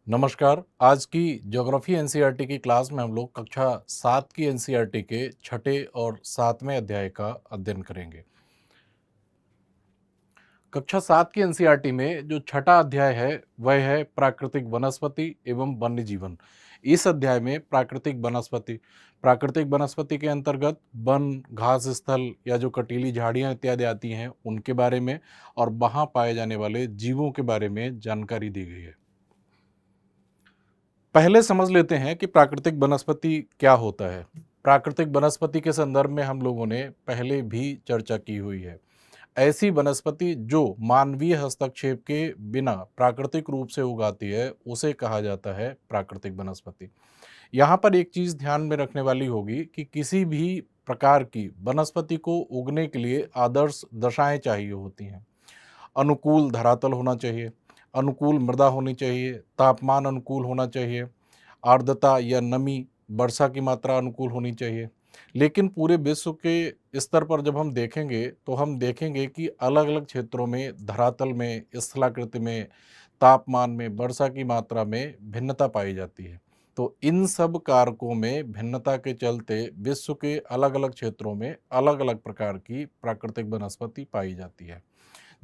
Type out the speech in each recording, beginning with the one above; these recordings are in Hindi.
नमस्कार। आज की ज्योग्राफी एनसीईआरटी की क्लास में हम लोग कक्षा 7 की एनसीईआरटी के छठे और 7वें अध्याय का अध्ययन करेंगे। कक्षा 7 की एनसीईआरटी में जो छठा अध्याय है वह है प्राकृतिक वनस्पति एवं वन्य जीवन। इस अध्याय में प्राकृतिक वनस्पति के अंतर्गत वन, घास स्थल या जो कटीली झाड़ियाँ इत्यादि आती हैं उनके बारे में और वहाँ पाए जाने वाले जीवों के बारे में जानकारी दी गई है। पहले समझ लेते हैं कि प्राकृतिक वनस्पति क्या होता है। प्राकृतिक वनस्पति के संदर्भ में हम लोगों ने पहले भी चर्चा की हुई है। ऐसी वनस्पति जो मानवीय हस्तक्षेप के बिना प्राकृतिक रूप से उगाती है उसे कहा जाता है प्राकृतिक वनस्पति। यहाँ पर एक चीज़ ध्यान में रखने वाली होगी कि किसी भी प्रकार की वनस्पति को उगने के लिए आदर्श दशाएं चाहिए होती हैं। अनुकूल धरातल होना चाहिए, अनुकूल मृदा होनी चाहिए, तापमान अनुकूल होना चाहिए, आर्द्रता या नमी, वर्षा की मात्रा अनुकूल होनी चाहिए। लेकिन पूरे विश्व के स्तर पर जब हम देखेंगे तो हम देखेंगे कि अलग-अलग क्षेत्रों में, धरातल में, स्थलाकृति में, तापमान में, वर्षा की मात्रा में भिन्नता पाई जाती है। तो इन सब कारकों में भिन्नता के चलते विश्व के अलग-अलग क्षेत्रों में अलग-अलग प्रकार की प्राकृतिक वनस्पति पाई जाती है।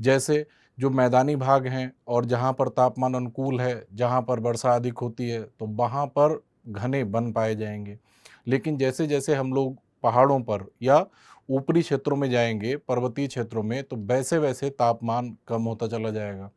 जैसे जो मैदानी भाग हैं और जहाँ पर तापमान अनुकूल है, जहाँ पर वर्षा अधिक होती है, तो वहाँ पर घने वन पाए जाएँगे। लेकिन जैसे-जैसे हम लोग पहाड़ों पर या ऊपरी क्षेत्रों में जाएँगे, पर्वतीय क्षेत्रों में, तो वैसे-वैसे तापमान कम होता चला जाएगा।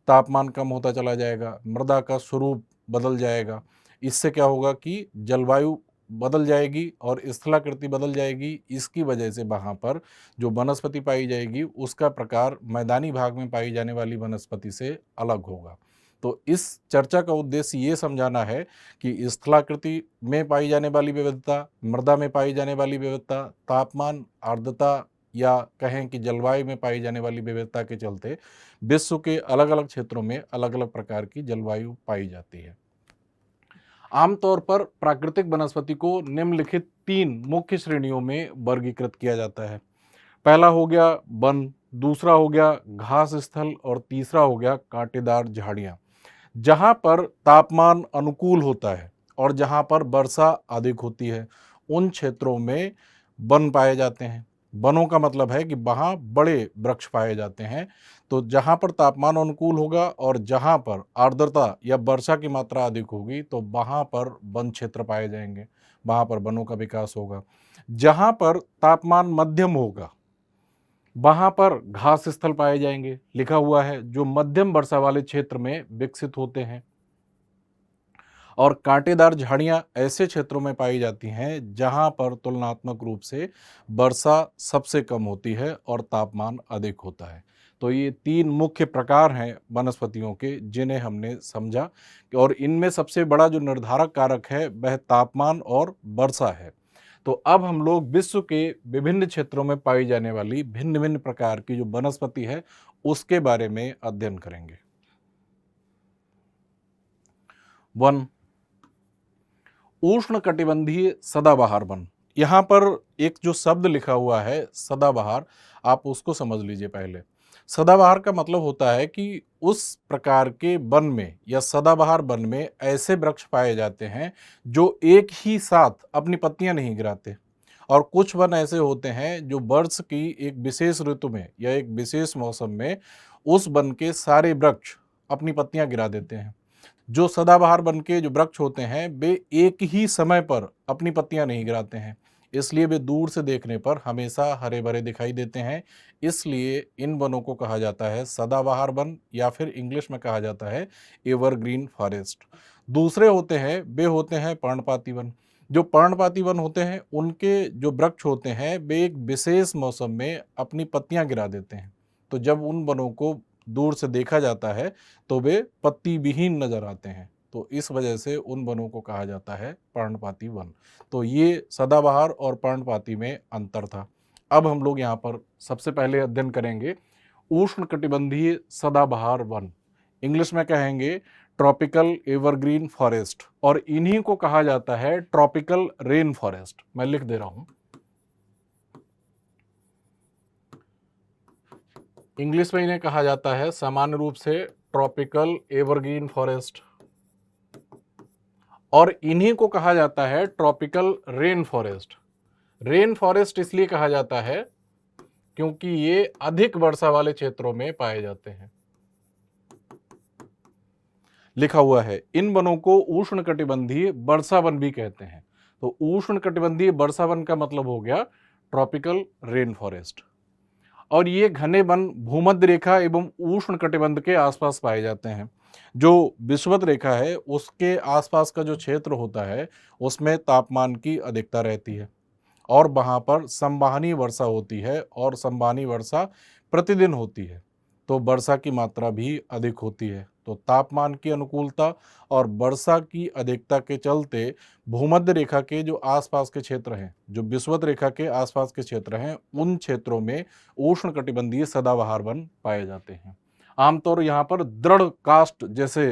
तापमान कम होता चला जाएगा, मृदा का स्वरूप बदल जाएगा। इससे क्या होगा कि जलवायु बदल जाएगी और स्थलाकृति बदल जाएगी। इसकी वजह से वहाँ पर जो वनस्पति पाई जाएगी उसका प्रकार मैदानी भाग में पाई जाने वाली वनस्पति से अलग होगा। तो इस चर्चा का उद्देश्य ये समझाना है कि स्थलाकृति में पाई जाने वाली विविधता, मृदा में पाई जाने वाली विविधता, तापमान, आर्द्रता या कहें कि जलवायु में पाई जाने वाली विविधता के चलते विश्व के अलग-अलग क्षेत्रों में अलग-अलग प्रकार की जलवायु पाई जाती है। आमतौर पर प्राकृतिक वनस्पति को निम्नलिखित 3 मुख्य श्रेणियों में वर्गीकृत किया जाता है। पहला हो गया वन, दूसरा हो गया घास स्थल और तीसरा हो गया कांटेदार झाड़ियाँ। जहाँ पर तापमान अनुकूल होता है और जहाँ पर वर्षा अधिक होती है, उन क्षेत्रों में वन पाए जाते हैं। वनों का मतलब है कि वहाँ बड़े वृक्ष पाए जाते हैं। तो जहाँ पर तापमान अनुकूल होगा और जहाँ पर आर्द्रता या वर्षा की मात्रा अधिक होगी, तो वहाँ पर वन क्षेत्र पाए जाएंगे, वहाँ पर वनों का विकास होगा। जहाँ पर तापमान मध्यम होगा, वहाँ पर घास स्थल पाए जाएंगे, लिखा हुआ है, जो मध्यम वर्षा वाले क्षेत्र में विकसित होते हैं। और कांटेदार झाड़ियाँ ऐसे क्षेत्रों में पाई जाती हैं जहाँ पर तुलनात्मक रूप से वर्षा सबसे कम होती है और तापमान अधिक होता है। तो ये 3 मुख्य प्रकार हैं वनस्पतियों के जिन्हें हमने समझा और इनमें सबसे बड़ा जो निर्धारक कारक है वह तापमान और वर्षा है। तो अब हम लोग विश्व के विभिन्न क्षेत्रों में पाई जाने वाली भिन्न-भिन्न प्रकार की जो वनस्पति है उसके बारे में अध्ययन करेंगे। वन, उष्णकटिबंधीय सदाबहार वन। यहाँ पर एक जो शब्द लिखा हुआ है सदाबहार, आप उसको समझ लीजिए पहले। सदाबहार का मतलब होता है कि उस प्रकार के वन में या सदाबहार वन में ऐसे वृक्ष पाए जाते हैं जो एक ही साथ अपनी पत्तियां नहीं गिराते। और कुछ वन ऐसे होते हैं जो वर्ष की एक विशेष ऋतु में या एक विशेष मौसम में उस वन के सारे वृक्ष अपनी पत्तियां गिरा देते हैं। जो सदाबहार वन के जो वृक्ष होते हैं वे एक ही समय पर अपनी पत्तियां नहीं गिराते हैं, इसलिए वे दूर से देखने पर हमेशा हरे भरे दिखाई देते हैं। इसलिए इन वनों को कहा जाता है सदाबहार वन या फिर इंग्लिश में कहा जाता है एवरग्रीन फॉरेस्ट। दूसरे होते हैं पर्णपाती वन। जो पर्णपाती वन होते हैं उनके जो वृक्ष होते हैं वे एक विशेष मौसम में अपनी पत्तियां गिरा देते हैं। तो जब उन वनों को दूर से देखा जाता है तो वे पत्ती विहीन नजर आते हैं। तो इस वजह से उन वनों को कहा जाता है पर्णपाती वन। तो ये सदाबहार और पर्णपाती में अंतर था। अब हम लोग यहाँ पर सबसे पहले अध्ययन करेंगे उष्णकटिबंधीय सदाबहार वन। इंग्लिश में कहेंगे ट्रॉपिकल एवरग्रीन फॉरेस्ट और इन्हीं को कहा जाता है ट्रॉपिकल रेन फॉरेस्ट। मैं लिख दे रहा हूं, इंग्लिश में इन्हें कहा जाता है सामान्य रूप से ट्रॉपिकल एवरग्रीन फॉरेस्ट। और इन्हीं को कहा जाता है tropical rain forest. Rain forest इसलिए कहा जाता है क्योंकि ये अधिक वर्षा वाले क्षेत्रों में पाए जाते हैं। लिखा हुआ है इन वनों को उष्णकटिबंधीय वर्षा वन भी कहते हैं। तो उष्णकटिबंधीय वर्षा वन का मतलब हो गया ट्रॉपिकल रेन फॉरेस्ट। और ये घने वन भूमध्य रेखा एवं उष्णकटिबंध के आसपास पाए जाते हैं। जो विषुवत रेखा है उसके आसपास का जो क्षेत्र होता है उसमें तापमान की अधिकता रहती है और वहाँ पर संवहनीय वर्षा होती है और संवहनीय वर्षा प्रतिदिन होती है, तो वर्षा की मात्रा भी अधिक होती है। तो तापमान की अनुकूलता और वर्षा की अधिकता के चलते भूमध्य रेखा के जो आसपास के क्षेत्र हैं, जो विषुवत रेखा के आसपास के क्षेत्र हैं, उन क्षेत्रों में उष्णकटिबंधीय सदाबहार वन पाए जाते हैं। आमतौर यहाँ पर दृढ़ काष्ठ जैसे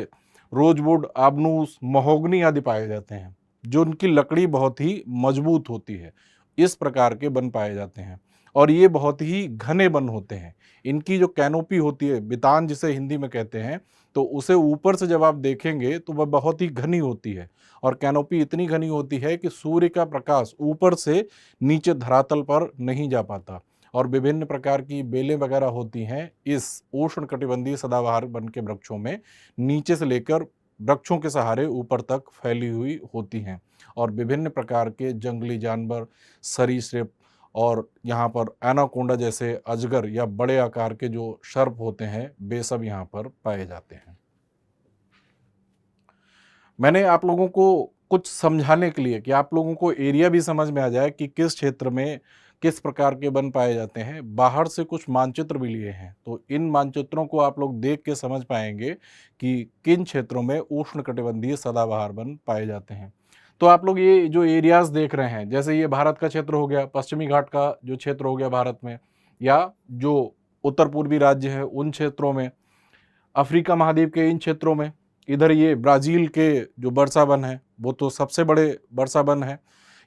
रोजवुड, आबनूस, महोगनी आदि पाए जाते हैं, जो उनकी लकड़ी बहुत ही मजबूत होती है। इस प्रकार के वन पाए जाते हैं और ये बहुत ही घने वन होते हैं। इनकी जो कैनोपी होती है, बितान जिसे हिंदी में कहते हैं, तो उसे ऊपर से जब आप देखेंगे तो वह बहुत ही घनी होती है और कैनोपी इतनी घनी होती है कि सूर्य का प्रकाश ऊपर से नीचे धरातल पर नहीं जा पाता और विभिन्न प्रकार की बेलें वगैरह होती हैं इस उष्णकटिबंधीय सदाबहार वन के वृक्षों में, नीचे से लेकर वृक्षों के सहारे ऊपर तक फैली हुई होती हैं और विभिन्न प्रकार के जंगली जानवर, सरीसृप और यहाँ पर एनाकोंडा जैसे अजगर या बड़े आकार के जो सर्प होते हैं वे सब यहाँ पर पाए जाते हैं। मैंने आप लोगों को कुछ समझाने के लिए कि आप लोगों को एरिया भी समझ में आ जाए कि किस क्षेत्र में किस प्रकार के वन पाए जाते हैं, बाहर से कुछ मानचित्र भी लिए हैं। तो इन मानचित्रों को आप लोग देख के समझ पाएंगे कि किन क्षेत्रों में उष्णकटिबंधीय सदाबहार वन पाए जाते हैं। तो आप लोग ये जो एरियाज देख रहे हैं, जैसे ये भारत का क्षेत्र हो गया, पश्चिमी घाट का जो क्षेत्र हो गया भारत में, या जो उत्तर पूर्वी राज्य है उन क्षेत्रों में, अफ्रीका महाद्वीप के इन क्षेत्रों में, इधर ये ब्राज़ील के जो वर्षा वन है वो तो सबसे बड़े वर्षा वन है,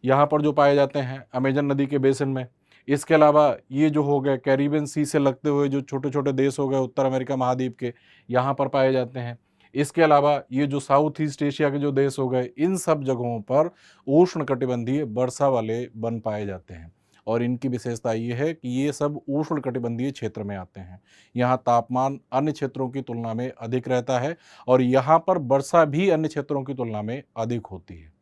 यहाँ पर जो पाए जाते हैं अमेजन नदी के बेसिन में। इसके अलावा ये जो हो गए कैरिबियन सी से लगते हुए जो छोटे छोटे देश हो गए उत्तर अमेरिका महाद्वीप के, यहाँ पर पाए जाते हैं। इसके अलावा ये जो साउथ ईस्ट एशिया के जो देश हो गए, इन सब जगहों पर उष्णकटिबंधीय वर्षा वाले वन पाए जाते हैं और इनकी विशेषता ये है कि ये सब उष्णकटिबंधीय क्षेत्र में आते हैं। यहाँ तापमान अन्य क्षेत्रों की तुलना में अधिक रहता है और यहाँ पर वर्षा भी अन्य क्षेत्रों की तुलना में अधिक होती है।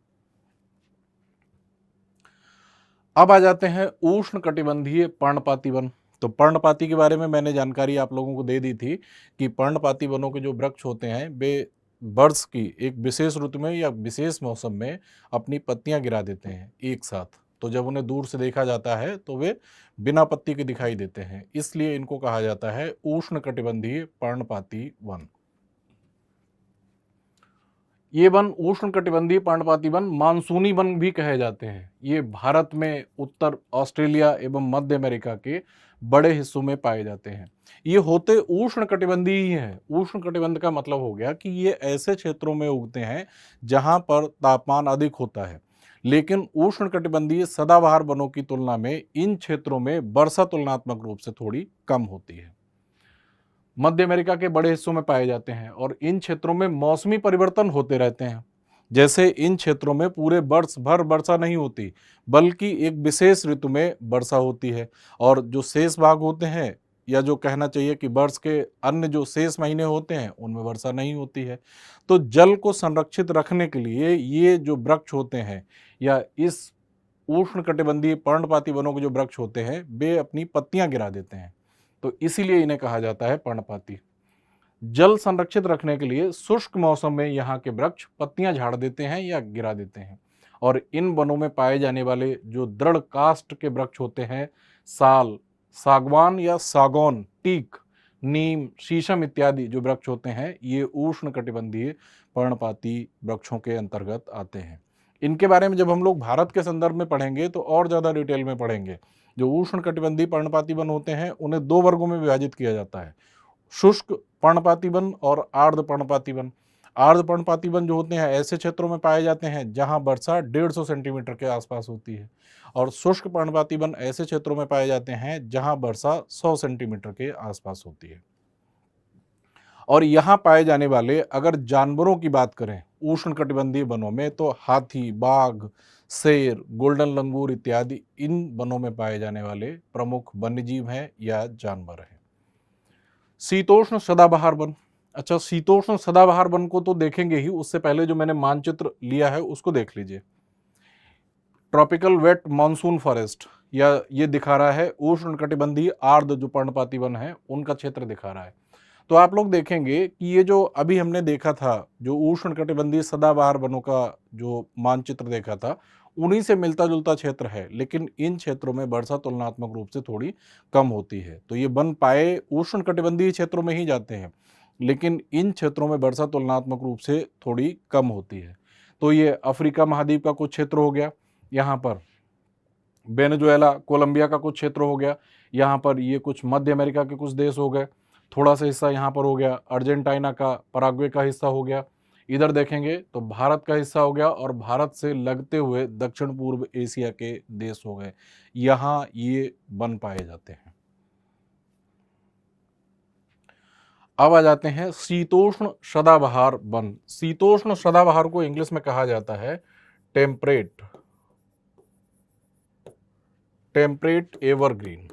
अब आ जाते हैं उष्णकटिबंधीय पर्णपाती वन। तो पर्णपाती के बारे में मैंने जानकारी आप लोगों को दे दी थी कि पर्णपाती वनों के जो वृक्ष होते हैं वे वर्ष की एक विशेष ऋतु में या विशेष मौसम में अपनी पत्तियां गिरा देते हैं एक साथ। तो जब उन्हें दूर से देखा जाता है तो वे बिना पत्ती के दिखाई देते हैं, इसलिए इनको कहा जाता है उष्णकटिबंधीय पर्णपाती वन। ये वन उष्णकटिबंधीय पर्णपाती वन मानसूनी वन भी कहे जाते हैं। ये भारत में उत्तर ऑस्ट्रेलिया एवं मध्य अमेरिका के बड़े हिस्सों में पाए जाते हैं। ये होते उष्णकटिबंधीय ही हैं। उष्णकटिबंध का मतलब हो गया कि ये ऐसे क्षेत्रों में उगते हैं जहां पर तापमान अधिक होता है, लेकिन उष्णकटिबंधीय सदाबहार वनों की तुलना में इन क्षेत्रों में वर्षा तुलनात्मक रूप से थोड़ी कम होती है। मध्य अमेरिका के बड़े हिस्सों में पाए जाते हैं और इन क्षेत्रों में मौसमी परिवर्तन होते रहते हैं। जैसे इन क्षेत्रों में पूरे वर्ष भर वर्षा नहीं होती, बल्कि एक विशेष ऋतु में वर्षा होती है और जो शेष भाग होते हैं, या जो कहना चाहिए कि वर्ष के अन्य जो शेष महीने होते हैं उनमें वर्षा नहीं होती है। तो जल को संरक्षित रखने के लिए ये जो वृक्ष होते हैं या इस उष्णकटिबंधीय पर्णपाती वनों के जो वृक्ष होते हैं वे अपनी पत्तियां गिरा देते हैं, तो इसीलिए इन्हें कहा जाता है पर्णपाती। जल संरक्षित रखने के लिए शुष्क मौसम में यहाँ के वृक्ष पत्तियां झाड़ देते हैं या गिरा देते हैं और इन वनों में पाए जाने वाले जो दृढ़ काष्ठ के वृक्ष होते हैं, साल, सागवान या सागौन, टीक, नीम, शीशम इत्यादि जो वृक्ष होते हैं, ये उष्णकटिबंधीय पर्णपाती वृक्षों के अंतर्गत आते हैं। इनके बारे में जब हम लोग भारत के संदर्भ में पढ़ेंगे तो और ज़्यादा डिटेल में पढ़ेंगे। जो उष्णकटिबंधीय पर्णपाती वन होते हैं उन्हें दो वर्गों में विभाजित किया जाता है, शुष्क पर्णपाती वन और आर्द्र पर्णपाती वन। आर्द्र पर्णपाती वन जो होते हैं ऐसे क्षेत्रों में पाए जाते हैं जहां वर्षा 150 सेंटीमीटर के आसपास होती है और शुष्क पर्णपाती वन ऐसे क्षेत्रों में पाए जाते हैं जहां वर्षा 100 सेंटीमीटर के आसपास होती है। और यहाँ पाए जाने वाले अगर जानवरों की बात करें उष्णकटिबंधीय वनों में तो हाथी, बाघ, शेर, गोल्डन लंगूर इत्यादि इन वनों में पाए जाने वाले प्रमुख वन्यजीव हैं या जानवर हैं। शीतोष्ण सदाबहार वन। अच्छा, शीतोष्ण सदाबहार वन को तो देखेंगे ही, उससे पहले जो मैंने मानचित्र लिया है उसको देख लीजिए। ट्रॉपिकल वेट मानसून फॉरेस्ट, या ये दिखा रहा है उष्णकटिबंधीय आर्द्र जो पर्णपाती वन है उनका क्षेत्र दिखा रहा है। तो आप लोग देखेंगे कि ये जो अभी हमने देखा था, जो उष्णकटिबंधीय सदाबहार वनों का जो मानचित्र देखा था, उन्हीं से मिलता जुलता क्षेत्र है, लेकिन इन क्षेत्रों में वर्षा तुलनात्मक रूप से थोड़ी कम होती है। तो ये वन पाए उष्णकटिबंधीय क्षेत्रों में ही जाते हैं, लेकिन इन क्षेत्रों में वर्षा तुलनात्मक रूप से थोड़ी कम होती है। तो ये अफ्रीका महाद्वीप का कुछ क्षेत्र हो गया, यहाँ पर वेनेजुएला, कोलंबिया का कुछ क्षेत्र हो गया, यहाँ पर ये कुछ मध्य अमेरिका के कुछ देश हो गए, थोड़ा सा हिस्सा यहाँ पर हो गया अर्जेंटीना का, पराग्वे का हिस्सा हो गया। इधर देखेंगे तो भारत का हिस्सा हो गया और भारत से लगते हुए दक्षिण पूर्व एशिया के देश हो गए, यहाँ ये वन पाए जाते हैं। अब आ जाते हैं शीतोष्ण सदाबहार वन। शीतोष्ण सदाबहार को इंग्लिश में कहा जाता है टेम्परेट एवरग्रीन।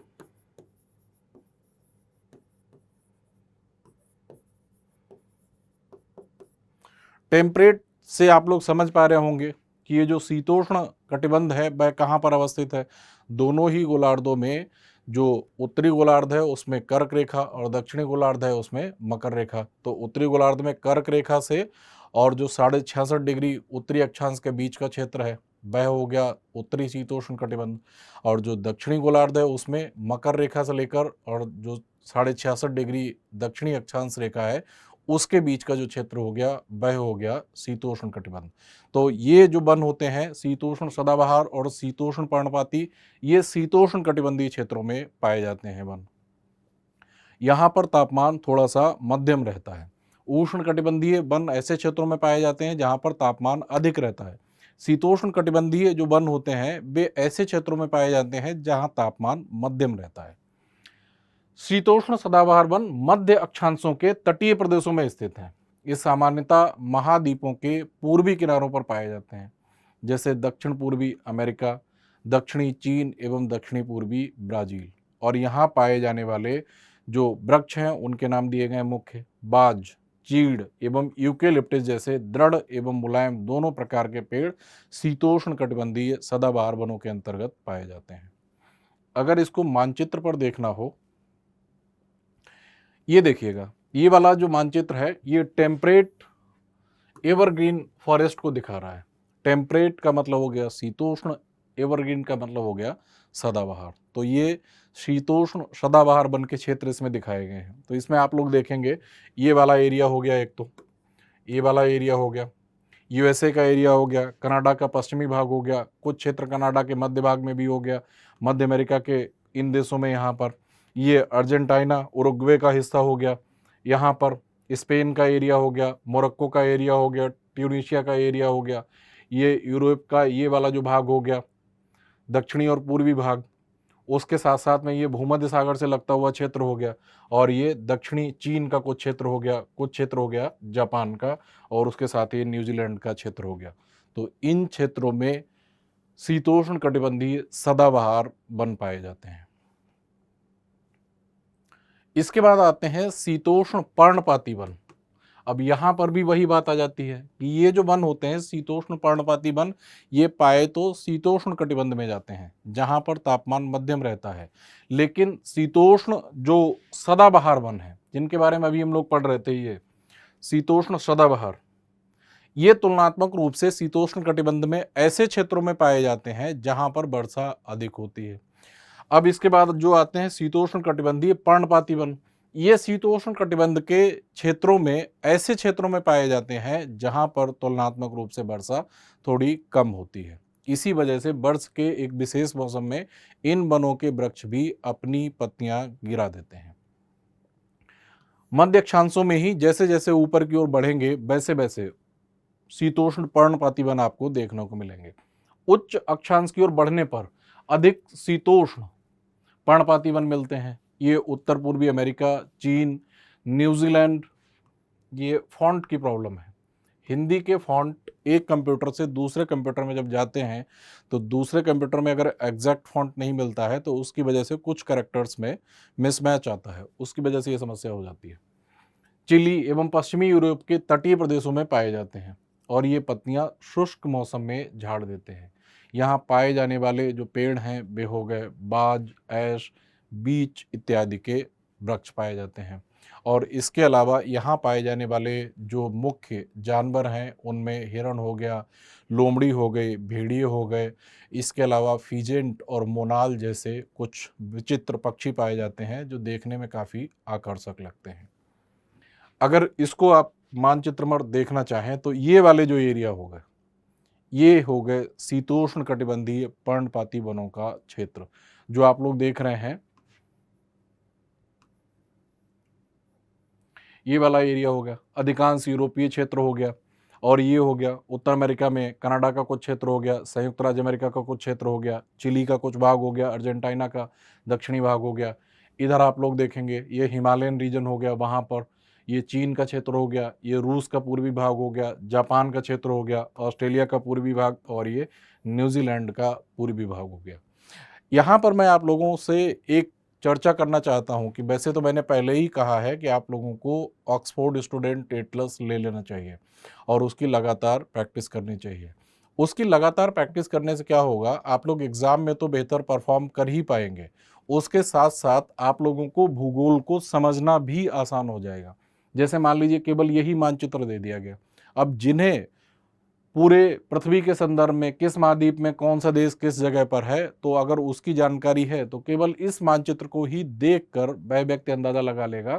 टेम्परेट से आप लोग समझ पा रहे होंगे कि ये जो शीतोष्ण कटिबंध है वह कहाँ पर अवस्थित है। दोनों ही गोलार्धों में, जो उत्तरी गोलार्ध है उसमें कर्क रेखा और दक्षिणी गोलार्ध है उसमें मकर रेखा। तो उत्तरी गोलार्ध में कर्क रेखा से और जो 66.5 डिग्री उत्तरी अक्षांश के बीच का क्षेत्र है वह हो गया उत्तरी शीतोष्ण कटिबंध, और जो दक्षिणी गोलार्ध है उसमें मकर रेखा से लेकर और जो 66.5 डिग्री दक्षिणी अक्षांश रेखा है उसके बीच का जो क्षेत्र हो गया वह हो गया शीतोष्ण कटिबंध। तो ये जो वन होते हैं शीतोष्ण सदाबहार और शीतोष्ण पर्णपाती, ये शीतोष्ण कटिबंधीय क्षेत्रों में पाए जाते हैं वन। यहाँ पर तापमान थोड़ा सा मध्यम रहता है। उष्ण कटिबंधीय वन ऐसे क्षेत्रों में पाए जाते हैं जहाँ पर तापमान अधिक रहता है। शीतोष्ण कटिबंधीय जो वन होते हैं वे ऐसे क्षेत्रों में पाए जाते हैं जहाँ तापमान मध्यम रहता है। शीतोष्ण सदाबहार वन मध्य अक्षांशों के तटीय प्रदेशों में स्थित हैं। ये सामान्यतः महाद्वीपों के पूर्वी किनारों पर पाए जाते हैं, जैसे दक्षिण पूर्वी अमेरिका, दक्षिणी चीन एवं दक्षिणी पूर्वी ब्राजील। और यहाँ पाए जाने वाले जो वृक्ष हैं उनके नाम दिए गए मुख्य बाज, चीड़ एवं यूकेलिप्टिस जैसे दृढ़ एवं मुलायम दोनों प्रकार के पेड़ शीतोष्ण कटिबंधीय सदाबहार वनों के अंतर्गत पाए जाते हैं। अगर इसको मानचित्र पर देखना हो, ये देखिएगा, ये वाला जो मानचित्र है ये टेम्परेट एवरग्रीन फॉरेस्ट को दिखा रहा है। टेम्परेट का मतलब हो गया शीतोष्ण, एवरग्रीन का मतलब हो गया सदाबहार। तो ये शीतोष्ण सदाबहार वन के क्षेत्र इसमें दिखाए गए हैं। तो इसमें आप लोग देखेंगे ये वाला एरिया हो गया, एक तो ये वाला एरिया हो गया, यूएसए का एरिया हो गया, कनाडा का पश्चिमी भाग हो गया, कुछ क्षेत्र कनाडा के मध्य भाग में भी हो गया, मध्य अमेरिका के इन देशों में, यहाँ पर ये अर्जेंटीना उरुग्वे का हिस्सा हो गया, यहाँ पर स्पेन का एरिया हो गया, मोरक्को का एरिया हो गया, ट्यूनीशिया का एरिया हो गया, ये यूरोप का ये वाला जो भाग हो गया दक्षिणी और पूर्वी भाग, उसके साथ साथ में ये भूमध्य सागर से लगता हुआ क्षेत्र हो गया, और ये दक्षिणी चीन का कुछ क्षेत्र हो गया, कुछ क्षेत्र हो गया जापान का, और उसके साथ ही न्यूजीलैंड का क्षेत्र हो गया। तो इन क्षेत्रों में शीतोष्ण कटिबंधीय सदाबहार वन पाए जाते हैं। इसके बाद आते हैं शीतोष्ण पर्णपाती वन। अब यहाँ पर भी वही बात आ जाती है कि ये जो वन होते हैं शीतोष्ण पर्णपाती वन, ये पाए तो शीतोष्ण कटिबंध में जाते हैं जहाँ पर तापमान मध्यम रहता है, लेकिन शीतोष्ण जो सदाबहार वन है जिनके बारे में अभी हम लोग पढ़ रहे थे, ये शीतोष्ण सदाबहार, ये तुलनात्मक रूप से शीतोष्ण कटिबंध में ऐसे क्षेत्रों में पाए जाते हैं जहाँ पर वर्षा अधिक होती है। अब इसके बाद जो आते हैं शीतोष्ण कटिबंधीय पर्णपाती वन, ये शीतोष्ण कटिबंध के क्षेत्रों में ऐसे क्षेत्रों में पाए जाते हैं जहां पर तुलनात्मक रूप से वर्षा थोड़ी कम होती है। इसी वजह से वर्ष के एक विशेष मौसम में इन वनों के वृक्ष भी अपनी पत्तियां गिरा देते हैं। मध्य अक्षांशों में ही जैसे जैसे ऊपर की ओर बढ़ेंगे वैसे वैसे शीतोष्ण पर्णपाती वन आपको देखने को मिलेंगे। उच्च अक्षांश की ओर बढ़ने पर अधिक शीतोष्ण पर्णपाती वन मिलते हैं। ये उत्तर पूर्वी अमेरिका, चीन, न्यूजीलैंड, ये फॉन्ट की प्रॉब्लम है, हिंदी के फॉन्ट एक कंप्यूटर से दूसरे कंप्यूटर में जब जाते हैं तो दूसरे कंप्यूटर में अगर एग्जैक्ट फॉन्ट नहीं मिलता है तो उसकी वजह से कुछ कैरेक्टर्स में मिसमैच आता है, उसकी वजह से ये समस्या हो जाती है। चिली एवं पश्चिमी यूरोप के तटीय प्रदेशों में पाए जाते हैं और ये पत्तियां शुष्क मौसम में झाड़ देते हैं। यहाँ पाए जाने वाले जो पेड़ हैं वे हो गए बाज, ऐश, बीच इत्यादि के वृक्ष पाए जाते हैं। और इसके अलावा यहाँ पाए जाने वाले जो मुख्य जानवर हैं उनमें हिरण हो गया, लोमड़ी हो गई, भेड़िए हो गए। इसके अलावा फीजेंट और मोनाल जैसे कुछ विचित्र पक्षी पाए जाते हैं जो देखने में काफ़ी आकर्षक लगते हैं। अगर इसको आप मानचित्र में देखना चाहें तो ये वाले जो एरिया हो गए, ये हो गए शीतोष्ण कटिबंधीय पर्णपाती वनों का क्षेत्र। जो आप लोग देख रहे हैं ये वाला एरिया हो गया, अधिकांश यूरोपीय क्षेत्र हो गया। और ये हो गया उत्तर अमेरिका में कनाडा का कुछ क्षेत्र हो गया, संयुक्त राज्य अमेरिका का कुछ क्षेत्र हो गया, चिली का कुछ भाग हो गया, अर्जेंटीना का दक्षिणी भाग हो गया। इधर आप लोग देखेंगे ये हिमालयन रीजन हो गया, वहाँ पर ये चीन का क्षेत्र हो गया, ये रूस का पूर्वी भाग हो गया, जापान का क्षेत्र हो गया, ऑस्ट्रेलिया का पूर्वी भाग और ये न्यूजीलैंड का पूर्वी भाग हो गया। यहाँ पर मैं आप लोगों से एक चर्चा करना चाहता हूँ कि वैसे तो मैंने पहले ही कहा है कि आप लोगों को ऑक्सफोर्ड स्टूडेंट एटलस ले लेना चाहिए और उसकी लगातार प्रैक्टिस करनी चाहिए। उसकी लगातार प्रैक्टिस करने से क्या होगा, आप लोग एग्ज़ाम में तो बेहतर परफॉर्म कर ही पाएंगे, उसके साथ साथ आप लोगों को भूगोल को समझना भी आसान हो जाएगा। जैसे मान लीजिए केवल यही मानचित्र दे दिया गया, अब जिन्हें पूरे पृथ्वी के संदर्भ में किस महाद्वीप में कौन सा देश किस जगह पर है, तो अगर उसकी जानकारी है तो केवल इस मानचित्र को ही देखकर वह व्यक्ति अंदाजा लगा लेगा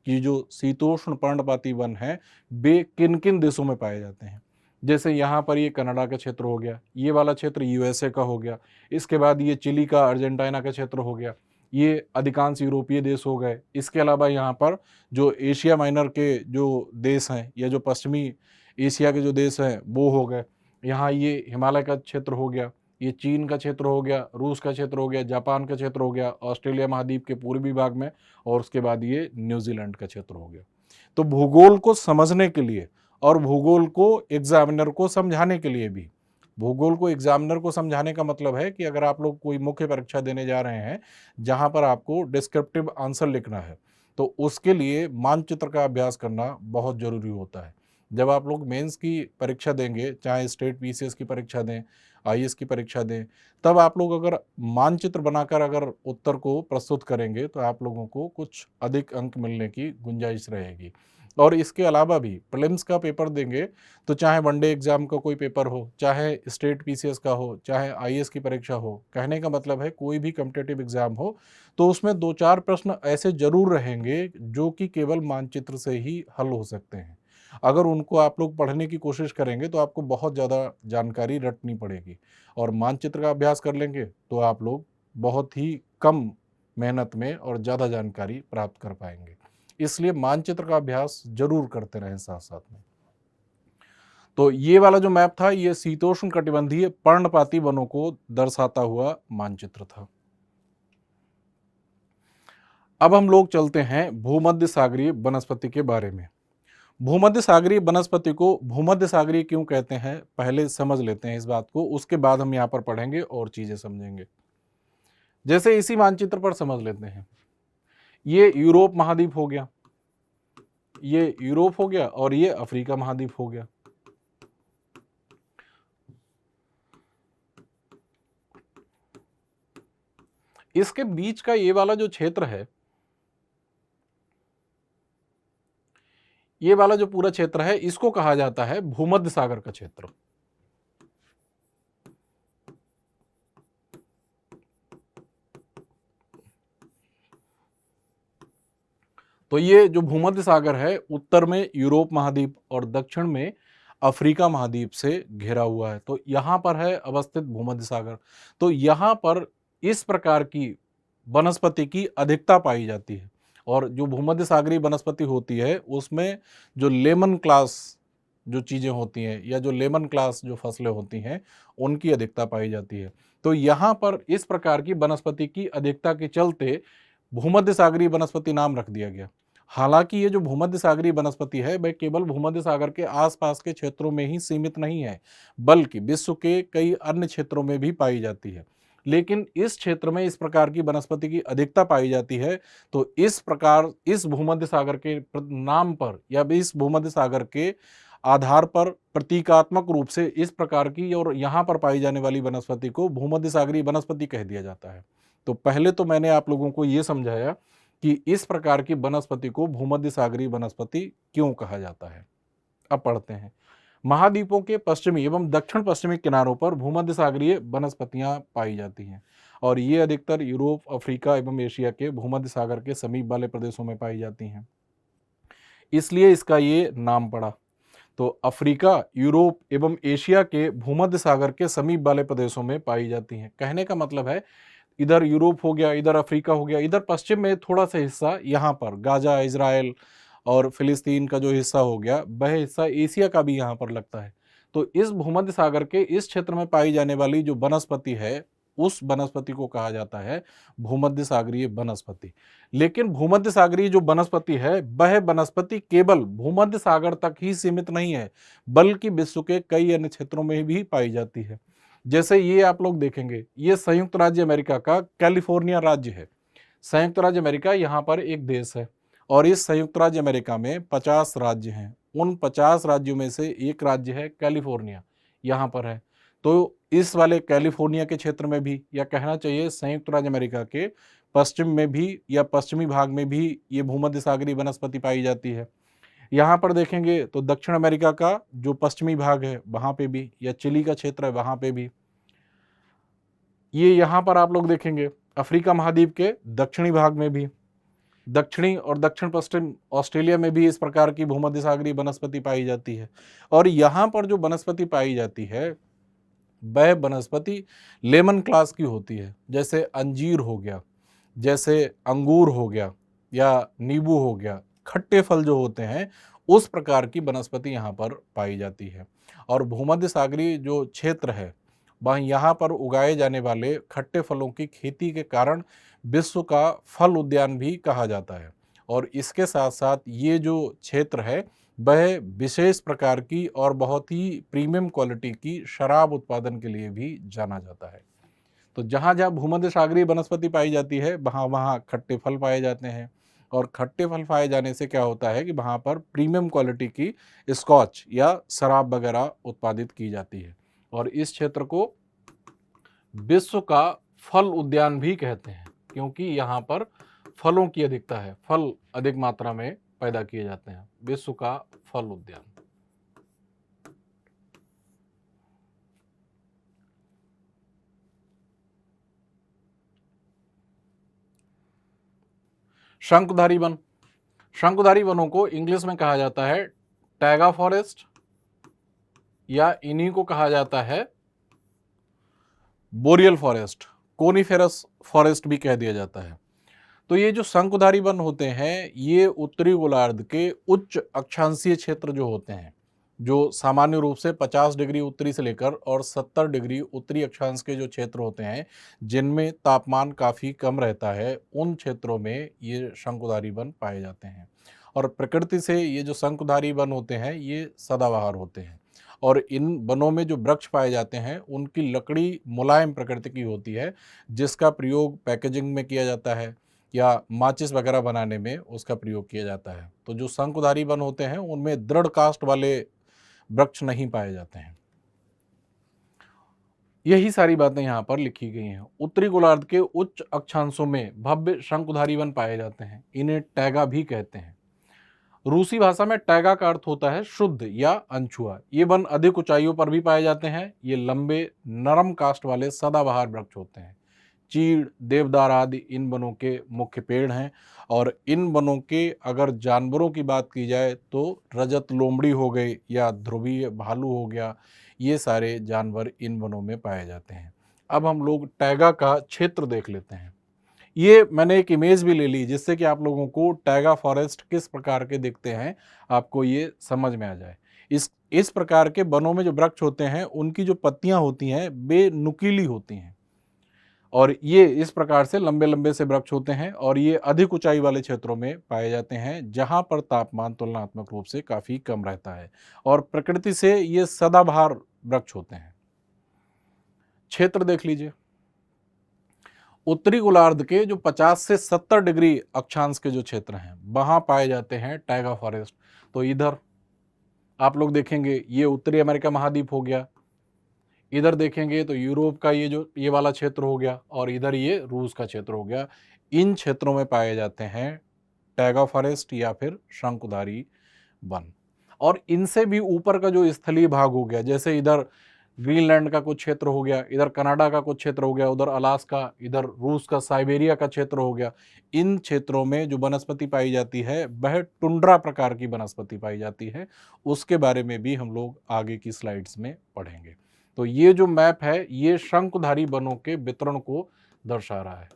कि जो शीतोष्ण पर्णपाती वन है वे किन किन देशों में पाए जाते हैं। जैसे यहाँ पर ये कनाडा का क्षेत्र हो गया, ये वाला क्षेत्र यूएसए का हो गया, इसके बाद ये चिली का अर्जेंटीना का क्षेत्र हो गया, ये अधिकांश यूरोपीय देश हो गए। इसके अलावा यहाँ पर जो एशिया माइनर के जो देश हैं या जो पश्चिमी एशिया के जो देश हैं वो हो गए। यहाँ ये हिमालय का क्षेत्र हो गया, ये चीन का क्षेत्र हो गया, रूस का क्षेत्र हो गया, जापान का क्षेत्र हो गया, ऑस्ट्रेलिया महाद्वीप के पूर्वी भाग में, और उसके बाद ये न्यूजीलैंड का क्षेत्र हो गया। तो भूगोल को समझने के लिए और भूगोल को एग्जामिनर को समझाने के लिए भी, भूगोल को एग्जामिनर को समझाने का मतलब है कि अगर आप लोग कोई मुख्य परीक्षा देने जा रहे हैं जहां पर आपको डिस्क्रिप्टिव आंसर लिखना है तो उसके लिए मानचित्र का अभ्यास करना बहुत जरूरी होता है। जब आप लोग मेंस की परीक्षा देंगे, चाहे स्टेट पीसीएस की परीक्षा दें, आईएएस की परीक्षा दें, तब आप लोग अगर मानचित्र बनाकर अगर उत्तर को प्रस्तुत करेंगे तो आप लोगों को कुछ अधिक अंक मिलने की गुंजाइश रहेगी। और इसके अलावा भी प्रीलिम्स का पेपर देंगे तो चाहे वनडे एग्जाम का कोई पेपर हो, चाहे स्टेट पीसीएस का हो, चाहे आईएएस की परीक्षा हो, कहने का मतलब है कोई भी कॉम्पिटिटिव एग्जाम हो तो उसमें 2-4 प्रश्न ऐसे जरूर रहेंगे जो कि केवल मानचित्र से ही हल हो सकते हैं। अगर उनको आप लोग पढ़ने की कोशिश करेंगे तो आपको बहुत ज़्यादा जानकारी रटनी पड़ेगी, और मानचित्र का अभ्यास कर लेंगे तो आप लोग बहुत ही कम मेहनत में और ज़्यादा जानकारी प्राप्त कर पाएंगे। इसलिए मानचित्र का अभ्यास जरूर करते रहें साथ साथ में। तो ये वाला जो मैप था ये शीतोष्ण कटिबंधीय पर्णपाती वनों को दर्शाता हुआ मानचित्र था। अब हम लोग चलते हैं भूमध्य सागरीय वनस्पति के बारे में। भूमध्य सागरीय वनस्पति को भूमध्य सागरीय क्यों कहते हैं पहले समझ लेते हैं इस बात को, उसके बाद हम यहाँ पर पढ़ेंगे और चीजें समझेंगे। जैसे इसी मानचित्र पर समझ लेते हैं, ये यूरोप महाद्वीप हो गया, ये यूरोप हो गया और ये अफ्रीका महाद्वीप हो गया। इसके बीच का ये वाला जो क्षेत्र है, ये वाला जो पूरा क्षेत्र है इसको कहा जाता है भूमध्य सागर का क्षेत्र। तो ये जो भूमध्य सागर है उत्तर में यूरोप महाद्वीप और दक्षिण में अफ्रीका महाद्वीप से घिरा हुआ है। तो यहाँ पर है अवस्थित भूमध्य सागर। तो यहाँ पर इस प्रकार की वनस्पति की अधिकता पाई जाती है, और जो भूमध्य सागरीय वनस्पति होती है उसमें जो लेमन क्लास जो चीज़ें होती हैं या जो लेमन क्लास जो फसलें होती हैं उनकी अधिकता पाई जाती है। तो यहाँ पर इस प्रकार की वनस्पति की अधिकता के चलते भूमध्य सागरीय वनस्पति नाम रख दिया गया। हालांकि ये जो भूमध्य सागरीय वनस्पति है वह केवल भूमध्य सागर के आसपास के क्षेत्रों में ही सीमित नहीं है, बल्कि विश्व के कई अन्य क्षेत्रों में भी पाई जाती है। लेकिन इस क्षेत्र में इस प्रकार की वनस्पति की अधिकता पाई जाती है, तो इस प्रकार इस भूमध्य सागर के नाम पर या इस भूमध्य सागर के आधार पर प्रतीकात्मक रूप से इस प्रकार की और यहाँ पर पाई जाने वाली वनस्पति को भूमध्य सागरीय वनस्पति कह दिया जाता है। तो पहले तो मैंने आप लोगों को ये समझाया कि इस प्रकार की वनस्पति को भूमध्य सागरीय वनस्पति क्यों कहा जाता है। अब पढ़ते हैं। महाद्वीपों के पश्चिमी एवं दक्षिण पश्चिमी किनारों पर भूमध्य सागरीय वनस्पतियां पाई जाती हैं और ये अधिकतर यूरोप, अफ्रीका एवं एशिया के भूमध्य सागर के समीप वाले प्रदेशों में पाई जाती हैं, इसलिए इसका ये नाम पड़ा। तो अफ्रीका, यूरोप एवं एशिया के भूमध्य सागर के समीप वाले प्रदेशों में पाई जाती हैं। कहने का मतलब है इधर यूरोप हो गया, इधर अफ्रीका हो गया, इधर पश्चिम में थोड़ा सा हिस्सा यहाँ पर गाजा, इजराइल और फिलिस्तीन का जो हिस्सा हो गया वह हिस्सा एशिया का भी यहाँ पर लगता है। तो इस भूमध्य सागर के इस क्षेत्र में पाई जाने वाली जो वनस्पति है उस वनस्पति को कहा जाता है भूमध्य सागरीय वनस्पति। लेकिन भूमध्य सागरीय जो वनस्पति है वह वनस्पति केवल भूमध्य सागर तक ही सीमित नहीं है, बल्कि विश्व के कई अन्य क्षेत्रों में भी पाई जाती है। जैसे ये आप लोग देखेंगे, ये संयुक्त राज्य अमेरिका का कैलिफोर्निया राज्य है। संयुक्त राज्य अमेरिका यहाँ पर एक देश है और इस संयुक्त राज्य अमेरिका में 50 राज्य हैं। उन 50 राज्यों में से एक राज्य है कैलिफोर्निया, यहाँ पर है। तो इस वाले कैलिफोर्निया के क्षेत्र में भी, या कहना चाहिए संयुक्त राज्य अमेरिका के पश्चिम में भी या पश्चिमी भाग में भी ये भूमध्य सागरीय वनस्पति पाई जाती है। यहाँ पर देखेंगे तो दक्षिण अमेरिका का जो पश्चिमी भाग है वहाँ पे भी, या चिली का क्षेत्र है वहाँ पे भी। ये यहाँ पर आप लोग देखेंगे अफ्रीका महाद्वीप के दक्षिणी भाग में भी, दक्षिणी और दक्षिण पश्चिम ऑस्ट्रेलिया में भी इस प्रकार की भूमध्य सागरीय वनस्पति पाई जाती है। और यहाँ पर जो वनस्पति पाई जाती है वह वनस्पति लेमन क्लास की होती है, जैसे अंजीर हो गया, जैसे अंगूर हो गया या नींबू हो गया, खट्टे फल जो होते हैं उस प्रकार की वनस्पति यहाँ पर पाई जाती है। और भूमध्य सागरीय जो क्षेत्र है वह यहाँ पर उगाए जाने वाले खट्टे फलों की खेती के कारण विश्व का फल उद्यान भी कहा जाता है। और इसके साथ साथ ये जो क्षेत्र है वह विशेष प्रकार की और बहुत ही प्रीमियम क्वालिटी की शराब उत्पादन के लिए भी जाना जाता है। तो जहाँ जहाँ भूमध्य सागरीय वनस्पति पाई जाती है वहाँ वहाँ खट्टे फल पाए जाते हैं, और खट्टे फल पाए जाने से क्या होता है कि वहाँ पर प्रीमियम क्वालिटी की स्कॉच या शराब वगैरह उत्पादित की जाती है। और इस क्षेत्र को विश्व का फल उद्यान भी कहते हैं, क्योंकि यहाँ पर फलों की अधिकता है, फल अधिक मात्रा में पैदा किए जाते हैं। विश्व का फल उद्यान। शंकुधारी वन। शंकुधारी वनों को इंग्लिश में कहा जाता है टैगा फॉरेस्ट, या इन्हीं को कहा जाता है बोरियल फॉरेस्ट, कोनिफेरस फॉरेस्ट भी कह दिया जाता है। तो ये जो शंकुधारी वन होते हैं ये उत्तरी गोलार्ध के उच्च अक्षांशीय क्षेत्र जो होते हैं, जो सामान्य रूप से 50 डिग्री उत्तरी से लेकर और 70 डिग्री उत्तरी अक्षांश के जो क्षेत्र होते हैं जिनमें तापमान काफ़ी कम रहता है, उन क्षेत्रों में ये शंकुधारी वन पाए जाते हैं। और प्रकृति से ये जो शंकुधारी वन होते हैं ये सदाबहार होते हैं, और इन वनों में जो वृक्ष पाए जाते हैं उनकी लकड़ी मुलायम प्रकृति की होती है, जिसका प्रयोग पैकेजिंग में किया जाता है या माचिस वगैरह बनाने में उसका प्रयोग किया जाता है। तो जो शंकुधारी वन होते हैं उनमें दृढ़ काष्ठ वाले वृक्ष नहीं पाए जाते हैं। यही सारी बातें यहाँ पर लिखी गई हैं। उत्तरी गोलार्ध के उच्च अक्षांशों में भव्य शंकुधारी वन पाए जाते हैं, इन्हें टैगा भी कहते हैं। रूसी भाषा में टैगा का अर्थ होता है शुद्ध या अनछुआ। ये वन अधिक ऊंचाइयों पर भी पाए जाते हैं। ये लंबे नरम काष्ठ वाले सदाबहार वृक्ष होते हैं। चीड़, देवदार आदि इन वनों के मुख्य पेड़ हैं। और इन वनों के अगर जानवरों की बात की जाए तो रजत लोमड़ी हो गई या ध्रुवीय भालू हो गया, ये सारे जानवर इन वनों में पाए जाते हैं। अब हम लोग टैगा का क्षेत्र देख लेते हैं। ये मैंने एक इमेज भी ले ली जिससे कि आप लोगों को टैगा फॉरेस्ट किस प्रकार के दिखते हैं आपको ये समझ में आ जाए। इस प्रकार के वनों में जो वृक्ष होते हैं उनकी जो पत्तियां होती हैं वे नुकीली होती हैं, और ये इस प्रकार से लंबे लंबे से वृक्ष होते हैं और ये अधिक ऊंचाई वाले क्षेत्रों में पाए जाते हैं जहां पर तापमान तुलनात्मक रूप से काफ़ी कम रहता है और प्रकृति से ये सदाबहार वृक्ष होते हैं। क्षेत्र देख लीजिए, उत्तरी गोलार्ध के जो 50 से 70 डिग्री अक्षांश के जो क्षेत्र हैं वहां पाए जाते हैं टैगा फॉरेस्ट। तो इधर आप लोग देखेंगे ये उत्तरी अमेरिका महाद्वीप हो गया, इधर देखेंगे तो यूरोप का ये वाला क्षेत्र हो गया और इधर ये रूस का क्षेत्र हो गया। इन क्षेत्रों में पाए जाते हैं टैगा फॉरेस्ट या फिर शंकुधारी वन। और इनसे भी ऊपर का जो स्थलीय भाग हो गया, जैसे इधर ग्रीनलैंड का कुछ क्षेत्र हो गया, इधर कनाडा का कुछ क्षेत्र हो गया, उधर अलास्का, इधर रूस का साइबेरिया का क्षेत्र हो गया। इन क्षेत्रों में जो वनस्पति पाई जाती है वह टुंड्रा प्रकार की वनस्पति पाई जाती है। उसके बारे में भी हम लोग आगे की स्लाइड्स में पढ़ेंगे। तो ये जो मैप है ये शंकुधारी वनों के वितरण को दर्शा रहा है।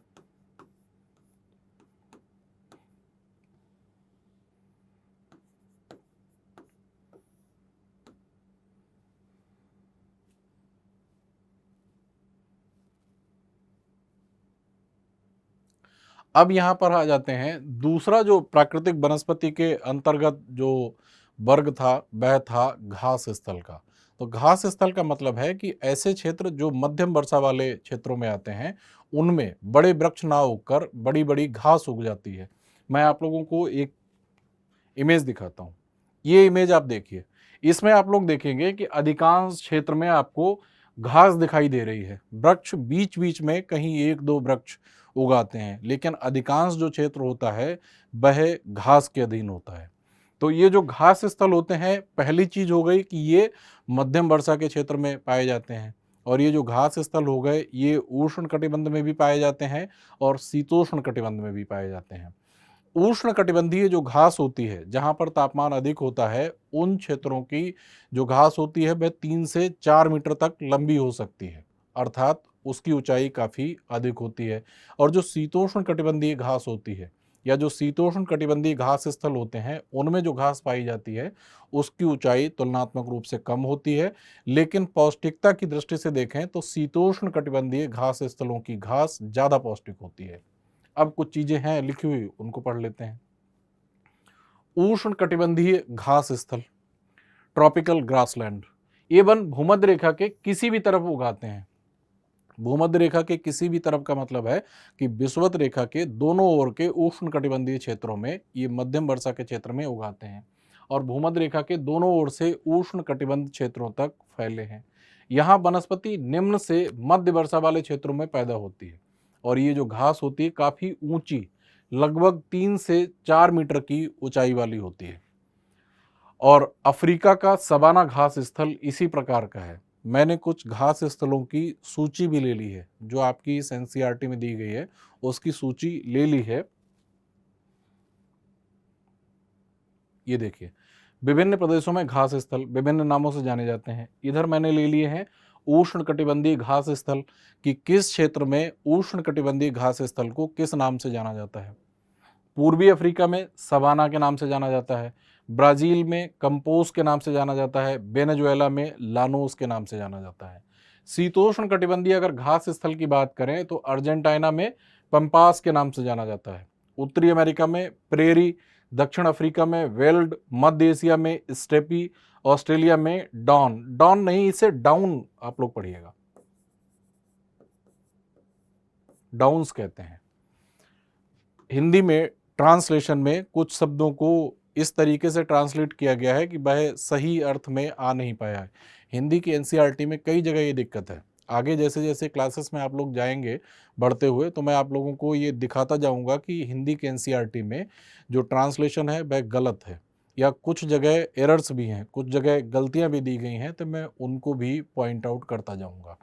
अब यहाँ पर आ जाते हैं, दूसरा जो प्राकृतिक वनस्पति के अंतर्गत जो वर्ग था वह था घास स्थल का। तो घास स्थल का मतलब है कि ऐसे क्षेत्र जो मध्यम वर्षा वाले क्षेत्रों में आते हैं उनमें बड़े वृक्ष ना उगकर बड़ी बड़ी घास उग जाती है। मैं आप लोगों को एक इमेज दिखाता हूँ। ये इमेज आप देखिए, इसमें आप लोग देखेंगे कि अधिकांश क्षेत्र में आपको घास दिखाई दे रही है। वृक्ष बीच बीच में कहीं एक दो वृक्ष उगाते हैं, लेकिन अधिकांश जो क्षेत्र होता है वह घास के अधीन होता है। तो ये जो घास स्थल होते हैं, पहली चीज हो गई कि ये मध्यम वर्षा के क्षेत्र में पाए जाते हैं और ये जो घास स्थल हो गए ये उष्ण कटिबंध में भी पाए जाते हैं और शीतोष्ण कटिबंध में भी पाए जाते हैं। उष्ण कटिबंधीय जो घास होती है, जहां पर तापमान अधिक होता है, उन क्षेत्रों की जो घास होती है वह 3 से 4 मीटर तक लंबी हो सकती है, अर्थात उसकी ऊंचाई काफ़ी अधिक होती है। और जो शीतोष्ण कटिबंधीय घास होती है या जो शीतोष्ण कटिबंधीय घास स्थल होते हैं उनमें जो घास पाई जाती है उसकी ऊंचाई तुलनात्मक रूप से कम होती है। लेकिन पौष्टिकता की दृष्टि से देखें तो शीतोष्ण कटिबंधीय घास स्थलों की घास ज़्यादा पौष्टिक होती है। अब कुछ चीजें हैं लिखी हुई, उनको पढ़ लेते हैं। उष्ण कटिबंधीय घास स्थल, ट्रॉपिकल ग्रासलैंड, ये वन भूमध्य रेखा के किसी भी तरफ उगाते हैं। भूमध्य रेखा के किसी भी तरफ का मतलब है कि विषुवत रेखा के दोनों ओर के उष्ण कटिबंधीय क्षेत्रों में ये मध्यम वर्षा के क्षेत्र में उगाते हैं और भूमध्य रेखा के दोनों ओर से उष्ण कटिबंध क्षेत्रों तक फैले हैं। यहाँ वनस्पति निम्न से मध्य वर्षा वाले क्षेत्रों में पैदा होती है और ये जो घास होती है काफ़ी ऊंची, लगभग 3 से 4 मीटर की ऊंचाई वाली होती है। और अफ्रीका का सवाना घास स्थल इसी प्रकार का है। मैंने कुछ घास स्थलों की सूची भी ले ली है, जो आपकी इस एनसीईआरटी में दी गई है उसकी सूची ले ली है। ये देखिए, विभिन्न प्रदेशों में घास स्थल विभिन्न नामों से जाने जाते हैं। इधर मैंने ले लिए हैं उष्ण कटिबंधीय घास स्थल कि किस क्षेत्र में उष्ण कटिबंधीय घास स्थल को किस नाम से जाना जाता है। पूर्वी अफ्रीका में सवाना के नाम से जाना जाता है, ब्राज़ील में कंपोस के नाम से जाना जाता है, वेनेजुएला में लानोस के नाम से जाना जाता है। शीतोष्ण कटिबंधीय अगर घास स्थल की बात करें तो अर्जेंटीना में पंपास के नाम से जाना जाता है, उत्तरी अमेरिका में प्रेरी, दक्षिण अफ्रीका में वेल्ड, मध्य एशिया में स्टेपी, ऑस्ट्रेलिया में डॉन। डॉन नहीं, इसे डाउन आप लोग पढ़िएगा, डाउन्स कहते हैं। हिंदी में ट्रांसलेशन में कुछ शब्दों को इस तरीके से ट्रांसलेट किया गया है कि वह सही अर्थ में आ नहीं पाया है। हिंदी की एनसीईआरटी में कई जगह ये दिक्कत है। आगे जैसे जैसे क्लासेस में आप लोग जाएंगे बढ़ते हुए तो मैं आप लोगों को ये दिखाता जाऊंगा कि हिंदी के एनसीईआरटी में जो ट्रांसलेशन है वह गलत है या कुछ जगह एरर्स भी हैं, कुछ जगह गलतियां भी दी गई हैं, तो मैं उनको भी पॉइंट आउट करता जाऊंगा।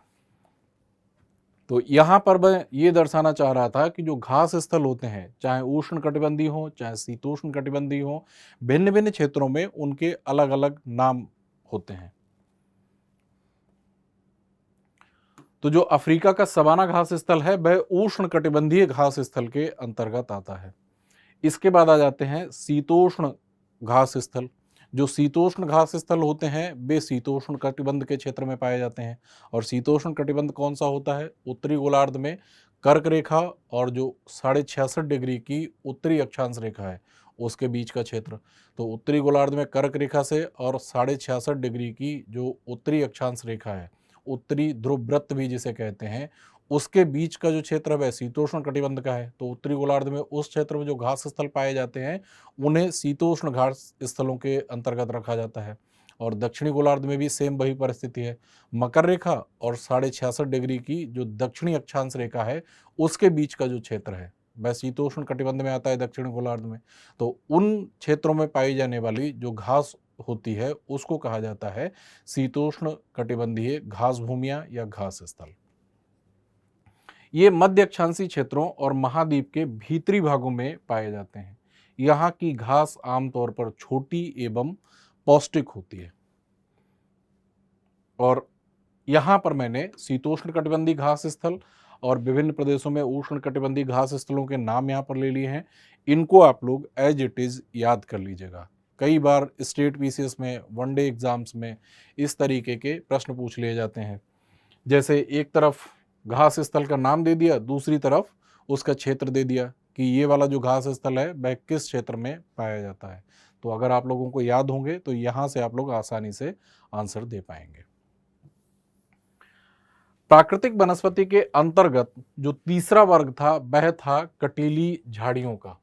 तो यहाँ पर मैं ये दर्शाना चाह रहा था कि जो घास स्थल होते हैं, चाहे उष्ण कटिबंधीय हो चाहे शीतोष्ण कटिबंधीय हो, भिन्न भिन्न क्षेत्रों में उनके अलग अलग नाम होते हैं। तो जो अफ्रीका का सवाना घास स्थल है वह उष्ण कटिबंधीय घास स्थल के अंतर्गत आता है। इसके बाद आ जाते हैं शीतोष्ण घास स्थल, जो शीतोष्ण घास स्थल होते हैं वे शीतोष्ण कटिबंध के क्षेत्र में पाए जाते हैं। और शीतोष्ण कटिबंध कौन सा होता है? उत्तरी गोलार्ध में कर्क रेखा और जो 66.5 डिग्री की उत्तरी अक्षांश रेखा है उसके बीच का क्षेत्र। तो उत्तरी गोलार्ध में कर्क रेखा से और 66.5 डिग्री की जो उत्तरी अक्षांश रेखा है, उत्तरी ध्रुव वृत्त भी जिसे कहते हैं, उसके बीच का जो क्षेत्र है वह शीतोष्ण कटिबंध का है। तो उत्तरी गोलार्ध में उस क्षेत्र में जो घास स्थल पाए जाते हैं उन्हें शीतोष्ण घास स्थलों के अंतर्गत रखा जाता है। और दक्षिणी गोलार्ध में भी सेम वही परिस्थिति है। मकर रेखा और 66.5 डिग्री की जो दक्षिणी अक्षांश रेखा है उसके बीच का जो क्षेत्र है वह शीतोष्ण कटिबंध में आता है दक्षिणी गोलार्ध में। तो उन क्षेत्रों में पाई जाने वाली जो घास होती है उसको कहा जाता है शीतोष्ण कटिबंधीय घास भूमियां या घास स्थल। ये मध्य अक्षांशीय क्षेत्रों और महाद्वीप के भीतरी भागों में पाए जाते हैं। यहाँ की घास आमतौर पर छोटी एवं पौष्टिक होती है। और यहाँ पर मैंने शीतोष्ण कटिबंधीय घास स्थल और विभिन्न प्रदेशों में उष्ण कटिबंधीय घास स्थलों के नाम यहाँ पर ले लिए हैं। इनको आप लोग एज इट इज़ याद कर लीजिएगा। कई बार स्टेट पीसीएस में, वनडे एग्जाम्स में इस तरीके के प्रश्न पूछ लिए जाते हैं। जैसे एक तरफ घास स्थल का नाम दे दिया, दूसरी तरफ उसका क्षेत्र दे दिया कि ये वाला जो घास स्थल है वह किस क्षेत्र में पाया जाता है। तो अगर आप लोगों को याद होंगे तो यहाँ से आप लोग आसानी से आंसर दे पाएंगे। प्राकृतिक वनस्पति के अंतर्गत जो तीसरा वर्ग था वह था कटीली झाड़ियों का।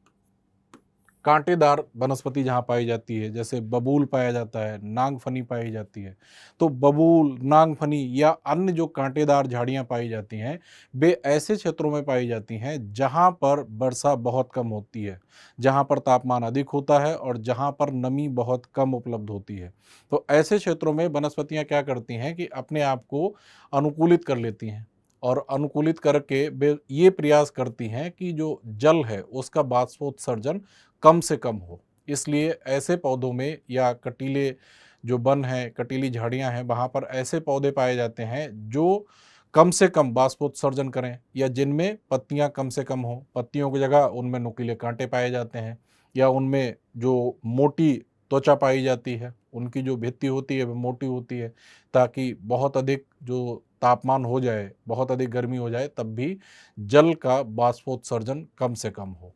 कांटेदार वनस्पति जहाँ पाई जाती है, जैसे बबूल पाया जाता है, नागफनी पाई जाती है। तो बबूल, नागफनी या अन्य जो कांटेदार झाड़ियाँ पाई जाती हैं वे ऐसे क्षेत्रों में पाई जाती हैं जहाँ पर वर्षा बहुत कम होती है, जहाँ पर तापमान अधिक होता है और जहाँ पर नमी बहुत कम उपलब्ध होती है। तो ऐसे क्षेत्रों में वनस्पतियाँ क्या करती हैं कि अपने आप को अनुकूलित कर लेती हैं और अनुकूलित करके वे ये प्रयास करती हैं कि जो जल है उसका बाष्पोत्सर्जन कम से कम हो। इसलिए ऐसे पौधों में या कटीले जो वन हैं, कटीली झाड़ियाँ हैं, वहाँ पर ऐसे पौधे पाए जाते हैं जो कम से कम बाष्पोत्सर्जन करें या जिनमें पत्तियाँ कम से कम हों। पत्तियों की जगह उनमें नुकीले कांटे पाए जाते हैं या उनमें जो मोटी त्वचा पाई जाती है, उनकी जो भित्ति होती है वह मोटी होती है, ताकि बहुत अधिक जो तापमान हो जाए, बहुत अधिक गर्मी हो जाए तब भी जल का बाष्पोत्सर्जन कम से कम हो।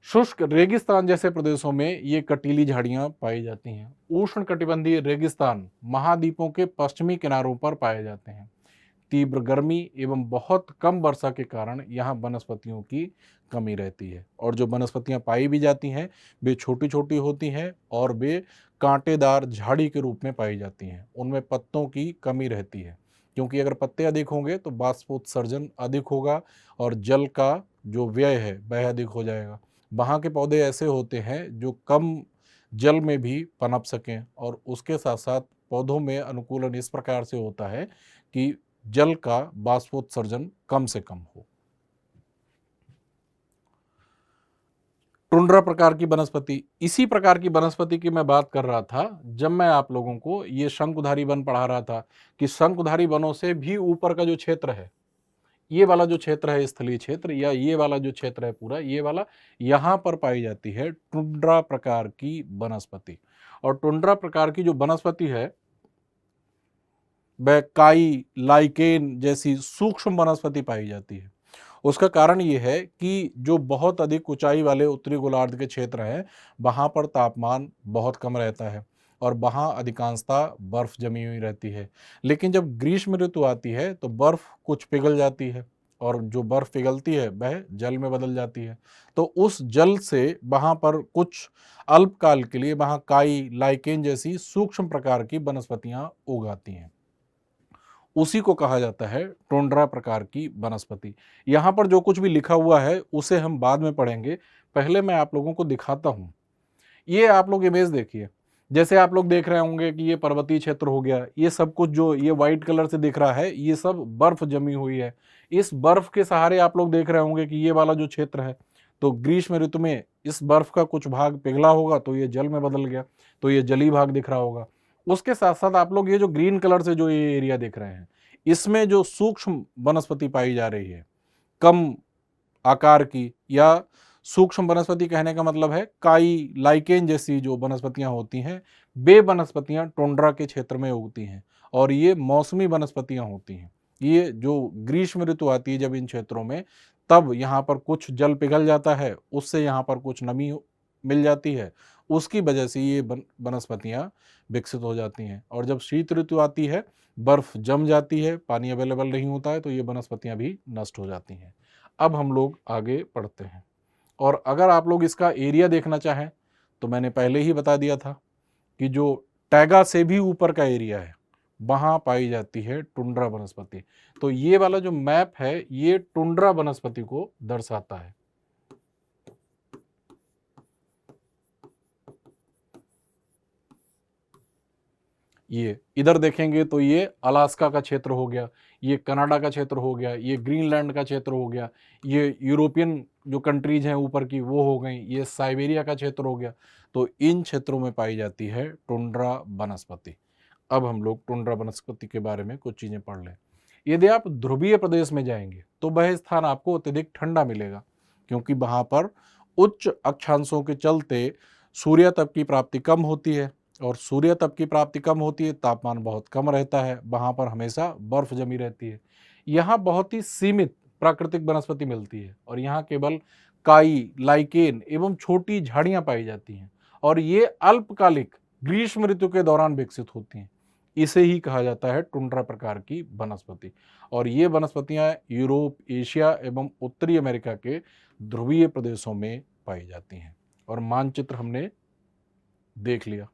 शुष्क रेगिस्तान जैसे प्रदेशों में ये कटीली झाड़ियां पाई जाती हैं। उष्ण कटिबंधीय रेगिस्तान महाद्वीपों के पश्चिमी किनारों पर पाए जाते हैं। तीव्र गर्मी एवं बहुत कम वर्षा के कारण यहाँ वनस्पतियों की कमी रहती है और जो वनस्पतियाँ पाई भी जाती हैं वे छोटी छोटी होती हैं और वे कांटेदार झाड़ी के रूप में पाई जाती हैं। उनमें पत्तों की कमी रहती है, क्योंकि अगर पत्ते अधिक होंगे तो बाष्पोत्सर्जन अधिक होगा और जल का जो व्यय है वह अधिक हो जाएगा। वहाँ के पौधे ऐसे होते हैं जो कम जल में भी पनप सकें और उसके साथ साथ पौधों में अनुकूलन इस प्रकार से होता है कि जल का बाष्पोत्सर्जन कम से कम हो। टुंड्रा प्रकार की वनस्पति, इसी प्रकार की वनस्पति की मैं बात कर रहा था जब मैं आप लोगों को ये शंकुधारी वन पढ़ा रहा था कि शंकुधारी वनों से भी ऊपर का जो क्षेत्र है, ये वाला जो क्षेत्र है स्थलीय क्षेत्र या ये वाला जो क्षेत्र है पूरा ये वाला, यहाँ पर पाई जाती है टुंड्रा प्रकार की वनस्पति। और टुंड्रा प्रकार की जो वनस्पति है वह काई, लाइकेन जैसी सूक्ष्म वनस्पति पाई जाती है। उसका कारण ये है कि जो बहुत अधिक ऊंचाई वाले उत्तरी गोलार्ध के क्षेत्र हैं वहाँ पर तापमान बहुत कम रहता है और वहाँ अधिकांशतः बर्फ जमी हुई रहती है। लेकिन जब ग्रीष्म ऋतु आती है तो बर्फ कुछ पिघल जाती है और जो बर्फ पिघलती है वह जल में बदल जाती है। तो उस जल से वहाँ पर कुछ अल्पकाल के लिए वहाँ काई, लाइकेन जैसी सूक्ष्म प्रकार की वनस्पतियाँ उगाती हैं। उसी को कहा जाता है टुंड्रा प्रकार की वनस्पति। यहाँ पर जो कुछ भी लिखा हुआ है उसे हम बाद में पढ़ेंगे, पहले मैं आप लोगों को दिखाता हूँ। ये आप लोग इमेज देखिए, जैसे आप लोग देख रहे होंगे कि ये पर्वतीय क्षेत्र हो गया, ये सब कुछ जो ये वाइट कलर से दिख रहा है ये सब बर्फ जमी हुई है। इस बर्फ के सहारे आप लोग देख रहे होंगे कि ये वाला जो क्षेत्र है, तो ग्रीष्म ऋतु में इस बर्फ का कुछ भाग पिघला होगा तो ये जल में बदल गया, तो ये जली भाग दिख रहा होगा। उसके साथ साथ आप लोग ये जो ग्रीन कलर से जो ये एरिया देख रहे हैं, इसमें जो सूक्ष्म वनस्पति पाई जा रही है, कम आकार की या सूक्ष्म वनस्पति कहने का मतलब है काई, लाइकेन जैसी जो वनस्पतियां होती हैं, वे वनस्पतियां टुंड्रा के क्षेत्र में उगती हैं और ये मौसमी वनस्पतियां होती हैं। ये जो ग्रीष्म ऋतु आती है जब इन क्षेत्रों में, तब यहाँ पर कुछ जल पिघल जाता है, उससे यहाँ पर कुछ नमी मिल जाती है, उसकी वजह से ये वनस्पतियां विकसित हो जाती हैं। और जब शीत ऋतु आती है, बर्फ जम जाती है, पानी अवेलेबल नहीं होता है, तो ये वनस्पतियां भी नष्ट हो जाती हैं। अब हम लोग आगे बढ़ते हैं, और अगर आप लोग इसका एरिया देखना चाहें तो मैंने पहले ही बता दिया था कि जो टैगा से भी ऊपर का एरिया है, वहां पाई जाती है टुंड्रा वनस्पति। तो ये वाला जो मैप है, ये टुंड्रा वनस्पति को दर्शाता है। ये इधर देखेंगे तो ये अलास्का का क्षेत्र हो गया, ये कनाडा का क्षेत्र हो गया, ये ग्रीनलैंड का क्षेत्र हो गया, ये यूरोपियन जो कंट्रीज हैं ऊपर की वो हो गई, ये साइबेरिया का क्षेत्र हो गया। तो इन क्षेत्रों में पाई जाती है टुंड्रा वनस्पति। अब हम लोग टुंड्रा वनस्पति के बारे में कुछ चीज़ें पढ़ लें। यदि आप ध्रुवीय प्रदेश में जाएंगे तो वह स्थान आपको अत्यधिक ठंडा मिलेगा, क्योंकि वहाँ पर उच्च अक्षांशों के चलते सूर्य तप की प्राप्ति कम होती है, और सूर्य तप की प्राप्ति कम होती है, तापमान बहुत कम रहता है, वहाँ पर हमेशा बर्फ जमी रहती है। यहाँ बहुत ही सीमित प्राकृतिक वनस्पति मिलती है और यहाँ केवल काई, लाइकेन एवं छोटी झाड़ियाँ पाई जाती हैं, और ये अल्पकालिक ग्रीष्म ऋतु के दौरान विकसित होती हैं। इसे ही कहा जाता है टुंड्रा प्रकार की वनस्पति। और ये वनस्पतियाँ यूरोप, एशिया एवं उत्तरी अमेरिका के ध्रुवीय प्रदेशों में पाई जाती हैं। और मानचित्र हमने देख लिया,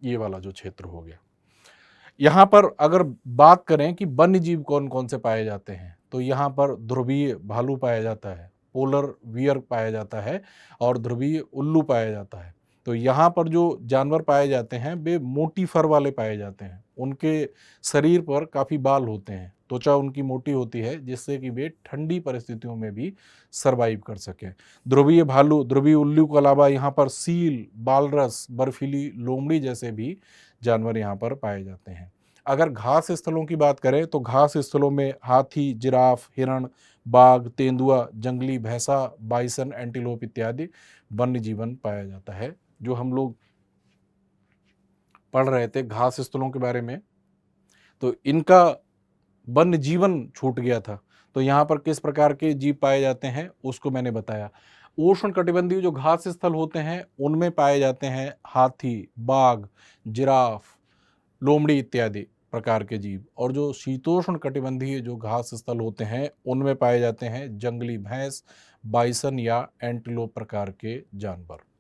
ये वाला जो क्षेत्र हो गया। यहाँ पर अगर बात करें कि वन्य जीव कौन कौन से पाए जाते हैं, तो यहाँ पर ध्रुवीय भालू पाया जाता है, पोलर वियर पाया जाता है और ध्रुवीय उल्लू पाया जाता है। तो यहाँ पर जो जानवर पाए जाते हैं वे मोटी फर वाले पाए जाते हैं। उनके शरीर पर काफ़ी बाल होते हैं, त्वचा उनकी मोटी होती है, जिससे कि वे ठंडी परिस्थितियों में भी सर्वाइव कर सकें। ध्रुवीय भालू, ध्रुवीय उल्लू के अलावा यहाँ पर सील, बालरस, बर्फीली लोमड़ी जैसे भी जानवर यहाँ पर पाए जाते हैं। अगर घास स्थलों की बात करें तो घास स्थलों में हाथी, जिराफ, हिरण, बाघ, तेंदुआ, जंगली भैंसा, बाइसन, एंटीलोप इत्यादि वन्य जीवन पाया जाता है। जो हम लोग पढ़ रहे थे घास स्थलों के बारे में, तो इनका वन्य जीवन छूट गया था। तो यहाँ पर किस प्रकार के जीव पाए जाते हैं उसको मैंने बताया। उष्ण कटिबंधीय जो घास स्थल होते हैं उनमें पाए जाते हैं हाथी, बाघ, जिराफ, लोमड़ी इत्यादि प्रकार के जीव। और जो शीतोष्ण कटिबंधीय जो घास स्थल होते हैं उनमें पाए जाते हैं जंगली भैंस, बाइसन या एंटीलोप प्रकार के जानवर।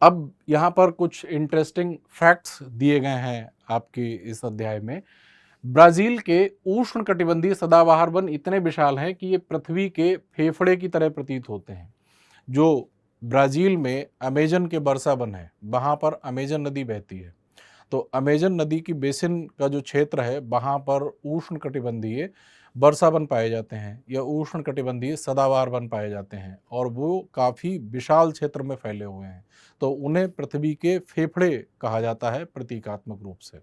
अब यहाँ पर कुछ इंटरेस्टिंग फैक्ट्स दिए गए हैं आपके इस अध्याय में। ब्राजील के उष्ण कटिबंधीय सदाबहार वन इतने विशाल हैं कि ये पृथ्वी के फेफड़े की तरह प्रतीत होते हैं। जो ब्राजील में अमेजन के वर्षा वन है, वहाँ पर अमेजन नदी बहती है। तो अमेजन नदी की बेसिन का जो क्षेत्र है वहाँ पर उष्ण कटिबंधीय वर्षा वन पाए जाते हैं या उष्ण कटिबंधीय सदाबहार वन पाए जाते हैं, और वो काफ़ी विशाल क्षेत्र में फैले हुए हैं। तो उन्हें पृथ्वी के फेफड़े कहा जाता है प्रतीकात्मक रूप से।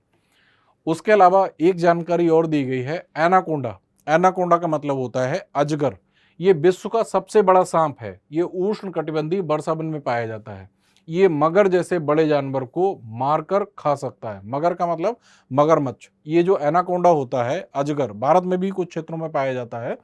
उसके अलावा एक जानकारी और दी गई है, एनाकोंडा। एनाकोंडा का मतलब होता है अजगर। ये विश्व का सबसे बड़ा सांप है। ये उष्ण कटिबंधीय वर्षा वन में पाया जाता है। ये मगर जैसे बड़े जानवर को मारकर खा सकता है। मगर का मतलब मगरमच्छ। ये जो एनाकोंडा होता है अजगर, भारत में भी कुछ क्षेत्रों में पाया जाता है।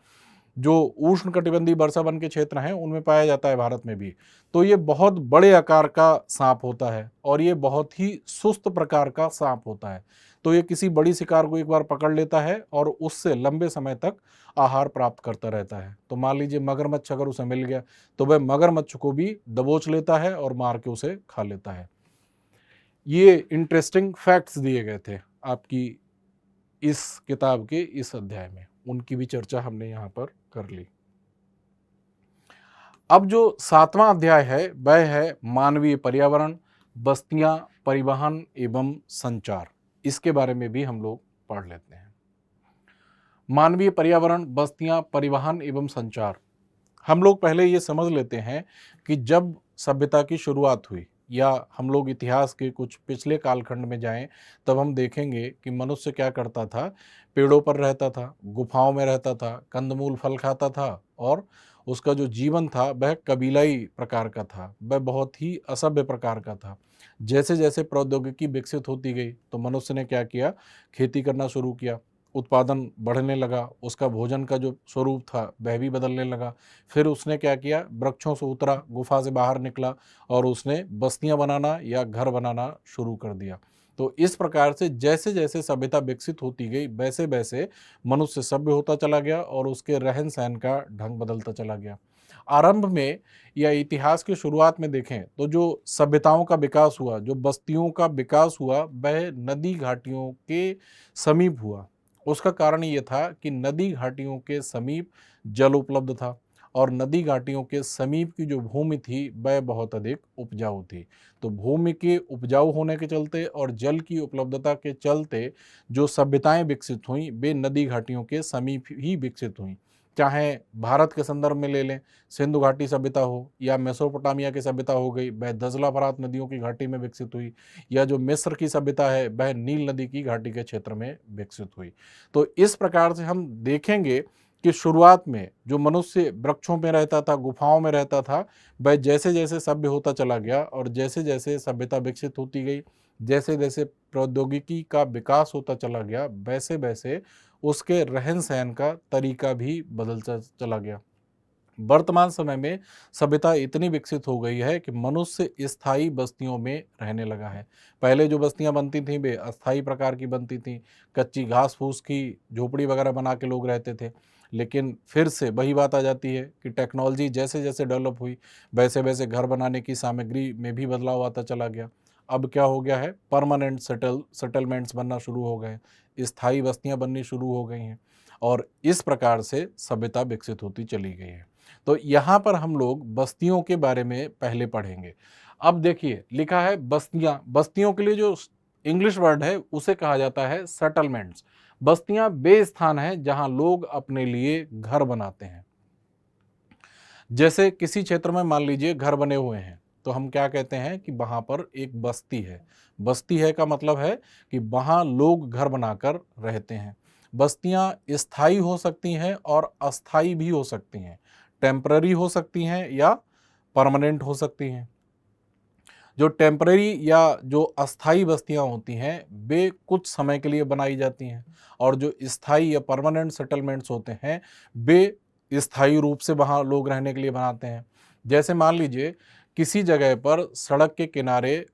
जो उष्ण कटिबंधीय वर्षा वन के क्षेत्र हैं उनमें पाया जाता है, भारत में भी। तो ये बहुत बड़े आकार का सांप होता है और ये बहुत ही सुस्त प्रकार का सांप होता है। तो ये किसी बड़ी शिकार को एक बार पकड़ लेता है और उससे लंबे समय तक आहार प्राप्त करता रहता है। तो मान लीजिए मगरमच्छ अगर उसे मिल गया तो वह मगरमच्छ को भी दबोच लेता है और मार के उसे खा लेता है। ये इंटरेस्टिंग फैक्ट्स दिए गए थे आपकी इस किताब के इस अध्याय में, उनकी भी चर्चा हमने यहाँ पर कर ली। अब जो 7वां अध्याय है वह है मानवीय पर्यावरण, बस्तियां, परिवहन एवं संचार। इसके बारे में भी हम लोग पढ़ लेते हैं। मानवीय पर्यावरण, बस्तियां, परिवहन एवं संचार। हम लोग पहले ये समझ लेते हैं कि जब सभ्यता की शुरुआत हुई या हम लोग इतिहास के कुछ पिछले कालखंड में जाएं, तब हम देखेंगे कि मनुष्य क्या करता था। पेड़ों पर रहता था, गुफाओं में रहता था, कंदमूल फल खाता था, और उसका जो जीवन था वह कबीलाई प्रकार का था, वह बहुत ही असभ्य प्रकार का था। जैसे जैसे प्रौद्योगिकी विकसित होती गई तो मनुष्य ने क्या किया, खेती करना शुरू किया, उत्पादन बढ़ने लगा, उसका भोजन का जो स्वरूप था वह भी बदलने लगा। फिर उसने क्या किया, वृक्षों से उतरा, गुफा से बाहर निकला और उसने बस्तियां बनाना या घर बनाना शुरू कर दिया। तो इस प्रकार से जैसे जैसे सभ्यता विकसित होती गई वैसे वैसे मनुष्य सभ्य होता चला गया और उसके रहन सहन का ढंग बदलता चला गया। आरंभ में या इतिहास की शुरुआत में देखें तो जो सभ्यताओं का विकास हुआ, जो बस्तियों का विकास हुआ, वह नदी घाटियों के समीप हुआ। उसका कारण ये था कि नदी घाटियों के समीप जल उपलब्ध था और नदी घाटियों के समीप की जो भूमि थी वह बहुत अधिक उपजाऊ थी। तो भूमि के उपजाऊ होने के चलते और जल की उपलब्धता के चलते जो सभ्यताएं विकसित हुईं वे नदी घाटियों के समीप ही विकसित हुईं। चाहे भारत के संदर्भ में ले लें, सिंधु घाटी सभ्यता हो या मेसोपोटामिया की सभ्यता हो गई, वह दजला फरात नदियों की घाटी में विकसित हुई, या जो मिस्र की सभ्यता है वह नील नदी की घाटी के क्षेत्र में विकसित हुई। तो इस प्रकार से हम देखेंगे कि शुरुआत में जो मनुष्य वृक्षों में रहता था, गुफाओं में रहता था, वह जैसे जैसे सभ्य होता चला गया और जैसे जैसे सभ्यता विकसित होती गई, जैसे जैसे प्रौद्योगिकी का विकास होता चला गया, वैसे वैसे उसके रहन सहन का तरीका भी बदलता चला गया। वर्तमान समय में सभ्यता इतनी विकसित हो गई है कि मनुष्य स्थायी बस्तियों में रहने लगा है। पहले जो बस्तियां बनती थीं वे अस्थायी प्रकार की बनती थीं, कच्ची घास फूस की झोपड़ी वगैरह बना के लोग रहते थे। लेकिन फिर से वही बात आ जाती है कि टेक्नोलॉजी जैसे जैसे डेवलप हुई वैसे वैसे घर बनाने की सामग्री में भी बदलाव आता चला गया। अब क्या हो गया है, परमानेंट सेटलमेंट्स बनना शुरू हो गए, स्थायी बस्तियां बननी शुरू हो गई हैं और इस प्रकार से सभ्यता विकसित होती चली गई है। तो यहाँ पर हम लोग बस्तियों के बारे में पहले पढ़ेंगे। अब देखिए लिखा है बस्तियाँ, बस्तियों के लिए जो इंग्लिश वर्ड है उसे कहा जाता है सेटलमेंट्स। बस्तियाँ वे स्थान हैं जहाँ लोग अपने लिए घर बनाते हैं। जैसे किसी क्षेत्र में मान लीजिए घर बने हुए हैं तो हम क्या कहते हैं कि वहाँ पर एक बस्ती है। बस्ती है का मतलब है कि वहाँ लोग घर बनाकर रहते हैं। बस्तियाँ स्थायी हो सकती हैं और अस्थायी भी हो सकती हैं, टेम्पररी हो सकती हैं या परमानेंट हो सकती हैं। जो टेम्पररी या जो अस्थायी बस्तियां होती हैं वे कुछ समय के लिए बनाई जाती हैं और जो स्थायी या परमानेंट सेटलमेंट्स होते हैं वे स्थायी रूप से वहाँ लोग रहने के लिए बनाते हैं। जैसे मान लीजिए किसी जगह पर सड़क के किनारे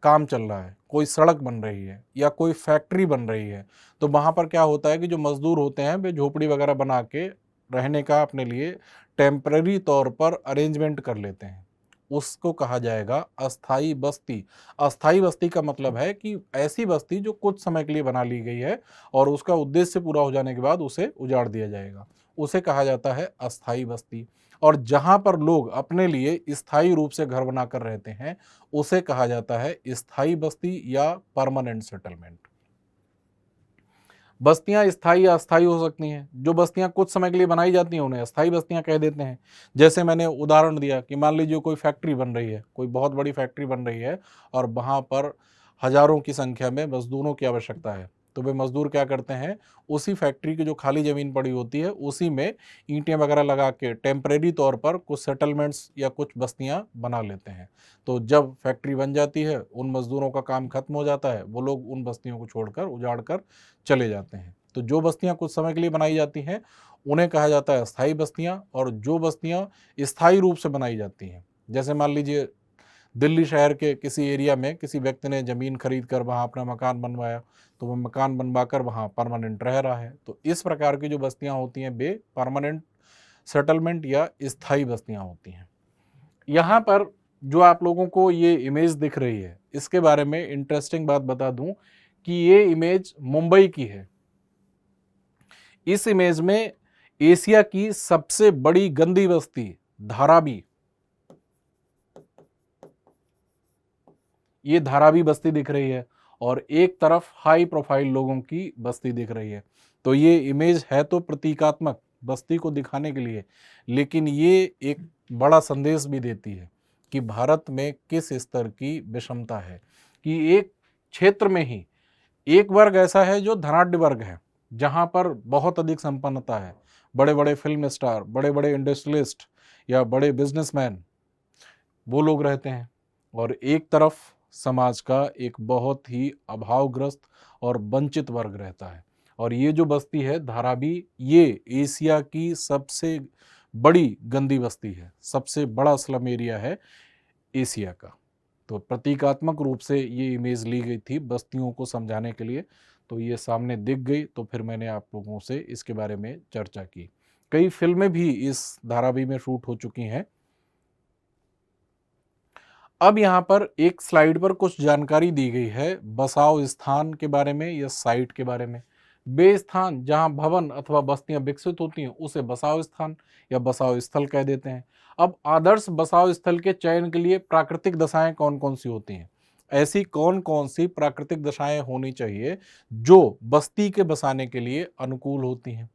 काम चल रहा है, कोई सड़क बन रही है या कोई फैक्ट्री बन रही है, तो वहाँ पर क्या होता है कि जो मजदूर होते हैं वे झोपड़ी वगैरह बना के रहने का अपने लिए टेम्पररी तौर पर अरेंजमेंट कर लेते हैं। उसको कहा जाएगा अस्थाई बस्ती। अस्थाई बस्ती का मतलब है कि ऐसी बस्ती जो कुछ समय के लिए बना ली गई है और उसका उद्देश्य पूरा हो जाने के बाद उसे उजाड़ दिया जाएगा, उसे कहा जाता है अस्थाई बस्ती। और जहाँ पर लोग अपने लिए स्थायी रूप से घर बनाकर रहते हैं उसे कहा जाता है स्थायी बस्ती या परमानेंट सेटलमेंट। बस्तियां स्थायी या अस्थायी हो सकती हैं। जो बस्तियां कुछ समय के लिए बनाई जाती हैं उन्हें अस्थायी बस्तियां कह देते हैं। जैसे मैंने उदाहरण दिया कि मान लीजिए कोई फैक्ट्री बन रही है, कोई बहुत बड़ी फैक्ट्री बन रही है और वहाँ पर हजारों की संख्या में मजदूरों की आवश्यकता है। तो वे मजदूर क्या करते हैं, उसी फैक्ट्री की जो खाली ज़मीन पड़ी होती है उसी में ईंटें वगैरह लगा के टेम्परेरी तौर पर कुछ सेटलमेंट्स या कुछ बस्तियां बना लेते हैं। तो जब फैक्ट्री बन जाती है, उन मजदूरों का काम खत्म हो जाता है, वो लोग उन बस्तियों को छोड़कर उजाड़ कर चले जाते हैं। तो जो बस्तियां कुछ समय के लिए बनाई जाती हैं उन्हें कहा जाता है अस्थायी बस्तियां, और जो बस्तियां स्थायी रूप से बनाई जाती हैं, जैसे मान लीजिए दिल्ली शहर के किसी एरिया में किसी व्यक्ति ने ज़मीन खरीद कर वहाँ अपना मकान बनवाया, तो वो मकान बनवा कर वहाँ परमानेंट रह रहा है। तो इस प्रकार की जो बस्तियाँ होती हैं वे परमानेंट सेटलमेंट या स्थायी बस्तियाँ होती हैं। यहाँ पर जो आप लोगों को ये इमेज दिख रही है इसके बारे में इंटरेस्टिंग बात बता दूं कि ये इमेज मुंबई की है। इस इमेज में एशिया की सबसे बड़ी गंदी बस्ती धारावी, ये धारावी बस्ती दिख रही है और एक तरफ हाई प्रोफाइल लोगों की बस्ती दिख रही है। तो ये इमेज है तो प्रतीकात्मक बस्ती को दिखाने के लिए, लेकिन ये एक बड़ा संदेश भी देती है कि भारत में किस स्तर की विषमता है, कि एक क्षेत्र में ही एक वर्ग ऐसा है जो धनाढ्य वर्ग है, जहाँ पर बहुत अधिक संपन्नता है, बड़े-बड़े फ़िल्म स्टार, बड़े-बड़े इंडस्ट्रियलिस्ट या बड़े बिज़नेसमैन वो लोग रहते हैं, और एक तरफ समाज का एक बहुत ही अभावग्रस्त और वंचित वर्ग रहता है। और ये जो बस्ती है धारावी, ये एशिया की सबसे बड़ी गंदी बस्ती है, सबसे बड़ा स्लम एरिया है एशिया का। तो प्रतीकात्मक रूप से ये इमेज ली गई थी बस्तियों को समझाने के लिए, तो ये सामने दिख गई, तो फिर मैंने आप लोगों से इसके बारे में चर्चा की। कई फ़िल्में भी इस धारावी में शूट हो चुकी हैं। अब यहाँ पर एक स्लाइड पर कुछ जानकारी दी गई है बसाव स्थान के बारे में या साइट के बारे में। वे स्थान जहाँ भवन अथवा बस्तियां विकसित होती हैं उसे बसाव स्थान या बसाव स्थल कह देते हैं। अब आदर्श बसाव स्थल के चयन के लिए प्राकृतिक दशाएं कौन कौन सी होती हैं, ऐसी कौन कौन सी प्राकृतिक दशाएं होनी चाहिए जो बस्ती के बसाने के लिए अनुकूल होती हैं।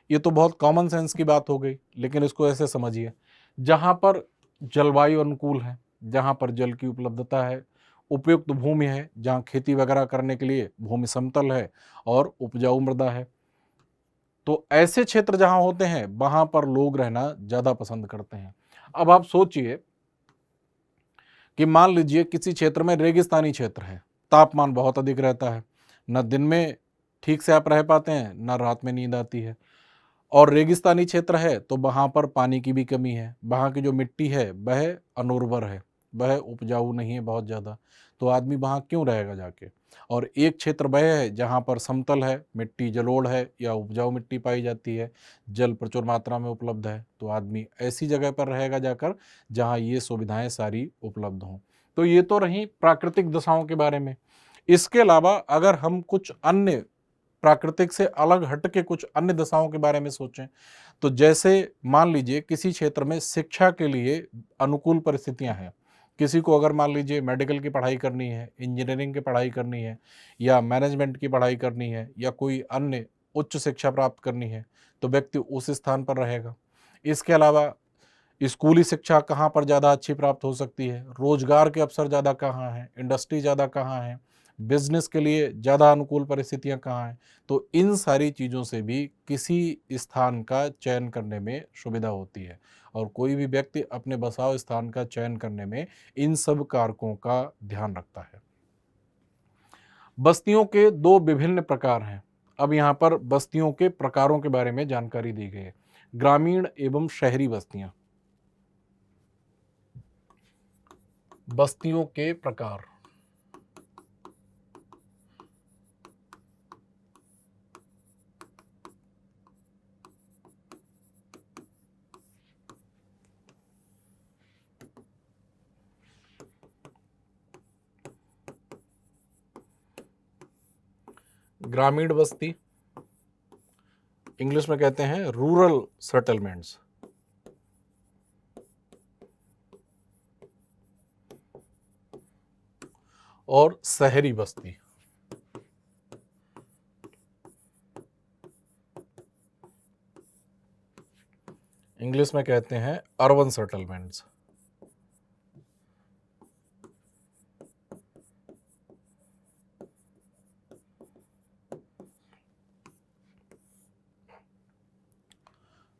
ये तो बहुत कॉमन सेंस की बात हो गई, लेकिन इसको ऐसे समझिए, जहाँ पर जलवायु अनुकूल है, जहाँ पर जल की उपलब्धता है, उपयुक्त भूमि है, जहाँ खेती वगैरह करने के लिए भूमि समतल है और उपजाऊ मृदा है। तो ऐसे क्षेत्र जहाँ होते हैं वहाँ पर लोग रहना ज़्यादा पसंद करते हैं। अब आप सोचिए कि मान लीजिए किसी क्षेत्र में रेगिस्तानी क्षेत्र है, तापमान बहुत अधिक रहता है, न दिन में ठीक से आप रह पाते हैं, न रात में नींद आती है। और रेगिस्तानी क्षेत्र है तो वहाँ पर पानी की भी कमी है, वहाँ की जो मिट्टी है वह अनउर्वर है, वह उपजाऊ नहीं है बहुत ज़्यादा, तो आदमी वहाँ क्यों रहेगा जाके। और एक क्षेत्र वह है जहाँ पर समतल है, मिट्टी जलोढ़ है या उपजाऊ मिट्टी पाई जाती है, जल प्रचुर मात्रा में उपलब्ध है, तो आदमी ऐसी जगह पर रहेगा जाकर जहाँ ये सुविधाएं सारी उपलब्ध हों। तो ये तो रही प्राकृतिक दशाओं के बारे में। इसके अलावा अगर हम कुछ अन्य प्राकृतिक से अलग हट के कुछ अन्य दशाओं के बारे में सोचें, तो जैसे मान लीजिए किसी क्षेत्र में शिक्षा के लिए अनुकूल परिस्थितियां हैं। किसी को अगर मान लीजिए मेडिकल की पढ़ाई करनी है, इंजीनियरिंग की पढ़ाई करनी है या मैनेजमेंट की पढ़ाई करनी है या कोई अन्य उच्च शिक्षा प्राप्त करनी है, तो व्यक्ति उस स्थान पर रहेगा। इसके अलावा स्कूली शिक्षा कहाँ पर ज़्यादा अच्छी प्राप्त हो सकती है, रोजगार के अवसर ज़्यादा कहाँ हैं, इंडस्ट्री ज़्यादा कहाँ है, बिजनेस के लिए ज़्यादा अनुकूल परिस्थितियाँ कहाँ हैं, तो इन सारी चीज़ों से भी किसी स्थान का चयन करने में सुविधा होती है। और कोई भी व्यक्ति अपने बसाव स्थान का चयन करने में इन सब कारकों का ध्यान रखता है। बस्तियों के दो विभिन्न प्रकार हैं। अब यहाँ पर बस्तियों के प्रकारों के बारे में जानकारी दी गई है। ग्रामीण एवं शहरी बस्तियाँ। बस्तियों के प्रकार। ग्रामीण बस्ती, इंग्लिश में कहते हैं रूरल सेटलमेंट्स। और शहरी बस्ती, इंग्लिश में कहते हैं अर्बन सेटलमेंट्स।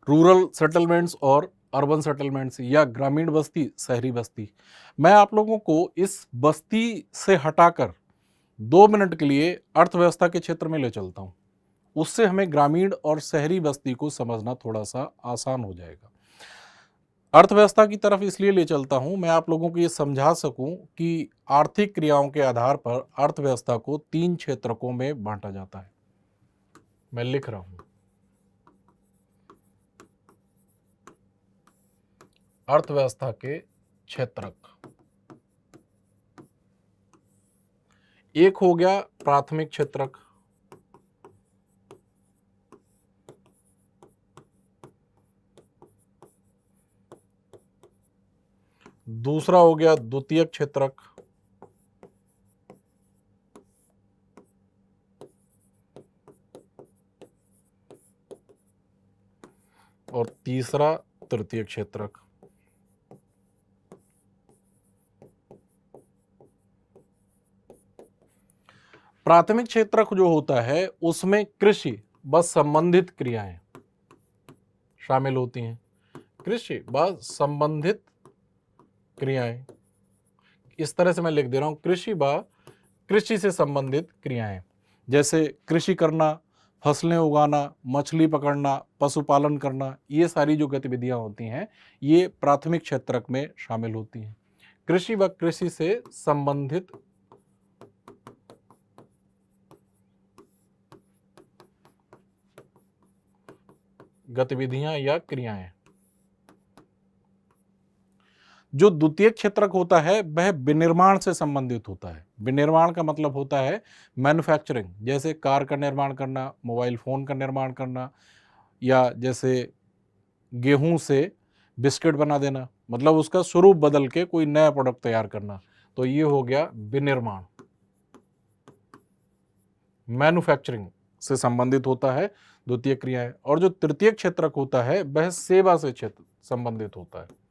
रूरल सेटलमेंट्स और अर्बन सेटलमेंट्स या ग्रामीण बस्ती, शहरी बस्ती। मैं आप लोगों को इस बस्ती से हटाकर 2 मिनट के लिए अर्थव्यवस्था के क्षेत्र में ले चलता हूँ। उससे हमें ग्रामीण और शहरी बस्ती को समझना थोड़ा सा आसान हो जाएगा। अर्थव्यवस्था की तरफ इसलिए ले चलता हूँ, मैं आप लोगों को ये समझा सकूँ कि आर्थिक क्रियाओं के आधार पर अर्थव्यवस्था को 3 क्षेत्रकों में बांटा जाता है। मैं लिख रहा हूँ। अर्थव्यवस्था के क्षेत्रक। एक हो गया प्राथमिक क्षेत्रक, दूसरा हो गया द्वितीयक क्षेत्रक, और तीसरा तृतीयक क्षेत्रक। प्राथमिक क्षेत्रक जो होता है उसमें कृषि व संबंधित क्रियाएं शामिल होती हैं। कृषि व संबंधित क्रियाएं, इस तरह से मैं लिख दे रहा हूं, कृषि व कृषि से संबंधित क्रियाएं, जैसे कृषि करना, फसलें उगाना, मछली पकड़ना, पशुपालन करना, ये सारी जो गतिविधियां होती हैं ये प्राथमिक क्षेत्रक में शामिल होती हैं। कृषि व कृषि से संबंधित गतिविधियां या क्रियाएं। जो द्वितीयक क्षेत्रक होता है वह विनिर्माण से संबंधित होता है। विनिर्माण का मतलब होता है मैन्युफैक्चरिंग, जैसे कार का निर्माण करना, मोबाइल फ़ोन का निर्माण करना, या जैसे गेहूं से बिस्किट बना देना, मतलब उसका स्वरूप बदल के कोई नया प्रोडक्ट तैयार करना। तो ये हो गया विनिर्माण, मैन्युफैक्चरिंग से संबंधित होता है द्वितीय क्रियाएं। और जो तृतीय क्षेत्रक होता है वह सेवा से क्षेत्र संबंधित होता है।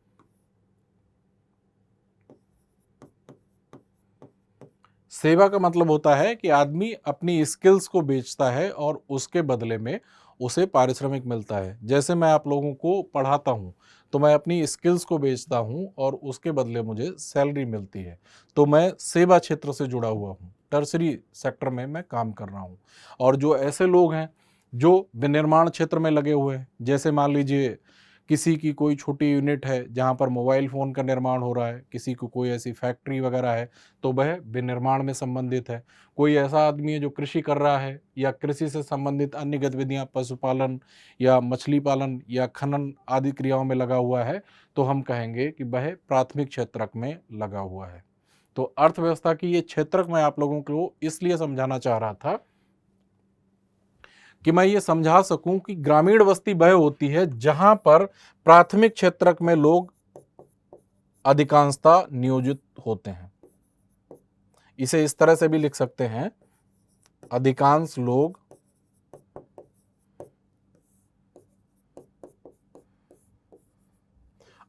सेवा का मतलब होता है कि आदमी अपनी स्किल्स को बेचता है और उसके बदले में उसे पारिश्रमिक मिलता है। जैसे मैं आप लोगों को पढ़ाता हूँ तो मैं अपनी स्किल्स को बेचता हूँ और उसके बदले मुझे सैलरी मिलती है। तो मैं सेवा क्षेत्र से जुड़ा हुआ हूँ, टर्सरी सेक्टर में मैं काम कर रहा हूँ। और जो ऐसे लोग हैं जो विनिर्माण क्षेत्र में लगे हुए हैं, जैसे मान लीजिए किसी की कोई छोटी यूनिट है जहाँ पर मोबाइल फ़ोन का निर्माण हो रहा है, किसी को कोई ऐसी फैक्ट्री वगैरह है, तो वह विनिर्माण में संबंधित है। कोई ऐसा आदमी है जो कृषि कर रहा है या कृषि से संबंधित अन्य गतिविधियां, पशुपालन या मछली पालन या खनन आदि क्रियाओं में लगा हुआ है, तो हम कहेंगे कि वह प्राथमिक क्षेत्रक में लगा हुआ है। तो अर्थव्यवस्था की ये क्षेत्रक मैं आप लोगों को इसलिए समझाना चाह रहा था कि मैं ये समझा सकूं कि ग्रामीण बस्ती वह होती है जहां पर प्राथमिक क्षेत्रक में लोग अधिकांशतः नियोजित होते हैं। इसे इस तरह से भी लिख सकते हैं, अधिकांश लोग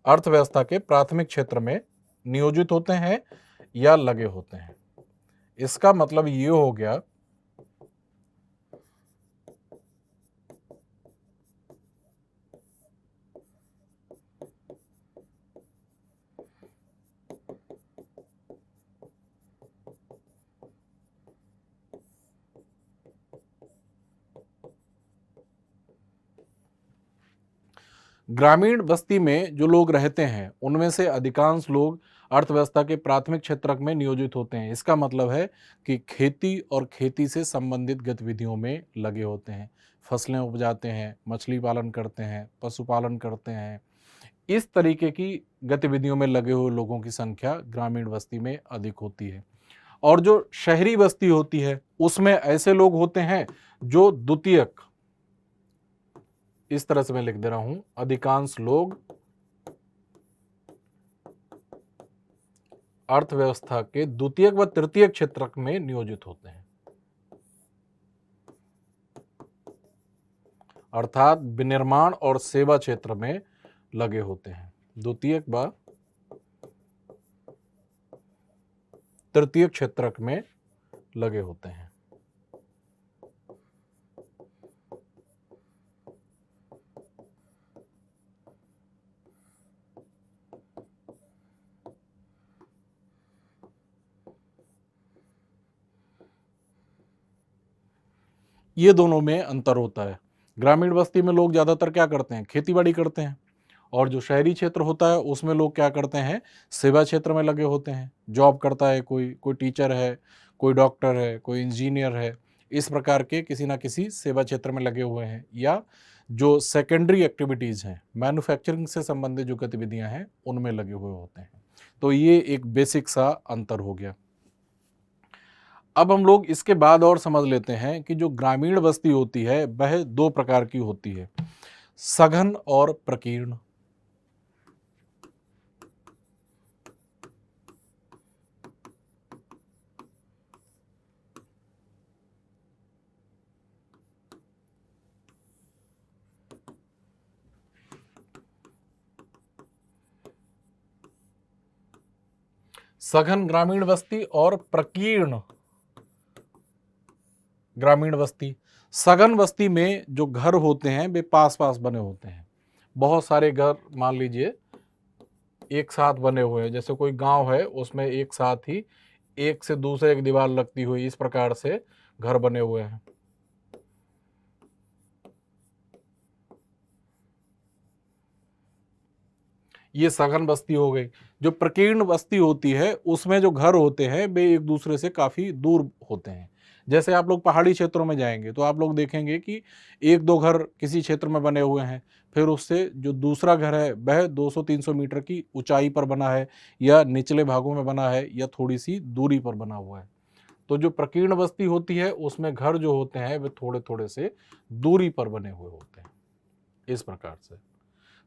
अर्थव्यवस्था के प्राथमिक क्षेत्र में नियोजित होते हैं या लगे होते हैं। इसका मतलब ये हो गया ग्रामीण बस्ती में जो लोग रहते हैं उनमें से अधिकांश लोग अर्थव्यवस्था के प्राथमिक क्षेत्रक में नियोजित होते हैं। इसका मतलब है कि खेती और खेती से संबंधित गतिविधियों में लगे होते हैं, फसलें उपजाते हैं, मछली पालन करते हैं, पशुपालन करते हैं। इस तरीके की गतिविधियों में लगे हुए लोगों की संख्या ग्रामीण बस्ती में अधिक होती है। और जो शहरी बस्ती होती है उसमें ऐसे लोग होते हैं जो द्वितीयक, इस तरह से मैं लिख दे रहा हूं, अधिकांश लोग अर्थव्यवस्था के द्वितीयक व तृतीयक क्षेत्रक में नियोजित होते हैं, अर्थात विनिर्माण और सेवा क्षेत्र में लगे होते हैं। द्वितीयक व तृतीयक क्षेत्रक में लगे होते हैं। ये दोनों में अंतर होता है। ग्रामीण बस्ती में लोग ज़्यादातर क्या करते हैं, खेती-बाड़ी करते हैं। और जो शहरी क्षेत्र होता है उसमें लोग क्या करते हैं, सेवा क्षेत्र में लगे होते हैं। जॉब करता है कोई, कोई टीचर है, कोई डॉक्टर है, कोई इंजीनियर है, इस प्रकार के किसी ना किसी सेवा क्षेत्र में लगे हुए हैं। या जो सेकेंडरी एक्टिविटीज़ हैं, मैन्युफैक्चरिंग से संबंधित जो गतिविधियां हैं उनमें लगे हुए होते हैं। तो ये एक बेसिक सा अंतर हो गया। अब हम लोग इसके बाद और समझ लेते हैं कि जो ग्रामीण बस्ती होती है वह दो प्रकार की होती है, सघन और प्रकीर्ण। सघन ग्रामीण बस्ती और प्रकीर्ण ग्रामीण बस्ती। सघन बस्ती में जो घर होते हैं वे पास पास बने होते हैं। बहुत सारे घर मान लीजिए एक साथ बने हुए हैं, जैसे कोई गांव है उसमें एक साथ ही एक से दूसरे एक दीवार लगती हुई इस प्रकार से घर बने हुए हैं। ये सघन बस्ती हो गई। जो प्रकीर्ण बस्ती होती है उसमें जो घर होते हैं वे एक दूसरे से काफी दूर होते हैं। जैसे आप लोग पहाड़ी क्षेत्रों में जाएंगे तो आप लोग देखेंगे कि एक दो घर किसी क्षेत्र में बने हुए हैं, फिर उससे जो दूसरा घर है वह 200-300 मीटर की ऊंचाई पर बना है या निचले भागों में बना है या थोड़ी सी दूरी पर बना हुआ है। तो जो प्रकीर्ण बस्ती होती है उसमें घर जो होते हैं वे थोड़े थोड़े से दूरी पर बने हुए होते हैं इस प्रकार से।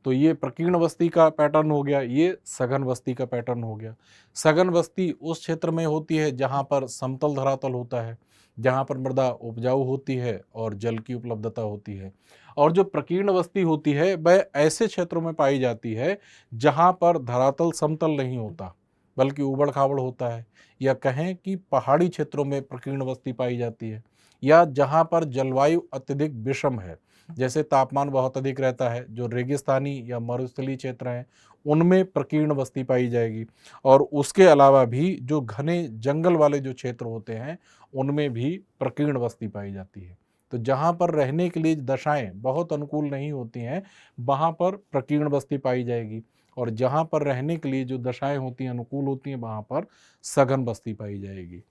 तो ये प्रकीर्ण बस्ती का पैटर्न हो गया, ये सघन बस्ती का पैटर्न हो गया। सघन बस्ती उस क्षेत्र में होती है जहाँ पर समतल धरातल होता है, जहाँ पर मृदा उपजाऊ होती है और जल की उपलब्धता होती है। और जो प्रकीर्ण बस्ती होती है वह ऐसे क्षेत्रों में पाई जाती है जहाँ पर धरातल समतल नहीं होता बल्कि ऊबड़ खाबड़ होता है, या कहें कि पहाड़ी क्षेत्रों में प्रकीर्ण बस्ती पाई जाती है, या जहाँ पर जलवायु अत्यधिक विषम है, जैसे तापमान बहुत अधिक रहता है, जो रेगिस्तानी या मरुस्थलीय क्षेत्र हैं उनमें प्रकीर्ण बस्ती पाई जाएगी। और उसके अलावा भी जो घने जंगल वाले जो क्षेत्र होते हैं उनमें भी प्रकीर्ण बस्ती पाई जाती है। तो जहाँ पर रहने के लिए दशाएं बहुत अनुकूल नहीं होती हैं वहाँ पर प्रकीर्ण बस्ती पाई जाएगी, और जहाँ पर रहने के लिए जो दशाएं होती हैं अनुकूल होती हैं वहाँ पर सघन बस्ती पाई जाएगी।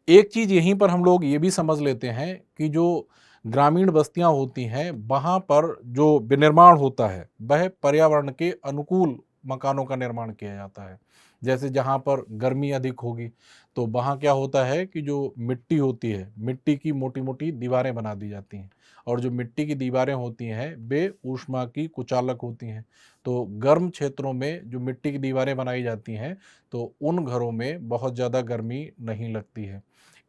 एक चीज़ यहीं पर हम लोग ये भी समझ लेते हैं कि जो ग्रामीण बस्तियां होती हैं वहाँ पर जो विनिर्माण होता है वह पर्यावरण के अनुकूल मकानों का निर्माण किया जाता है। जैसे जहाँ पर गर्मी अधिक होगी तो वहाँ क्या होता है कि जो मिट्टी होती है, मिट्टी की मोटी मोटी दीवारें बना दी जाती हैं, और जो मिट्टी की दीवारें होती हैं वे ऊष्मा की कुचालक होती हैं। तो गर्म क्षेत्रों में जो मिट्टी की दीवारें बनाई जाती हैं तो उन घरों में बहुत ज़्यादा गर्मी नहीं लगती है।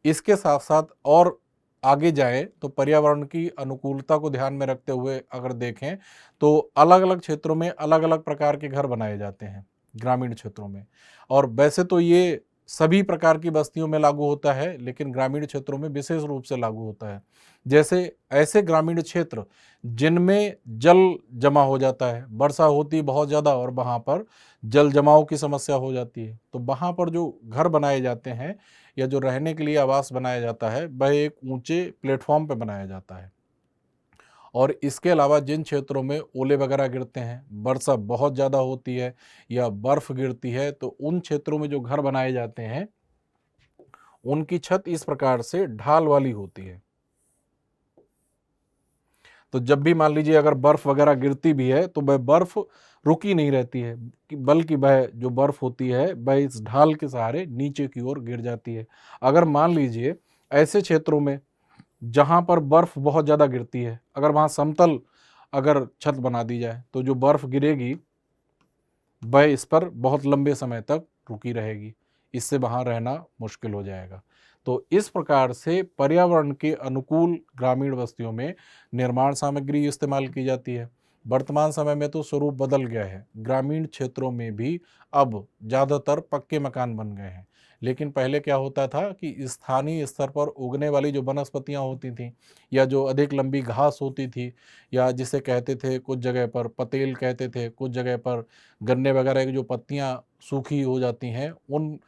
इसके साथ साथ और आगे जाएँ तो पर्यावरण की अनुकूलता को ध्यान में रखते हुए अगर देखें तो अलग-अलग क्षेत्रों में अलग-अलग प्रकार के घर बनाए जाते हैं, ग्रामीण क्षेत्रों में। और वैसे तो ये सभी प्रकार की बस्तियों में लागू होता है, लेकिन ग्रामीण क्षेत्रों में विशेष रूप से लागू होता है। जैसे ऐसे ग्रामीण क्षेत्र जिनमें जल जमा हो जाता है, वर्षा होती है बहुत ज़्यादा और वहाँ पर जल जमाव की समस्या हो जाती है, तो वहाँ पर जो घर बनाए जाते हैं या जो रहने के लिए आवास बनाया जाता है वह एक ऊंचे प्लेटफॉर्म पे बनाया जाता है। और इसके अलावा जिन क्षेत्रों में ओले वगैरह गिरते हैं, वर्षा बहुत ज़्यादा होती है या बर्फ़ गिरती है, तो उन क्षेत्रों में जो घर बनाए जाते हैं उनकी छत इस प्रकार से ढाल वाली होती है। तो जब भी मान लीजिए अगर बर्फ़ वगैरह गिरती भी है तो वह बर्फ़ रुकी नहीं रहती है, बल्कि वह जो बर्फ़ होती है वह इस ढाल के सहारे नीचे की ओर गिर जाती है। अगर मान लीजिए ऐसे क्षेत्रों में जहाँ पर बर्फ़ बहुत ज़्यादा गिरती है, अगर वहाँ समतल अगर छत बना दी जाए तो जो बर्फ़ गिरेगी वह इस पर बहुत लंबे समय तक रुकी रहेगी। इससे वहाँ रहना मुश्किल हो जाएगा। तो इस प्रकार से पर्यावरण के अनुकूल ग्रामीण बस्तियों में निर्माण सामग्री इस्तेमाल की जाती है। वर्तमान समय में तो स्वरूप बदल गया है। ग्रामीण क्षेत्रों में भी अब ज़्यादातर पक्के मकान बन गए हैं। लेकिन पहले क्या होता था कि स्थानीय स्तर पर उगने वाली जो वनस्पतियाँ होती थीं या जो अधिक लंबी घास होती थी, या जिसे कहते थे कुछ जगह पर पतेल कहते थे, कुछ जगह पर गन्ने वगैरह की जो पत्तियाँ सूखी हो जाती हैं उन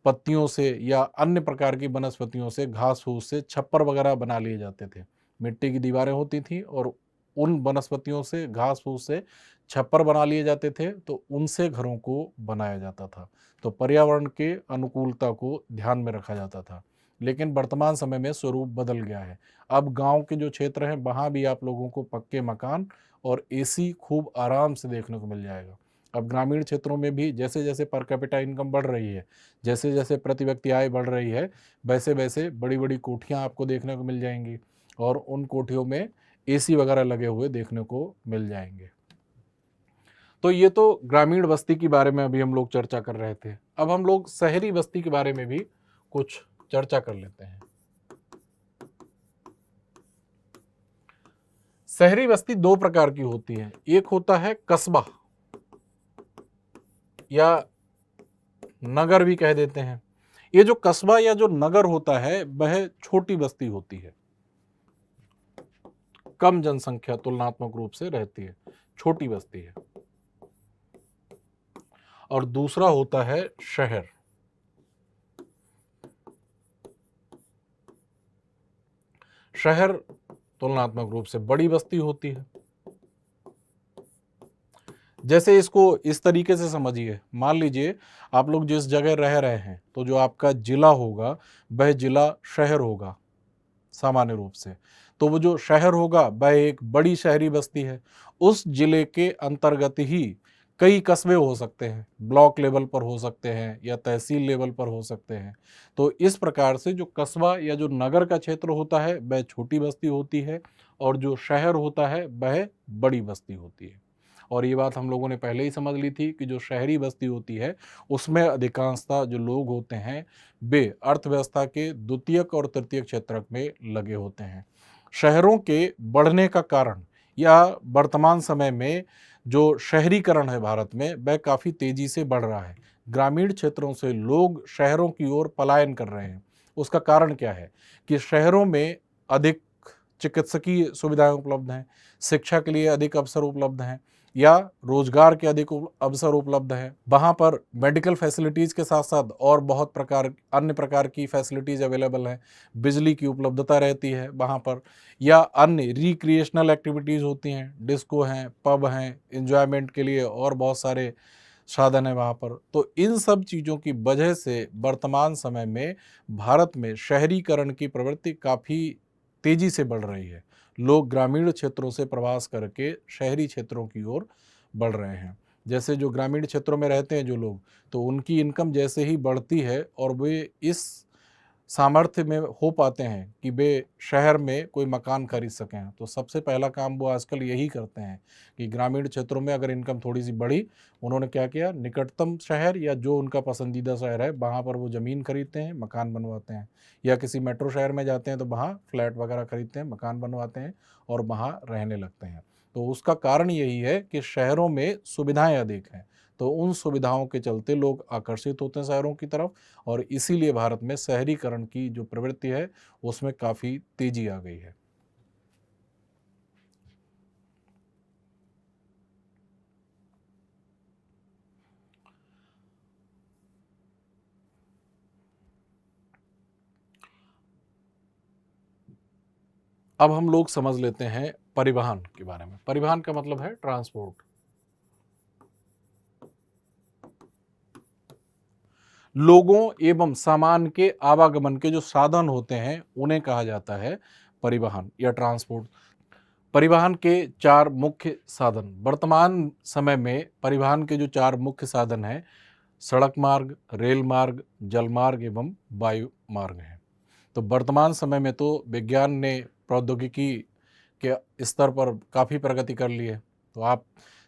पत्तियों से या अन्य प्रकार की वनस्पतियों से घास फूस से छप्पर वगैरह बना लिए जाते थे। मिट्टी की दीवारें होती थीं और उन वनस्पतियों से घास फूस से छप्पर बना लिए जाते थे, तो उनसे घरों को बनाया जाता था। तो पर्यावरण के अनुकूलता को ध्यान में रखा जाता था। लेकिन वर्तमान समय में स्वरूप बदल गया है। अब गांव के जो क्षेत्र हैं वहाँ भी आप लोगों को पक्के मकान और एसी खूब आराम से देखने को मिल जाएगा। अब ग्रामीण क्षेत्रों में भी जैसे जैसे पर कैपिटा इनकम बढ़ रही है, जैसे जैसे प्रति व्यक्ति आय बढ़ रही है, वैसे वैसे बड़ी बड़ी कोठियाँ आपको देखने को मिल जाएंगी, और उन कोठियों में एसी वगैरह लगे हुए देखने को मिल जाएंगे। तो ये तो ग्रामीण बस्ती के बारे में अभी हम लोग चर्चा कर रहे थे। अब हम लोग शहरी बस्ती के बारे में भी कुछ चर्चा कर लेते हैं। शहरी बस्ती दो प्रकार की होती है। एक होता है कस्बा या नगर भी कह देते हैं, ये जो कस्बा या जो नगर होता है वह छोटी बस्ती होती है, कम जनसंख्या तुलनात्मक रूप से रहती है, छोटी बस्ती है। और दूसरा होता है शहर। शहर तुलनात्मक रूप से बड़ी बस्ती होती है। जैसे इसको इस तरीके से समझिए, मान लीजिए आप लोग जिस जगह रह रहे हैं तो जो आपका जिला होगा वह जिला शहर होगा सामान्य रूप से। तो वो जो शहर होगा वह एक बड़ी शहरी बस्ती है। उस जिले के अंतर्गत ही कई कस्बे हो सकते हैं, ब्लॉक लेवल पर हो सकते हैं या तहसील लेवल पर हो सकते हैं। तो इस प्रकार से जो कस्बा या जो नगर का क्षेत्र होता है वह छोटी बस्ती होती है और जो शहर होता है वह बड़ी बस्ती होती है। और ये बात हम लोगों ने पहले ही समझ ली थी कि जो शहरी बस्ती होती है उसमें अधिकांशतः जो लोग होते हैं वे अर्थव्यवस्था के द्वितीयक और तृतीयक क्षेत्र में लगे होते हैं। शहरों के बढ़ने का कारण या वर्तमान समय में जो शहरीकरण है भारत में वह काफ़ी तेज़ी से बढ़ रहा है। ग्रामीण क्षेत्रों से लोग शहरों की ओर पलायन कर रहे हैं। उसका कारण क्या है कि शहरों में अधिक चिकित्सकीय सुविधाएं उपलब्ध हैं, शिक्षा के लिए अधिक अवसर उपलब्ध हैं या रोजगार के अधिक अवसर उपलब्ध हैं। वहाँ पर मेडिकल फैसिलिटीज़ के साथ साथ और बहुत प्रकार अन्य प्रकार की फैसिलिटीज़ अवेलेबल हैं। बिजली की उपलब्धता रहती है वहाँ पर, या अन्य रिक्रिएशनल एक्टिविटीज़ होती हैं, डिस्को हैं, पब हैं, एंजॉयमेंट के लिए और बहुत सारे साधन है वहाँ पर। तो इन सब चीज़ों की वजह से वर्तमान समय में भारत में शहरीकरण की प्रवृत्ति काफ़ी तेज़ी से बढ़ रही है। लोग ग्रामीण क्षेत्रों से प्रवास करके शहरी क्षेत्रों की ओर बढ़ रहे हैं। जैसे जो ग्रामीण क्षेत्रों में रहते हैं जो लोग, तो उनकी इनकम जैसे ही बढ़ती है और वे इस सामर्थ्य में हो पाते हैं कि वे शहर में कोई मकान खरीद सकें, तो सबसे पहला काम वो आजकल यही करते हैं कि ग्रामीण क्षेत्रों में अगर इनकम थोड़ी सी बढ़ी, उन्होंने क्या किया, निकटतम शहर या जो उनका पसंदीदा शहर है वहाँ पर वो ज़मीन खरीदते हैं, मकान बनवाते हैं, या किसी मेट्रो शहर में जाते हैं तो वहाँ फ्लैट वगैरह खरीदते हैं, मकान बनवाते हैं और वहाँ रहने लगते हैं। तो उसका कारण यही है कि शहरों में सुविधाएं अधिक हैं, तो उन सुविधाओं के चलते लोग आकर्षित होते हैं शहरों की तरफ, और इसीलिए भारत में शहरीकरण की जो प्रवृत्ति है उसमें काफ़ी तेजी आ गई है। अब हम लोग समझ लेते हैं परिवहन के बारे में। परिवहन का मतलब है ट्रांसपोर्ट। लोगों एवं सामान के आवागमन के जो साधन होते हैं उन्हें कहा जाता है परिवहन या ट्रांसपोर्ट। परिवहन के चार मुख्य साधन, वर्तमान समय में परिवहन के जो चार मुख्य साधन हैं, सड़क मार्ग, रेल मार्ग, जल मार्ग एवं वायु मार्ग हैं। तो वर्तमान समय में तो विज्ञान ने प्रौद्योगिकी के स्तर पर काफ़ी प्रगति कर ली है। तो आप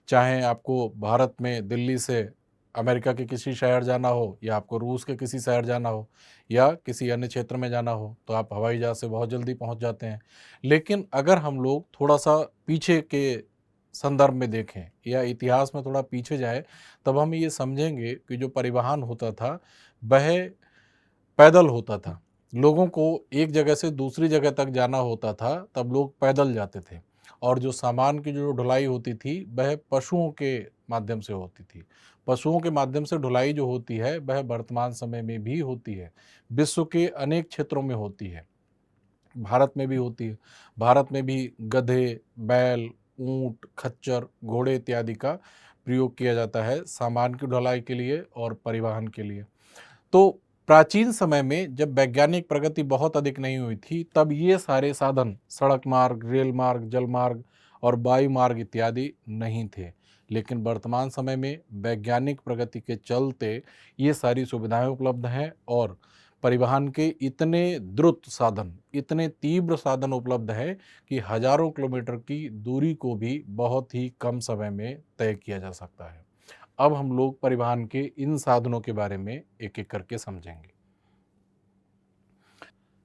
चाहें आपको भारत में दिल्ली से अमेरिका के किसी शहर जाना हो, या आपको रूस के किसी शहर जाना हो, या किसी अन्य क्षेत्र में जाना हो, तो आप हवाई जहाज़ से बहुत जल्दी पहुंच जाते हैं। लेकिन अगर हम लोग थोड़ा-सा पीछे के संदर्भ में देखें या इतिहास में थोड़ा पीछे जाएँ, तब हम ये समझेंगे कि जो परिवहन होता था, वह पैदल होता था। लोगों को एक जगह से दूसरी जगह तक जाना होता था, तब लोग पैदल जाते थे, और जो सामान की जो ढुलाई होती थी, वह पशुओं के माध्यम से होती थी। पशुओं के माध्यम से ढुलाई जो होती है, वह वर्तमान समय में भी होती है। विश्व के अनेक क्षेत्रों में होती है। भारत में भी होती है। भारत में भी गधे, बैल, ऊँट, खच्चर, घोड़े इत्यादि का प्रयोग किया जाता है सामान की ढुलाई के लिए और परिवहन के लिए। तो प्राचीन समय में जब वैज्ञानिक प्रगति बहुत अधिक नहीं हुई थी, तब ये सारे साधन सड़क मार्ग, रेल मार्ग, जल मार्ग और वायु मार्ग इत्यादि नहीं थे। लेकिन वर्तमान समय में वैज्ञानिक प्रगति के चलते ये सारी सुविधाएं उपलब्ध हैं, और परिवहन के इतने द्रुत साधन, इतने तीव्र साधन उपलब्ध हैं कि हजारों किलोमीटर की दूरी को भी बहुत ही कम समय में तय किया जा सकता है। अब हम लोग परिवहन के इन साधनों के बारे में एक-एक करके समझेंगे।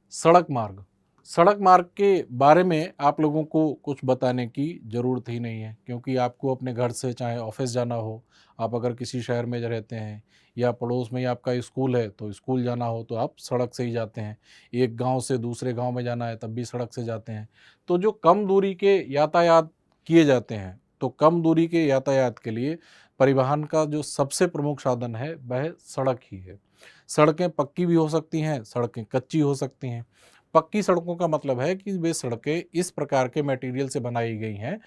सड़क मार्ग। सड़क मार्ग के बारे में आप लोगों को कुछ बताने की ज़रूरत ही नहीं है, क्योंकि आपको अपने घर से चाहे ऑफिस जाना हो, आप अगर किसी शहर में रहते हैं या पड़ोस में ही आपका स्कूल है तो स्कूल जाना हो तो आप सड़क से ही जाते हैं। एक गांव से दूसरे गांव में जाना है तब भी सड़क से जाते हैं। तो जो कम दूरी के यातायात किए जाते हैं, तो कम दूरी के यातायात के लिए परिवहन का जो सबसे प्रमुख साधन है वह सड़क ही है। सड़कें पक्की भी हो सकती हैं, सड़कें कच्ची हो सकती हैं। पक्की सड़कों का मतलब है कि वे सड़कें इस प्रकार के मटेरियल से बनाई गई हैं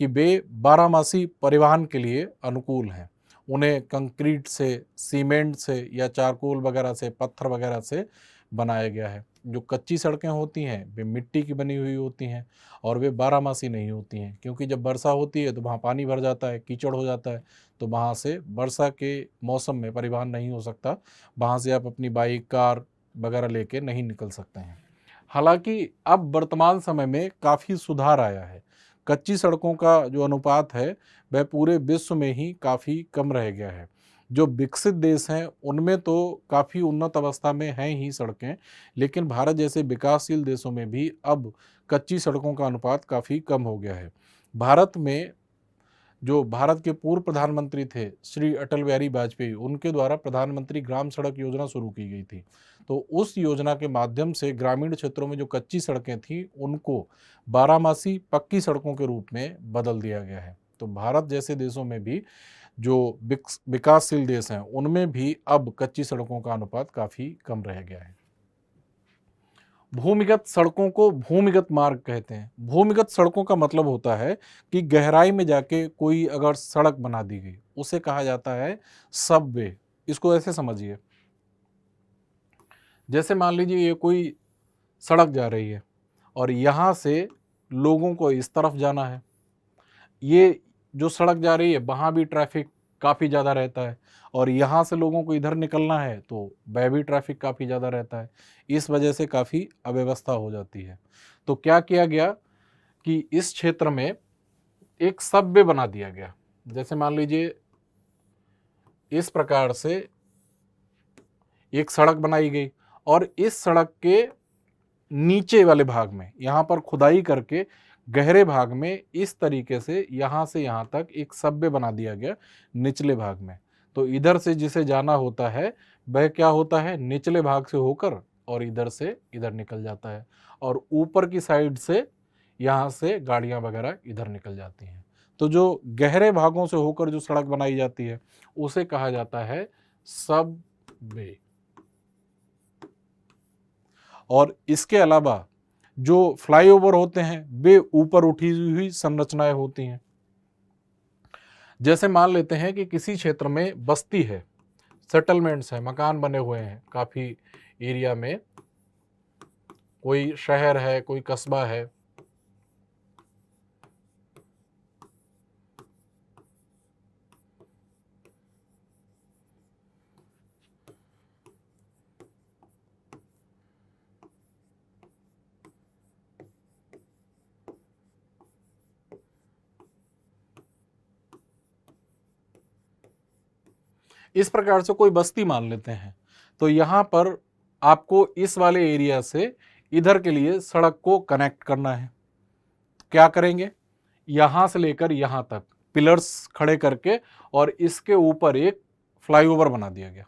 कि वे बारहमासी परिवहन के लिए अनुकूल हैं। उन्हें कंक्रीट से, सीमेंट से या चारकोल वगैरह से, पत्थर वगैरह से बनाया गया है। जो कच्ची सड़कें होती हैं वे मिट्टी की बनी हुई होती हैं और वे बारहमासी नहीं होती हैं, क्योंकि जब वर्षा होती है तो वहाँ पानी भर जाता है, कीचड़ हो जाता है, तो वहाँ से वर्षा के मौसम में परिवहन नहीं हो सकता। वहाँ से आप अपनी बाइक, कार वगैरह लेके नहीं निकल सकते हैं। हालांकि अब वर्तमान समय में काफ़ी सुधार आया है। कच्ची सड़कों का जो अनुपात है वह पूरे विश्व में ही काफ़ी कम रह गया है। जो विकसित देश हैं उनमें तो काफ़ी उन्नत अवस्था में हैं ही सड़कें, लेकिन भारत जैसे विकासशील देशों में भी अब कच्ची सड़कों का अनुपात काफ़ी कम हो गया है। भारत में जो भारत के पूर्व प्रधानमंत्री थे श्री अटल बिहारी वाजपेयी, उनके द्वारा प्रधानमंत्री ग्राम सड़क योजना शुरू की गई थी। तो उस योजना के माध्यम से ग्रामीण क्षेत्रों में जो कच्ची सड़कें थीं उनको बारहमासी पक्की सड़कों के रूप में बदल दिया गया है। तो भारत जैसे देशों में भी, जो विकासशील देश हैं, उनमें भी अब कच्ची सड़कों का अनुपात काफ़ी कम रह गया है। भूमिगत सड़कों को भूमिगत मार्ग कहते हैं। भूमिगत सड़कों का मतलब होता है कि गहराई में जाके कोई अगर सड़क बना दी गई, उसे कहा जाता है सबवे। इसको ऐसे समझिए, जैसे मान लीजिए ये कोई सड़क जा रही है और यहाँ से लोगों को इस तरफ जाना है। ये जो सड़क जा रही है वहाँ भी ट्रैफिक काफ़ी ज़्यादा रहता है और यहाँ से लोगों को इधर निकलना है तो वह भी ट्रैफिक काफ़ी ज़्यादा रहता है। इस वजह से काफ़ी अव्यवस्था हो जाती है। तो क्या किया गया कि इस क्षेत्र में एक सबवे बना दिया गया। जैसे मान लीजिए इस प्रकार से एक सड़क बनाई गई और इस सड़क के नीचे वाले भाग में यहाँ पर खुदाई करके गहरे भाग में इस तरीके से यहाँ तक एक सबवे बना दिया गया निचले भाग में। तो इधर से जिसे जाना होता है वह क्या होता है, निचले भाग से होकर और इधर से इधर निकल जाता है और ऊपर की साइड से यहाँ से गाड़ियाँ वगैरह इधर निकल जाती हैं। तो जो गहरे भागों से होकर जो सड़क बनाई जाती है उसे कहा जाता है सबवे। और इसके अलावा जो फ्लाईओवर होते हैं वे ऊपर उठी हुई संरचनाएं होती हैं। जैसे मान लेते हैं कि किसी क्षेत्र में बस्ती है, सेटलमेंट्स हैं, मकान बने हुए हैं, काफ़ी एरिया में कोई शहर है, कोई कस्बा है। इस प्रकार से कोई बस्ती मान लेते हैं, तो यहाँ पर आपको इस वाले एरिया से इधर के लिए सड़क को कनेक्ट करना है। क्या करेंगे, यहाँ से लेकर यहाँ तक पिलर्स खड़े करके और इसके ऊपर एक फ्लाईओवर बना दिया गया।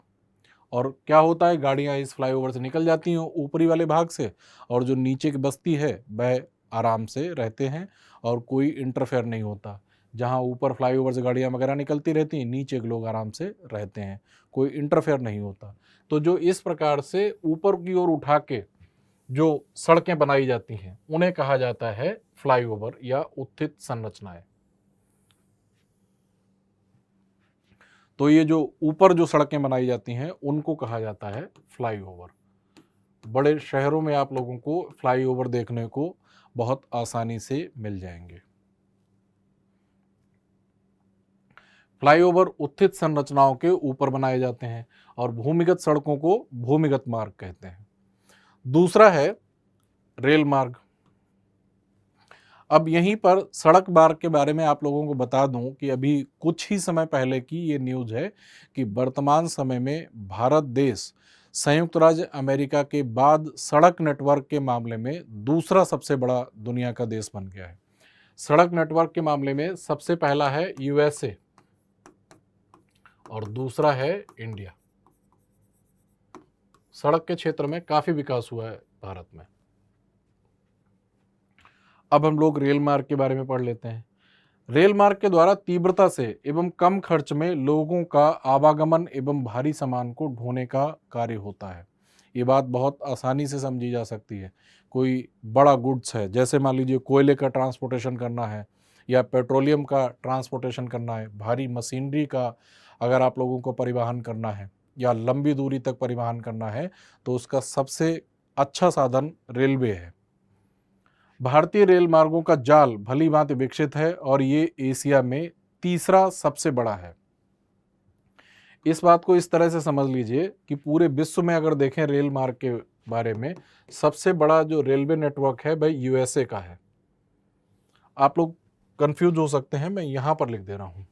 और क्या होता है, गाड़ियाँ इस फ्लाईओवर से निकल जाती हैं ऊपरी वाले भाग से और जो नीचे की बस्ती है वह आराम से रहते हैं और कोई इंटरफेयर नहीं होता। जहाँ ऊपर फ्लाईओवर से गाड़ियाँ वगैरह निकलती रहती हैं, नीचे के लोग आराम से रहते हैं, कोई इंटरफेयर नहीं होता। तो जो इस प्रकार से ऊपर की ओर उठा के जो सड़कें बनाई जाती हैं उन्हें कहा जाता है फ्लाईओवर या उत्थित संरचनाएं। तो ये जो ऊपर जो सड़कें बनाई जाती हैं उनको कहा जाता है फ्लाईओवर। बड़े शहरों में आप लोगों को फ्लाईओवर देखने को बहुत आसानी से मिल जाएंगे। फ्लाईओवर उत्थित संरचनाओं के ऊपर बनाए जाते हैं और भूमिगत सड़कों को भूमिगत मार्ग कहते हैं। दूसरा है रेल मार्ग। अब यहीं पर सड़क मार्ग के बारे में आप लोगों को बता दूं कि अभी कुछ ही समय पहले की ये न्यूज़ है कि वर्तमान समय में भारत देश संयुक्त राज्य अमेरिका के बाद सड़क नेटवर्क के मामले में दूसरा सबसे बड़ा दुनिया का देश बन गया है। सड़क नेटवर्क के मामले में सबसे पहला है यूएसए और दूसरा है इंडिया। सड़क के क्षेत्र में काफी विकास हुआ है भारत में। अब हम लोग रेल मार्ग के बारे में पढ़ लेते हैं। रेल मार्ग के द्वारा तीव्रता से एवं कम खर्च में लोगों का आवागमन एवं भारी सामान को ढोने का कार्य होता है। ये बात बहुत आसानी से समझी जा सकती है। कोई बड़ा गुड्स है, जैसे मान लीजिए कोयले का ट्रांसपोर्टेशन करना है या पेट्रोलियम का ट्रांसपोर्टेशन करना है, भारी मशीनरी का अगर आप लोगों को परिवहन करना है या लंबी दूरी तक परिवहन करना है, तो उसका सबसे अच्छा साधन रेलवे है। भारतीय रेल मार्गों का जाल भली भांति विकसित है और ये एशिया में तीसरा सबसे बड़ा है। इस बात को इस तरह से समझ लीजिए कि पूरे विश्व में अगर देखें रेल मार्ग के बारे में, सबसे बड़ा जो रेलवे नेटवर्क है भाई यूएसए का है। आप लोग कंफ्यूज हो सकते हैं, मैं यहां पर लिख दे रहा हूं।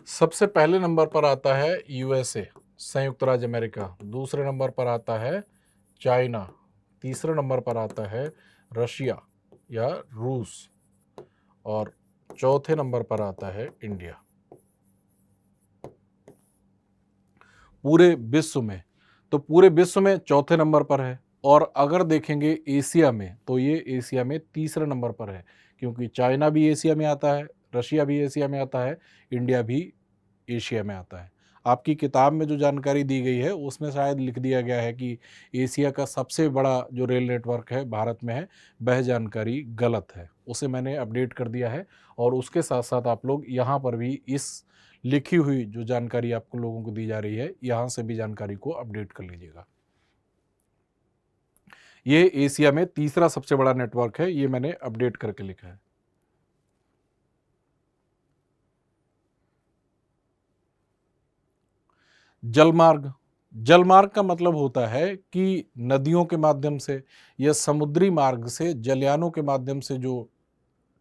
सबसे पहले नंबर पर आता है यूएसए, संयुक्त राज्य अमेरिका। दूसरे नंबर पर आता है चाइना। तीसरे नंबर पर आता है रशिया या रूस और चौथे नंबर पर आता है इंडिया। पूरे विश्व में, तो पूरे विश्व में चौथे नंबर पर है। और अगर देखेंगे एशिया में, तो ये एशिया में तीसरे नंबर पर है, क्योंकि चाइना भी एशिया में आता है, रशिया भी एशिया में आता है, इंडिया भी एशिया में आता है। आपकी किताब में जो जानकारी दी गई है उसमें शायद लिख दिया गया है कि एशिया का सबसे बड़ा जो रेल नेटवर्क है भारत में है, वह जानकारी गलत है। उसे मैंने अपडेट कर दिया है और उसके साथ साथ आप लोग यहाँ पर भी इस लिखी हुई जो जानकारी आपको लोगों को दी जा रही है, यहाँ से भी जानकारी को अपडेट कर लीजिएगा। ये एशिया में तीसरा सबसे बड़ा नेटवर्क है, ये मैंने अपडेट करके लिखा है। जलमार्ग। जलमार्ग का मतलब होता है कि नदियों के माध्यम से या समुद्री मार्ग से जलयानों के माध्यम से जो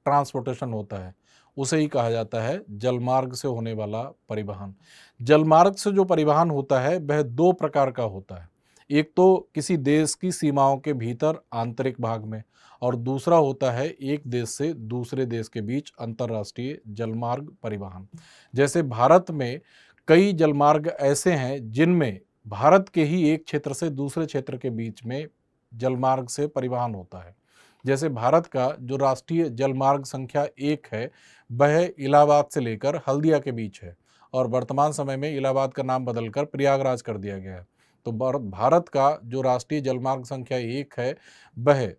ट्रांसपोर्टेशन होता है, उसे ही कहा जाता है जलमार्ग से होने वाला परिवहन। जलमार्ग से जो परिवहन होता है वह दो प्रकार का होता है। एक तो किसी देश की सीमाओं के भीतर आंतरिक भाग में, और दूसरा होता है एक देश से दूसरे देश के बीच अंतर्राष्ट्रीय जलमार्ग परिवहन। जैसे भारत में कई जलमार्ग ऐसे हैं जिनमें भारत के ही एक क्षेत्र से दूसरे क्षेत्र के बीच में जलमार्ग से परिवहन होता है। जैसे भारत का जो राष्ट्रीय जलमार्ग संख्या 1 है, वह इलाहाबाद से लेकर हल्दिया के बीच है और वर्तमान समय में इलाहाबाद का नाम बदलकर प्रयागराज कर दिया गया है। तो भारत का जो राष्ट्रीय जलमार्ग संख्या 1 है, वह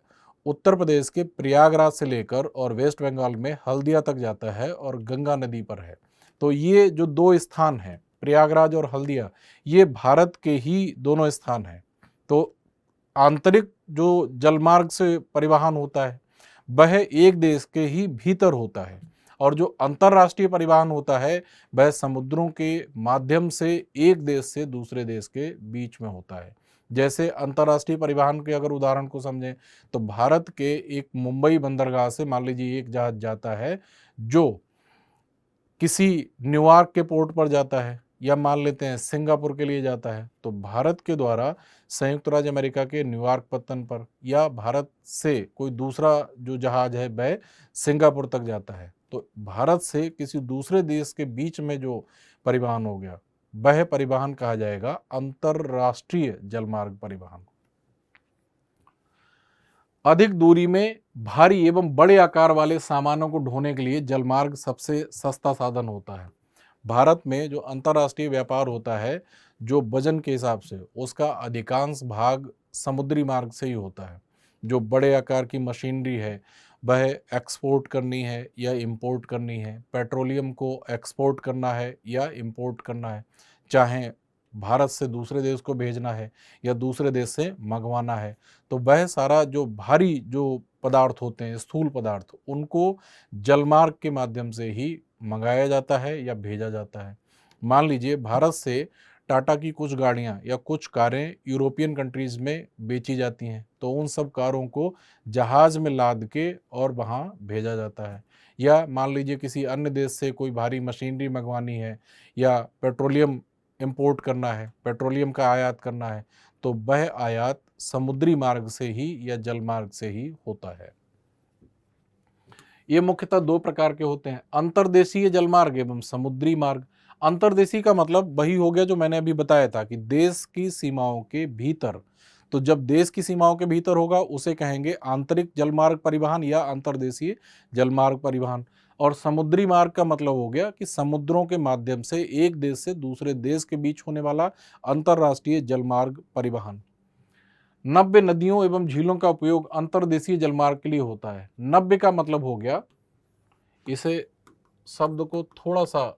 उत्तर प्रदेश के प्रयागराज से लेकर और वेस्ट बंगाल में हल्दिया तक जाता है और गंगा नदी पर है। तो ये जो दो स्थान हैं, प्रयागराज और हल्दिया, ये भारत के ही दोनों स्थान हैं। तो आंतरिक जो जलमार्ग से परिवहन होता है वह एक देश के ही भीतर होता है, और जो अंतर्राष्ट्रीय परिवहन होता है वह समुद्रों के माध्यम से एक देश से दूसरे देश के बीच में होता है। जैसे अंतर्राष्ट्रीय परिवहन के अगर उदाहरण को समझें, तो भारत के एक मुंबई बंदरगाह से मान लीजिए एक जहाज जाता है जो किसी न्यूयॉर्क के पोर्ट पर जाता है, या मान लेते हैं सिंगापुर के लिए जाता है, तो भारत के द्वारा संयुक्त राज्य अमेरिका के न्यूयॉर्क पत्तन पर या भारत से कोई दूसरा जो जहाज है वह सिंगापुर तक जाता है। तो भारत से किसी दूसरे देश के बीच में जो परिवहन हो गया, वह परिवहन कहा जाएगा अंतर्राष्ट्रीय जलमार्ग परिवहन। अधिक दूरी में भारी एवं बड़े आकार वाले सामानों को ढोने के लिए जलमार्ग सबसे सस्ता साधन होता है। भारत में जो अंतर्राष्ट्रीय व्यापार होता है, जो वजन के हिसाब से, उसका अधिकांश भाग समुद्री मार्ग से ही होता है। जो बड़े आकार की मशीनरी है वह एक्सपोर्ट करनी है या इंपोर्ट करनी है, पेट्रोलियम को एक्सपोर्ट करना है या इंपोर्ट करना है, चाहे भारत से दूसरे देश को भेजना है या दूसरे देश से मंगवाना है, तो वह सारा जो भारी जो पदार्थ होते हैं, स्थूल पदार्थ, उनको जलमार्ग के माध्यम से ही मंगाया जाता है या भेजा जाता है। मान लीजिए भारत से टाटा की कुछ गाड़ियाँ या कुछ कारें यूरोपियन कंट्रीज़ में बेची जाती हैं, तो उन सब कारों को जहाज़ में लाद के और वहाँ भेजा जाता है। या मान लीजिए किसी अन्य देश से कोई भारी मशीनरी मंगवानी है या पेट्रोलियम इंपोर्ट करना है, पेट्रोलियम का आयात करना है, तो वह आयात समुद्री मार्ग से ही या जल मार्ग से ही होता है। ये मुख्यतः दो प्रकार के होते हैं, अंतर्देशीय जलमार्ग एवं समुद्री मार्ग। अंतर्देशीय का मतलब वही हो गया जो मैंने अभी बताया था कि देश की सीमाओं के भीतर। तो जब देश की सीमाओं के भीतर होगा उसे कहेंगे आंतरिक जलमार्ग परिवहन या अंतर्देशीय जलमार्ग परिवहन। और समुद्री मार्ग का मतलब हो गया कि समुद्रों के माध्यम से एक देश से दूसरे देश के बीच होने वाला अंतर्राष्ट्रीय जलमार्ग परिवहन। 90 नदियों एवं झीलों का उपयोग अंतर्देशीय जलमार्ग के लिए होता है। 90 का मतलब हो गया, इसे शब्द को थोड़ा सा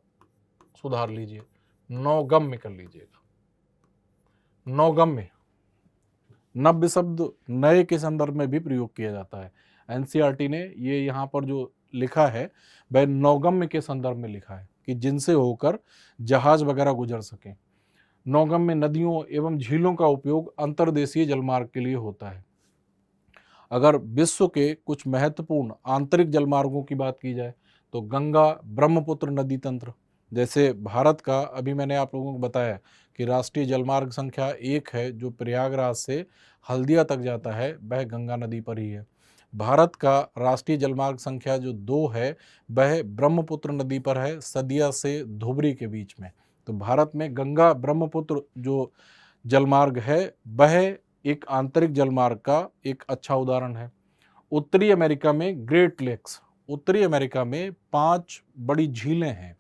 सुधार लीजिए, नौगम्य कर लीजिएगा। नौगम्य, नव्य शब्द नए के संदर्भ में भी प्रयोग किया जाता है। एनसीईआरटी ने ये यहाँ पर जो लिखा है वह नौगम्य के संदर्भ में लिखा है कि जिनसे होकर जहाज वगैरह गुजर सकें। नौगम्य नदियों एवं झीलों का उपयोग अंतर्देशीय जलमार्ग के लिए होता है। अगर विश्व के कुछ महत्वपूर्ण आंतरिक जलमार्गों की बात की जाए तो गंगा ब्रह्मपुत्र नदी तंत्र, जैसे भारत का अभी मैंने आप लोगों को बताया कि राष्ट्रीय जलमार्ग संख्या 1 है जो प्रयागराज से हल्दिया तक जाता है, वह गंगा नदी पर ही है। भारत का राष्ट्रीय जलमार्ग संख्या जो 2 है वह ब्रह्मपुत्र नदी पर है, सदिया से धुबरी के बीच में। तो भारत में गंगा ब्रह्मपुत्र जो जलमार्ग है वह एक आंतरिक जलमार्ग का एक अच्छा उदाहरण है। उत्तरी अमेरिका में ग्रेट लेक्स, उत्तरी अमेरिका में 5 बड़ी झीलें हैं,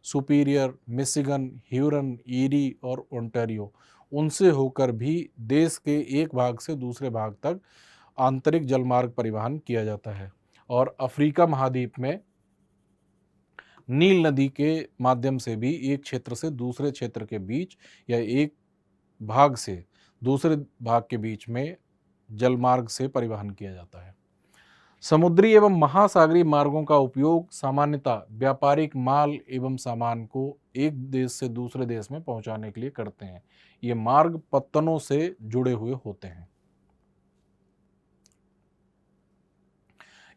सुपीरियर, मिशिगन, ह्यूरन, ईरी और ओंटारियो। उनसे होकर भी देश के एक भाग से दूसरे भाग तक आंतरिक जलमार्ग परिवहन किया जाता है। और अफ्रीका महाद्वीप में नील नदी के माध्यम से भी एक क्षेत्र से दूसरे क्षेत्र के बीच या एक भाग से दूसरे भाग के बीच में जलमार्ग से परिवहन किया जाता है। समुद्री एवं महासागरीय मार्गों का उपयोग सामान्यतः व्यापारिक माल एवं सामान को एक देश से दूसरे देश में पहुंचाने के लिए करते हैं। ये मार्ग पत्तनों से जुड़े हुए होते हैं।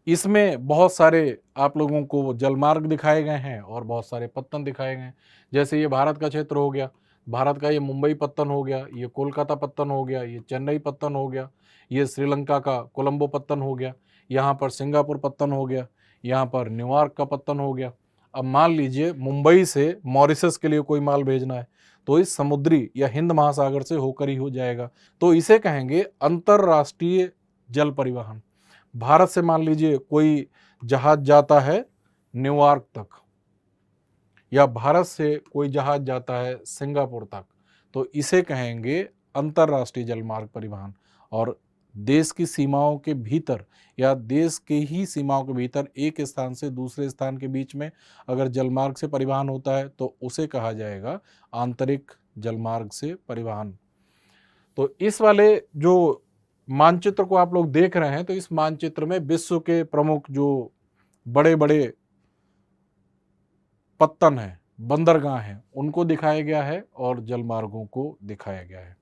इसमें बहुत सारे आप लोगों को जलमार्ग दिखाए गए हैं और बहुत सारे पत्तन दिखाए गए हैं। जैसे ये भारत का क्षेत्र हो गया, भारत का ये मुंबई पत्तन हो गया, ये कोलकाता पत्तन हो गया, ये चेन्नई पत्तन हो गया, ये श्रीलंका का कोलंबो पत्तन हो गया, यहाँ पर सिंगापुर पत्तन हो गया, यहाँ पर न्यूयॉर्क का पत्तन हो गया। अब मान लीजिए मुंबई से मॉरिशस के लिए कोई माल भेजना है तो इस समुद्री या हिंद महासागर से होकर ही हो जाएगा, तो इसे कहेंगे अंतर्राष्ट्रीय जल परिवहन। भारत से मान लीजिए कोई जहाज जाता है न्यूयॉर्क तक या भारत से कोई जहाज जाता है सिंगापुर तक, तो इसे कहेंगे अंतर्राष्ट्रीय जलमार्ग परिवहन। और देश की सीमाओं के भीतर या देश के ही सीमाओं के भीतर एक स्थान से दूसरे स्थान के बीच में अगर जलमार्ग से परिवहन होता है तो उसे कहा जाएगा आंतरिक जलमार्ग से परिवहन। तो इस वाले जो मानचित्र को आप लोग देख रहे हैं तो इस मानचित्र में विश्व के प्रमुख जो बड़े बड़े पत्तन हैं, बंदरगाह हैं, उनको दिखाया गया है और जलमार्गों को दिखाया गया है।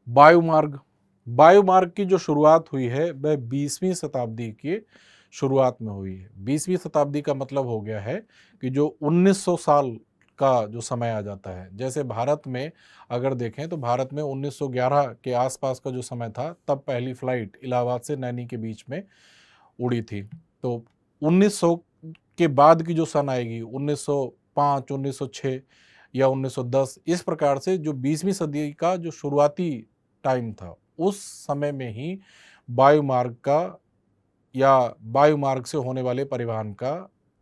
वायुमार्ग, वायुमार्ग की जो शुरुआत हुई है वह 20वीं शताब्दी की शुरुआत में हुई है। 20वीं शताब्दी का मतलब हो गया है कि जो 1900 साल का जो समय आ जाता है। जैसे भारत में अगर देखें तो भारत में 1911 के आसपास का जो समय था तब पहली फ्लाइट इलाहाबाद से नैनी के बीच में उड़ी थी। तो 1900 के बाद की जो सन आएगी 1905, 1906 या 1910, इस प्रकार से जो 20वीं सदी का जो शुरुआती टाइम था उस समय में ही वायुमार्ग का या वायुमार्ग से होने वाले परिवहन का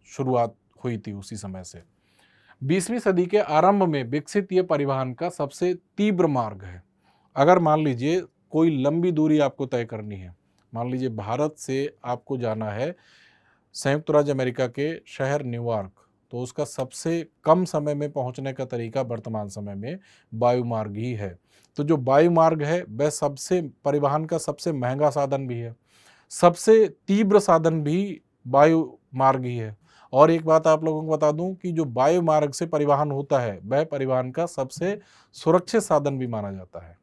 शुरुआत हुई थी उसी समय से। 20वीं सदी के आरंभ में विकसित ये परिवहन का सबसे तीव्र मार्ग है। अगर मान लीजिए कोई लंबी दूरी आपको तय करनी है, मान लीजिए भारत से आपको जाना है संयुक्त राज्य अमेरिका के शहर न्यूयॉर्क, तो उसका सबसे कम समय में पहुंचने का तरीका वर्तमान समय में वायुमार्ग ही है। तो जो वायुमार्ग है वह सबसे परिवहन का सबसे महंगा साधन भी है, सबसे तीव्र साधन भी वायु मार्ग ही है। और एक बात आप लोगों को बता दूं कि जो वायु मार्ग से परिवहन होता है वह परिवहन का सबसे सुरक्षित साधन भी माना जाता है।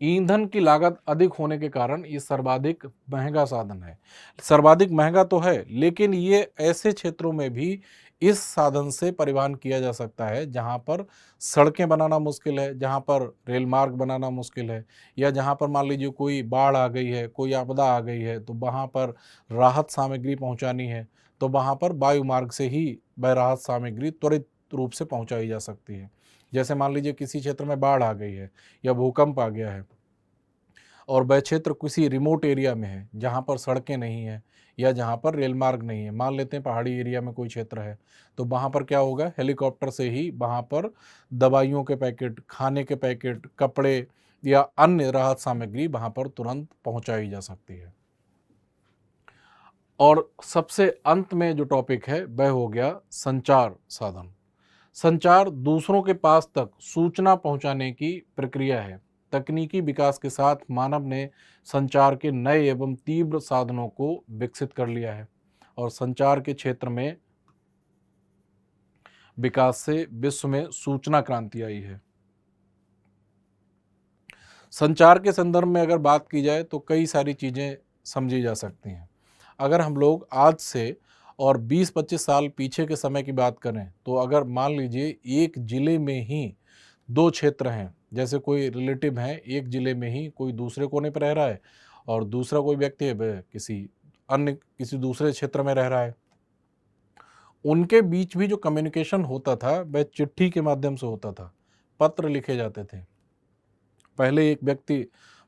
ईंधन की लागत अधिक होने के कारण ये सर्वाधिक महंगा साधन है। सर्वाधिक महंगा तो है, लेकिन ये ऐसे क्षेत्रों में भी इस साधन से परिवहन किया जा सकता है जहां पर सड़कें बनाना मुश्किल है, जहां पर रेल मार्ग बनाना मुश्किल है, या जहां पर मान लीजिए कोई बाढ़ आ गई है, कोई आपदा आ गई है, तो वहां पर राहत सामग्री पहुंचानी है, तो वहां पर वायु मार्ग से ही वह राहत सामग्री त्वरित रूप से पहुंचाई जा सकती है। जैसे मान लीजिए किसी क्षेत्र में बाढ़ आ गई है या भूकंप आ गया है और वह क्षेत्र किसी रिमोट एरिया में है जहाँ पर सड़कें नहीं हैं या जहाँ पर रेल मार्ग नहीं है, मान लेते हैं पहाड़ी एरिया में कोई क्षेत्र है, तो वहाँ पर क्या होगा, हेलीकॉप्टर से ही वहाँ पर दवाइयों के पैकेट, खाने के पैकेट, कपड़े या अन्य राहत सामग्री वहाँ पर तुरंत पहुँचाई जा सकती है। और सबसे अंत में जो टॉपिक है वह हो गया संचार साधन। संचार दूसरों के पास तक सूचना पहुंचाने की प्रक्रिया है। तकनीकी विकास के साथ मानव ने संचार के नए एवं तीव्र साधनों को विकसित कर लिया है और संचार के क्षेत्र में विकास से विश्व में सूचना क्रांति आई है। संचार के संदर्भ में अगर बात की जाए तो कई सारी चीज़ें समझी जा सकती हैं। अगर हम लोग आज से और 20-25 साल पीछे के समय की बात करें, तो अगर मान लीजिए एक ज़िले में ही 2 क्षेत्र हैं, जैसे कोई रिलेटिव हैं, एक ज़िले में ही कोई दूसरे कोने पर रह रहा है और दूसरा कोई व्यक्ति है वह किसी दूसरे क्षेत्र में रह रहा है। उनके बीच भी जो कम्युनिकेशन होता था वह चिट्ठी के माध्यम से होता था, पत्र लिखे जाते थे। पहले एक व्यक्ति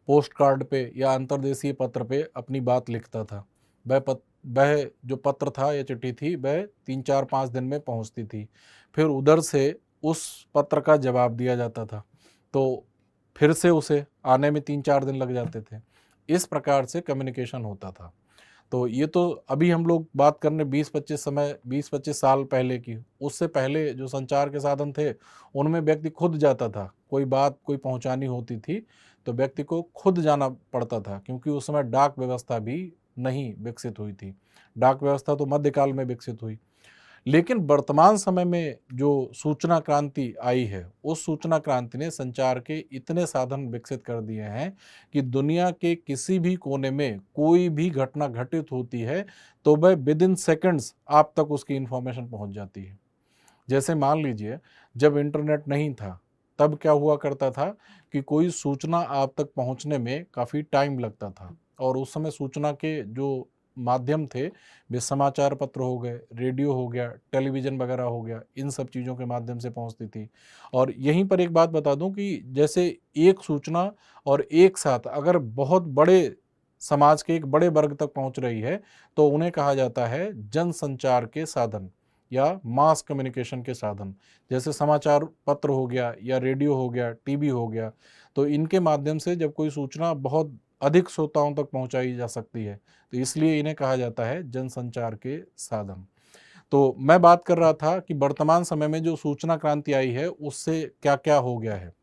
पोस्ट कार्ड पे या अंतर्देशीय पत्र पे अपनी बात लिखता था। वह जो पत्र था या चिट्ठी थी वह 3-4-5 दिन में पहुंचती थी। फिर उधर से उस पत्र का जवाब दिया जाता था, तो फिर से उसे आने में 3-4 दिन लग जाते थे। इस प्रकार से कम्युनिकेशन होता था। तो ये तो अभी हम लोग बात कर रहे 20-25 साल पहले की। उससे पहले जो संचार के साधन थे उनमें व्यक्ति खुद जाता था, कोई बात कोई पहुंचानी होती थी तो व्यक्ति को खुद जाना पड़ता था, क्योंकि उस समय डाक व्यवस्था भी नहीं विकसित हुई थी। डाक व्यवस्था तो मध्यकाल में विकसित हुई। लेकिन वर्तमान समय में जो सूचना क्रांति आई है, उस सूचना क्रांति ने संचार के इतने साधन विकसित कर दिए हैं कि दुनिया के किसी भी कोने में कोई भी घटना घटित होती है तो वह विद इन सेकेंड्स आप तक उसकी इंफॉर्मेशन पहुंच जाती है। जैसे मान लीजिए जब इंटरनेट नहीं था तब क्या हुआ करता था कि कोई सूचना आप तक पहुंचने में काफ़ी टाइम लगता था, और उस समय सूचना के जो माध्यम थे वे समाचार पत्र हो गए, रेडियो हो गया, टेलीविज़न वगैरह हो गया, इन सब चीज़ों के माध्यम से पहुंचती थी। और यहीं पर एक बात बता दूं कि जैसे एक सूचना और एक साथ अगर बहुत बड़े समाज के एक बड़े वर्ग तक पहुंच रही है तो उन्हें कहा जाता है जनसंचार के साधन या मास कम्युनिकेशन के साधन। जैसे समाचार पत्र हो गया या रेडियो हो गया, टीवी हो गया, तो इनके माध्यम से जब कोई सूचना बहुत अधिक श्रोताओं तक पहुंचाई जा सकती है तो इसलिए इन्हें कहा जाता है जनसंचार के साधन। तो मैं बात कर रहा था कि वर्तमान समय में जो सूचना क्रांति आई है उससे क्या क्या हो गया है।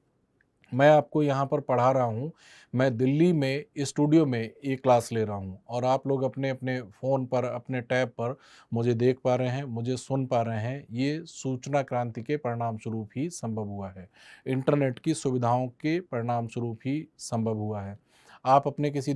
मैं आपको यहाँ पर पढ़ा रहा हूँ, मैं दिल्ली में स्टूडियो में एक क्लास ले रहा हूँ और आप लोग अपने अपने फ़ोन पर, अपने टैब पर मुझे देख पा रहे हैं, मुझे सुन पा रहे हैं। ये सूचना क्रांति के परिणाम स्वरूप ही संभव हुआ है। इंटरनेट की सुविधाओं के परिणाम स्वरूप ही संभव हुआ है। आप अपने किसी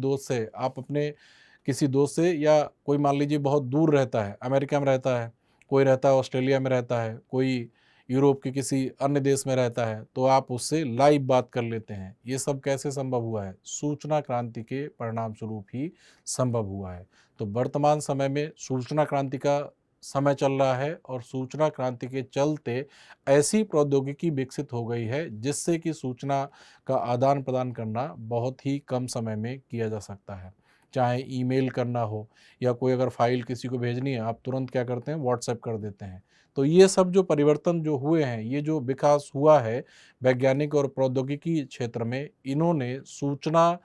दोस्त से या कोई मान लीजिए बहुत दूर रहता है, अमेरिका में रहता है, कोई रहता है ऑस्ट्रेलिया में रहता है, कोई यूरोप के किसी अन्य देश में रहता है, तो आप उससे लाइव बात कर लेते हैं। ये सब कैसे संभव हुआ है? सूचना क्रांति के परिणाम स्वरूप ही संभव हुआ है। तो वर्तमान समय में सूचना क्रांति का समय चल रहा है और सूचना क्रांति के चलते ऐसी प्रौद्योगिकी विकसित हो गई है जिससे कि सूचना का आदान प्रदान करना बहुत ही कम समय में किया जा सकता है। चाहे ईमेल करना हो या कोई अगर फाइल किसी को भेजनी है, आप तुरंत क्या करते हैं, व्हाट्सएप कर देते हैं। तो ये सब जो परिवर्तन जो हुए हैं, ये जो विकास हुआ है वैज्ञानिक और प्रौद्योगिकी क्षेत्र में, इन्होंने सूचना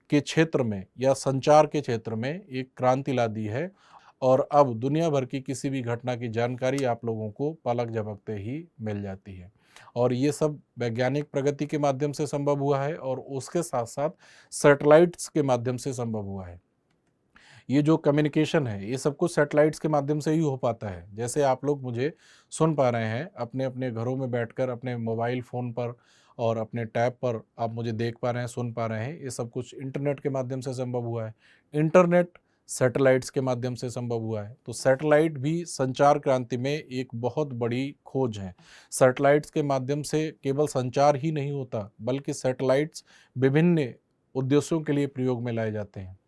के क्षेत्र में या संचार के क्षेत्र में एक क्रांति ला दी है। और अब दुनिया भर की किसी भी घटना की जानकारी आप लोगों को पलक झपकते ही मिल जाती है। और ये सब वैज्ञानिक प्रगति के माध्यम से संभव हुआ है और उसके साथ साथ सैटेलाइट्स के माध्यम से संभव हुआ है। ये जो कम्युनिकेशन है ये सब कुछ सैटेलाइट्स के माध्यम से ही हो पाता है। जैसे आप लोग मुझे सुन पा रहे हैं अपने अपने घरों में बैठकर अपने मोबाइल फ़ोन पर और अपने टैब पर आप मुझे देख पा रहे हैं, सुन पा रहे हैं, ये सब कुछ इंटरनेट के माध्यम से संभव हुआ है। इंटरनेट सैटेलाइट्स के माध्यम से संभव हुआ है। तो सैटेलाइट भी संचार क्रांति में एक बहुत बड़ी खोज है। सैटेलाइट्स के माध्यम से केवल संचार ही नहीं होता बल्कि सैटेलाइट्स विभिन्न उद्देश्यों के लिए प्रयोग में लाए जाते हैं।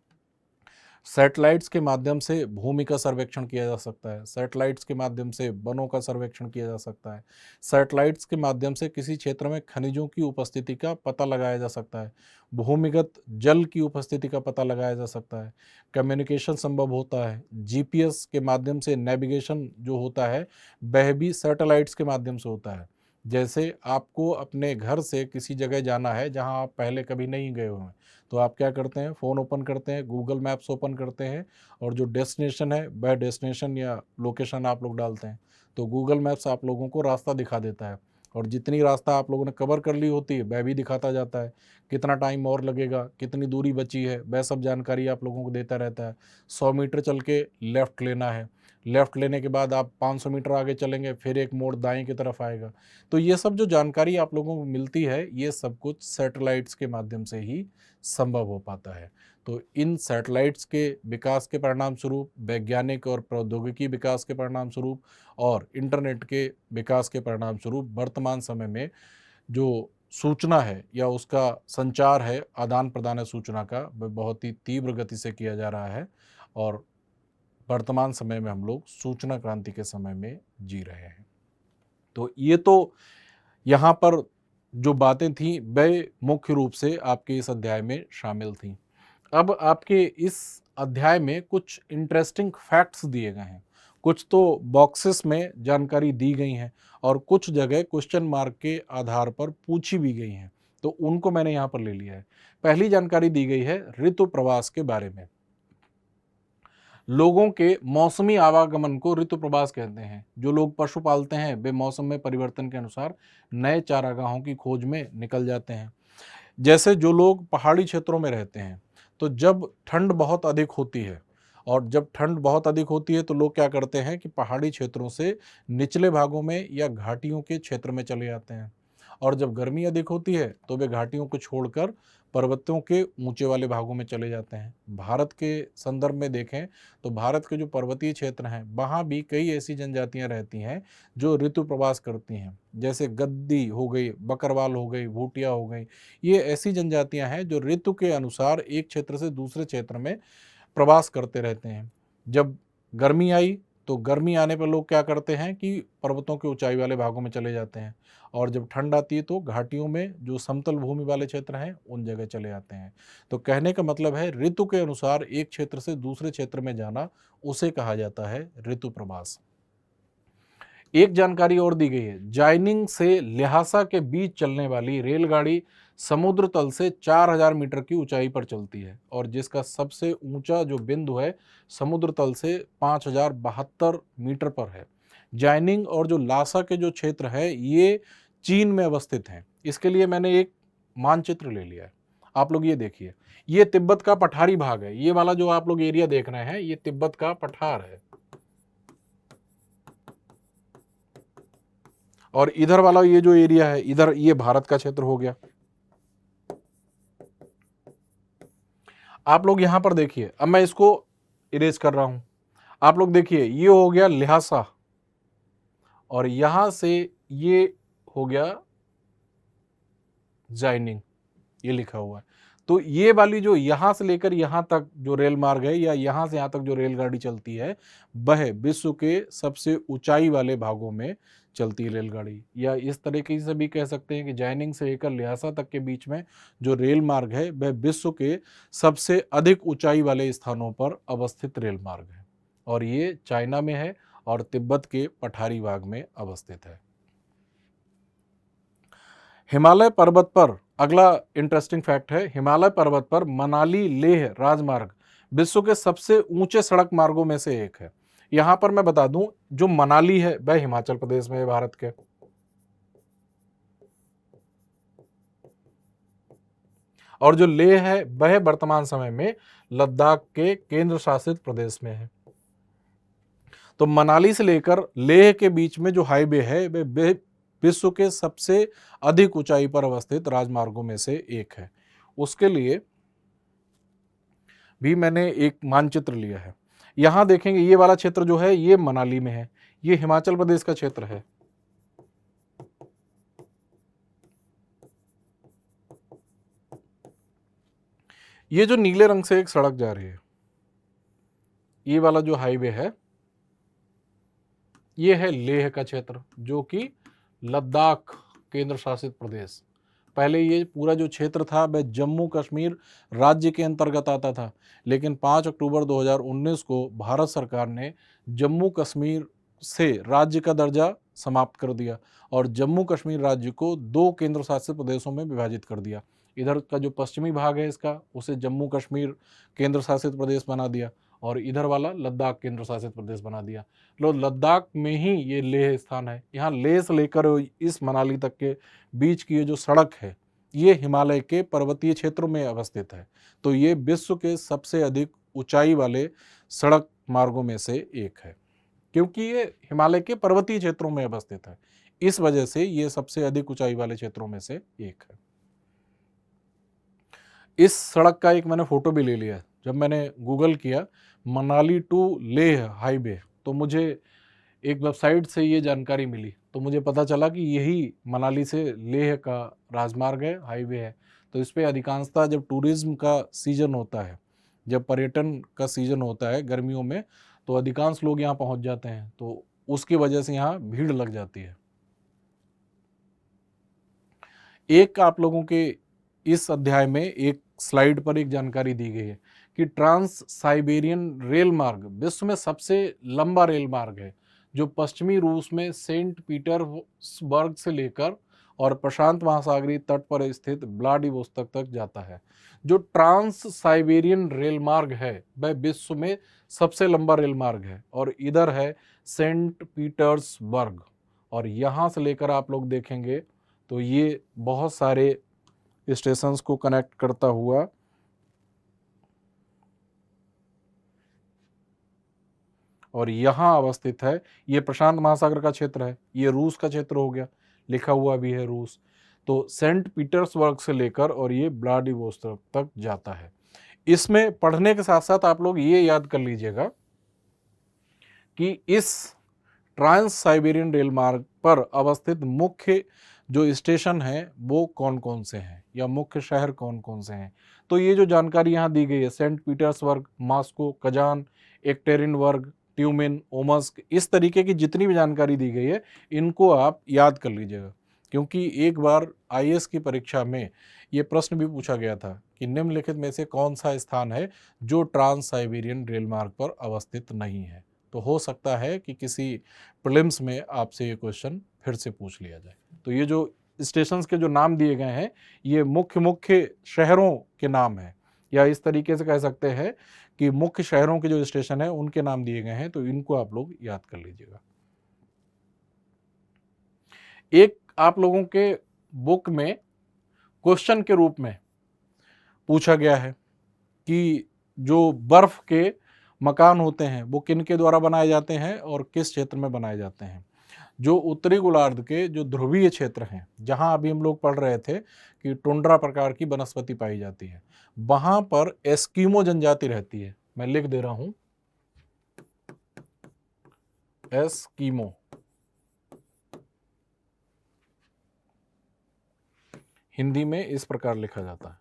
सैटेलाइट्स के माध्यम से भूमि का सर्वेक्षण किया जा सकता है। सैटेलाइट्स के माध्यम से वनों का सर्वेक्षण किया जा सकता है। सैटेलाइट्स के माध्यम से किसी क्षेत्र में खनिजों की उपस्थिति का पता लगाया जा सकता है। भूमिगत जल की उपस्थिति का पता लगाया जा सकता है। कम्युनिकेशन संभव होता है। जीपीएस के माध्यम से नेविगेशन जो होता है वह भी सैटेलाइट्स के माध्यम से होता है। जैसे आपको अपने घर से किसी जगह जाना है जहां आप पहले कभी नहीं गए हुए हैं, तो आप क्या करते हैं, फ़ोन ओपन करते हैं, गूगल मैप्स ओपन करते हैं और जो डेस्टिनेशन है वह डेस्टिनेशन या लोकेशन आप लोग डालते हैं। तो गूगल मैप्स आप लोगों को रास्ता दिखा देता है और जितनी रास्ता आप लोगों ने कवर कर ली होती है वह भी दिखाता जाता है। कितना टाइम और लगेगा, कितनी दूरी बची है, वह सब जानकारी आप लोगों को देता रहता है। 100 मीटर चल के लेफ़्ट लेना है, लेफ़्ट लेने के बाद आप 500 मीटर आगे चलेंगे, फिर एक मोड़ दाएँ की तरफ आएगा। तो ये सब जो जानकारी आप लोगों को मिलती है, ये सब कुछ सैटेलाइट्स के माध्यम से ही संभव हो पाता है। तो इन सैटेलाइट्स के विकास के परिणाम स्वरूप, वैज्ञानिक और प्रौद्योगिकी विकास के परिणाम स्वरूप और इंटरनेट के विकास के परिणाम स्वरूप वर्तमान समय में जो सूचना है या उसका संचार है, आदान-प्रदान है सूचना का, वह बहुत ही तीव्र गति से किया जा रहा है और वर्तमान समय में हम लोग सूचना क्रांति के समय में जी रहे हैं। तो ये तो यहाँ पर जो बातें थीं वह मुख्य रूप से आपके इस अध्याय में शामिल थीं। अब आपके इस अध्याय में कुछ इंटरेस्टिंग फैक्ट्स दिए गए हैं। कुछ तो बॉक्सेस में जानकारी दी गई हैं और कुछ जगह क्वेश्चन मार्क के आधार पर पूछी भी गई हैं। तो उनको मैंने यहाँ पर ले लिया है। पहली जानकारी दी गई है ऋतु प्रवास के बारे में। लोगों के मौसमी आवागमन को ऋतु प्रवास कहते हैं। जो लोग पशु पालते हैं वे मौसम में परिवर्तन के अनुसार नए चारागाहों की खोज में निकल जाते हैं। जैसे जो लोग पहाड़ी क्षेत्रों में रहते हैं, तो जब ठंड बहुत अधिक होती है और जब ठंड बहुत अधिक होती है तो लोग क्या करते हैं कि पहाड़ी क्षेत्रों से निचले भागों में या घाटियों के क्षेत्र में चले जाते हैं। और जब गर्मी अधिक होती है तो वे घाटियों को छोड़कर पर्वतों के ऊंचे वाले भागों में चले जाते हैं। भारत के संदर्भ में देखें तो भारत के जो पर्वतीय क्षेत्र हैं वहाँ भी कई ऐसी जनजातियाँ रहती हैं जो ऋतु प्रवास करती हैं। जैसे गद्दी हो गई, बकरवाल हो गई, भूटिया हो गई, ये ऐसी जनजातियाँ हैं जो ऋतु के अनुसार एक क्षेत्र से दूसरे क्षेत्र में प्रवास करते रहते हैं। जब गर्मी आई तो गर्मी आने पर लोग क्या करते हैं कि पर्वतों के ऊंचाई वाले भागों में चले जाते हैं और जब ठंड आती है तो घाटियों में जो समतल भूमि वाले क्षेत्र हैं उन जगह चले जाते हैं। तो कहने का मतलब है ऋतु के अनुसार एक क्षेत्र से दूसरे क्षेत्र में जाना, उसे कहा जाता है ऋतु प्रवास। एक जानकारी और दी गई है, जाइनिंग से ल्हासा के बीच चलने वाली रेलगाड़ी समुद्र तल से 4000 मीटर की ऊंचाई पर चलती है और जिसका सबसे ऊंचा जो बिंदु है समुद्र तल से 5072 मीटर पर है। जाइनिंग और जो ल्हासा के जो क्षेत्र है ये चीन में अवस्थित हैं। इसके लिए मैंने एक मानचित्र ले लिया है, आप लोग ये देखिए। ये तिब्बत का पठारी भाग है। ये वाला जो आप लोग एरिया देख रहे हैं ये तिब्बत का पठार है और इधर वाला ये जो एरिया है इधर ये भारत का क्षेत्र हो गया। आप लोग यहां पर देखिए, अब मैं इसको इरेज कर रहा हूं। आप लोग देखिए ये हो गया ल्हासा और यहां से ये हो गया जाइनिंग, ये लिखा हुआ है। तो ये वाली जो यहां से लेकर यहां तक जो रेल मार्ग है या यहां से यहां तक जो रेलगाड़ी चलती है वह विश्व के सबसे ऊंचाई वाले भागों में चलती है रेलगाड़ी। या इस तरीके से भी कह सकते हैं कि जाइनिंग से लेकर ल्हासा तक के बीच में जो रेल मार्ग है वह विश्व के सबसे अधिक ऊंचाई वाले स्थानों पर अवस्थित रेल मार्ग है और ये चाइना में है और तिब्बत के पठारी भाग में अवस्थित है। हिमालय पर्वत पर अगला इंटरेस्टिंग फैक्ट है, हिमालय पर्वत पर मनाली लेह राजमार्ग विश्व के सबसे ऊंचे सड़क मार्गों में से एक है। यहां पर मैं बता दूं, जो मनाली है वह हिमाचल प्रदेश में है भारत के, और जो लेह है वह वर्तमान समय में लद्दाख के केंद्र शासित प्रदेश में है। तो मनाली से लेकर लेह के बीच में जो हाईवे है वह विश्व के सबसे अधिक ऊंचाई पर अवस्थित राजमार्गों में से एक है। उसके लिए भी मैंने एक मानचित्र लिया है। यहां देखेंगे ये वाला क्षेत्र जो है ये मनाली में है, ये हिमाचल प्रदेश का क्षेत्र है। ये जो नीले रंग से एक सड़क जा रही है, ये वाला जो हाईवे है ये है लेह का क्षेत्र, जो कि लद्दाख केंद्र शासित प्रदेश। पहले ये पूरा जो क्षेत्र था वह जम्मू कश्मीर राज्य के अंतर्गत आता था, लेकिन 5 अक्टूबर 2019 को भारत सरकार ने जम्मू कश्मीर से राज्य का दर्जा समाप्त कर दिया और जम्मू कश्मीर राज्य को 2 केंद्र शासित प्रदेशों में विभाजित कर दिया। इधर का जो पश्चिमी भाग है इसका, उसे जम्मू कश्मीर केंद्र शासित प्रदेश बना दिया और इधर वाला लद्दाख केंद्र शासित प्रदेश बना दिया। लो लद्दाख में ही ये लेह स्थान है। यहाँ लेह से लेकर इस मनाली तक के बीच की ये जो सड़क है ये हिमालय के पर्वतीय क्षेत्रों में अवस्थित है। तो ये विश्व के सबसे अधिक ऊंचाई वाले सड़क मार्गों में से एक है, क्योंकि ये हिमालय के पर्वतीय क्षेत्रों में अवस्थित है। इस वजह से ये सबसे अधिक ऊंचाई वाले क्षेत्रों में से एक है। इस सड़क का एक मैंने फोटो भी ले लिया। जब मैंने गूगल किया मनाली टू लेह हाईवे, तो मुझे एक वेबसाइट से ये जानकारी मिली, तो मुझे पता चला कि यही मनाली से लेह का राजमार्ग है, हाईवे है। तो इस पे अधिकांशतः जब टूरिज्म का सीजन होता है, जब पर्यटन का सीजन होता है गर्मियों में, तो अधिकांश लोग यहाँ पहुँच जाते हैं, तो उसकी वजह से यहाँ भीड़ लग जाती है। एक आप लोगों के इस अध्याय में एक स्लाइड पर एक जानकारी दी गई है कि ट्रांस साइबेरियन रेल मार्ग विश्व में सबसे लंबा रेल मार्ग है, जो पश्चिमी रूस में सेंट पीटर्सबर्ग से लेकर और प्रशांत महासागरीय तट पर स्थित व्लादिवोस्तोक तक जाता है। जो ट्रांस साइबेरियन रेल मार्ग है वह विश्व में सबसे लंबा रेल मार्ग है और इधर है सेंट पीटर्सबर्ग, और यहाँ से लेकर आप लोग देखेंगे तो ये बहुत सारे स्टेशंस को कनेक्ट करता हुआ और यहाँ अवस्थित है। ये प्रशांत महासागर का क्षेत्र है, ये रूस का क्षेत्र हो गया, लिखा हुआ भी है रूस। तो सेंट पीटर्सबर्ग से लेकर और ये व्लादिवोस्तोक तक जाता है। इसमें पढ़ने के साथ साथ आप लोग ये याद कर लीजिएगा कि इस ट्रांस साइबेरियन रेल मार्ग पर अवस्थित मुख्य जो स्टेशन हैं वो कौन कौन से हैं या मुख्य शहर कौन कौन से हैं। तो ये जो जानकारी यहाँ दी गई है, Saint Petersburg, Moscow, Kazan, Yekaterinburg, Tyumen, Omsk, इस तरीके की जितनी भी जानकारी दी गई है इनको आप याद कर लीजिएगा, क्योंकि एक बार आईएएस की परीक्षा में ये प्रश्न भी पूछा गया था कि निम्नलिखित में से कौन सा स्थान है जो ट्रांस साइबेरियन रेल मार्ग पर अवस्थित नहीं है। तो हो सकता है कि किसी प्रीलिम्स में आपसे ये क्वेश्चन फिर से पूछ लिया जाए। तो ये जो स्टेशंस के जो नाम दिए गए हैं ये मुख्य मुख्य शहरों के नाम हैं, या इस तरीके से कह सकते हैं कि मुख्य शहरों के जो स्टेशन है उनके नाम दिए गए हैं, तो इनको आप लोग याद कर लीजिएगा। एक आप लोगों के बुक में क्वेश्चन के रूप में पूछा गया है कि जो बर्फ के मकान होते हैं वो किन के द्वारा बनाए जाते हैं और किस क्षेत्र में बनाए जाते हैं। जो उत्तरी गोलार्ध के जो ध्रुवीय क्षेत्र हैं, जहां अभी हम लोग पढ़ रहे थे कि टुंड्रा प्रकार की वनस्पति पाई जाती है, वहां पर एस्किमो जनजाति रहती है। मैं लिख दे रहा हूं, एस्किमो। हिंदी में इस प्रकार लिखा जाता है।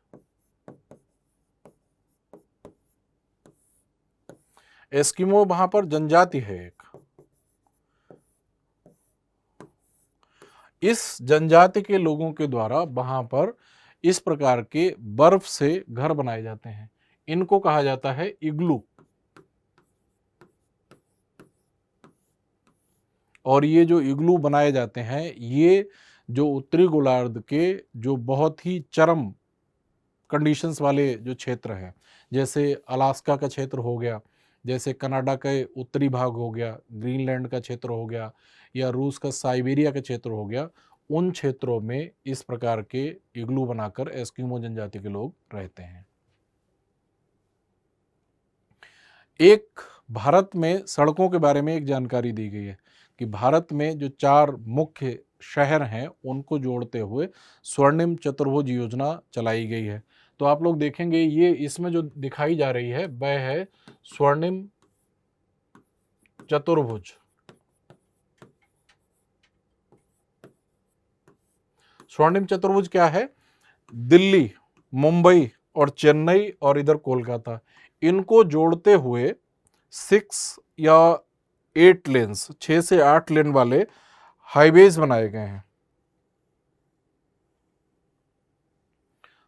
एस्किमो वहां पर जनजाति है एक। इस जनजाति के लोगों के द्वारा वहां पर इस प्रकार के बर्फ से घर बनाए जाते हैं। इनको कहा जाता है इग्लू। और ये जो इग्लू बनाए जाते हैं ये जो उत्तरी गोलार्ध के जो बहुत ही चरम कंडीशंस वाले जो क्षेत्र हैं, जैसे अलास्का का क्षेत्र हो गया, जैसे कनाडा के उत्तरी भाग हो गया, ग्रीनलैंड का क्षेत्र हो गया, या रूस का साइबेरिया का क्षेत्र हो गया, उन क्षेत्रों में इस प्रकार के इग्लू बनाकर एस्किमो जनजाति के लोग रहते हैं। एक भारत में सड़कों के बारे में एक जानकारी दी गई है कि भारत में जो 4 मुख्य शहर हैं उनको जोड़ते हुए स्वर्णिम चतुर्भुज योजना चलाई गई है। तो आप लोग देखेंगे ये इसमें जो दिखाई जा रही है वह है स्वर्णिम चतुर्भुज। स्वर्णिम चतुर्भुज क्या है? दिल्ली, मुंबई और चेन्नई और इधर कोलकाता, इनको जोड़ते हुए 6 या 8 लेन्स, 6 से 8 लेन वाले हाईवेज बनाए गए हैं।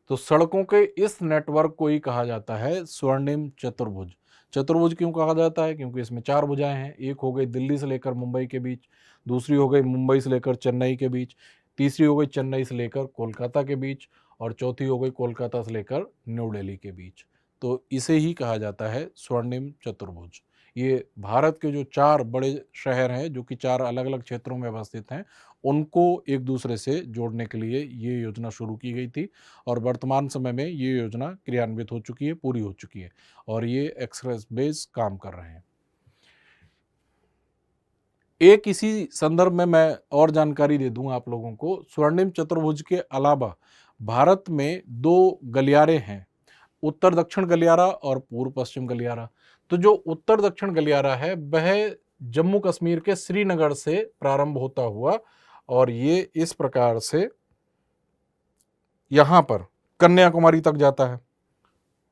तो सड़कों के इस नेटवर्क को ही कहा जाता है स्वर्णिम चतुर्भुज। चतुर्भुज क्यों कहा जाता है? क्योंकि इसमें 4 भुजाएं हैं। एक हो गई दिल्ली से लेकर मुंबई के बीच, दूसरी हो गई मुंबई से लेकर चेन्नई के बीच, तीसरी हो गई चेन्नई से लेकर कोलकाता के बीच, और चौथी हो गई कोलकाता से लेकर न्यू दिल्ली के बीच। तो इसे ही कहा जाता है स्वर्णिम चतुर्भुज। ये भारत के जो 4 बड़े शहर हैं, जो कि 4 अलग अलग क्षेत्रों में अवस्थित हैं, उनको एक दूसरे से जोड़ने के लिए ये योजना शुरू की गई थी, और वर्तमान समय में ये योजना क्रियान्वित हो चुकी है, पूरी हो चुकी है, और ये एक्सप्रेस बेस काम कर रहे हैं। एक इसी संदर्भ में मैं और जानकारी दे दूं आप लोगों को। स्वर्णिम चतुर्भुज के अलावा भारत में 2 गलियारे हैं, उत्तर दक्षिण गलियारा और पूर्व पश्चिम गलियारा। तो जो उत्तर दक्षिण गलियारा है वह जम्मू कश्मीर के श्रीनगर से प्रारंभ होता हुआ, और ये इस प्रकार से यहाँ पर कन्याकुमारी तक जाता है।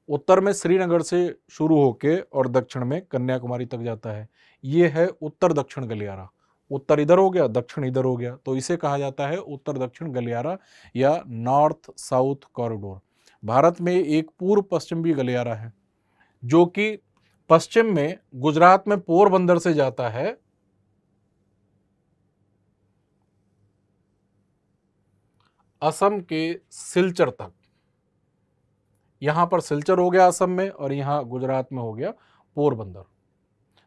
उत्तर में श्रीनगर से शुरू होके और दक्षिण में कन्याकुमारी तक जाता है। ये है उत्तर दक्षिण गलियारा। उत्तर इधर हो गया, दक्षिण इधर हो गया, तो इसे कहा जाता है उत्तर दक्षिण गलियारा या नॉर्थ साउथ कॉरिडोर। भारत में एक पूर्व पश्चिम भी गलियारा है, जो कि पश्चिम में गुजरात में पोरबंदर से जाता है असम के सिलचर तक। यहां पर सिलचर हो गया असम में, और यहां गुजरात में हो गया पोरबंदर।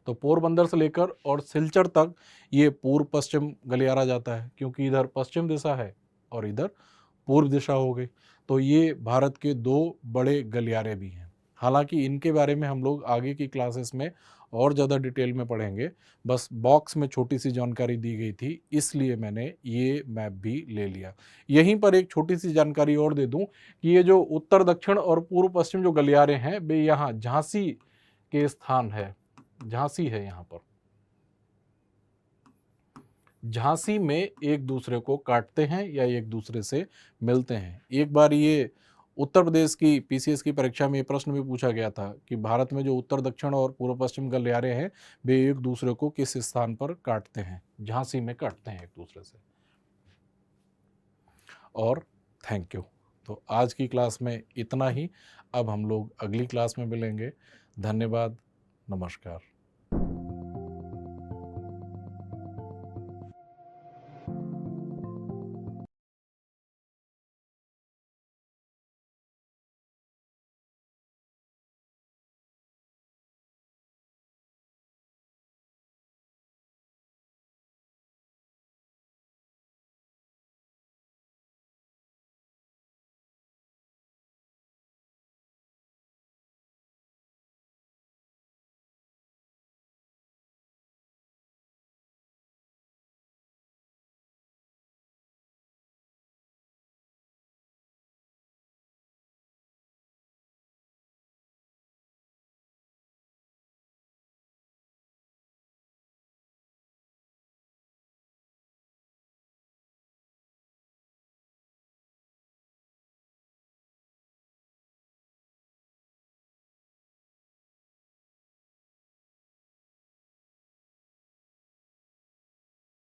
तो पोरबंदर से लेकर और सिलचर तक ये पूर्व पश्चिम गलियारा जाता है, क्योंकि इधर पश्चिम दिशा है और इधर पूर्व दिशा हो गई। तो ये भारत के 2 बड़े गलियारे भी हैं। हालांकि इनके बारे में हम लोग आगे की क्लासेस में और ज़्यादा डिटेल में पढ़ेंगे। बस बॉक्स में छोटी सी जानकारी दी गई थी, इसलिए मैंने ये मैप भी ले लिया। यहीं पर एक छोटी सी जानकारी और दे दूं कि ये जो उत्तर दक्षिण और पूर्व पश्चिम जो गलियारे हैं वे यहाँ झांसी के स्थान है। झांसी है यहाँ पर। झांसी में एक दूसरे को काटते हैं या एक दूसरे से मिलते हैं। एक बार ये उत्तर प्रदेश की पीसीएस की परीक्षा में ये प्रश्न भी पूछा गया था कि भारत में जो उत्तर दक्षिण और पूर्व पश्चिम गलियारे हैं वे एक दूसरे को किस स्थान पर काटते हैं? झांसी में काटते हैं एक दूसरे से। और थैंक यू। तो आज की क्लास में इतना ही। अब हम लोग अगली क्लास में मिलेंगे। धन्यवाद। नमस्कार।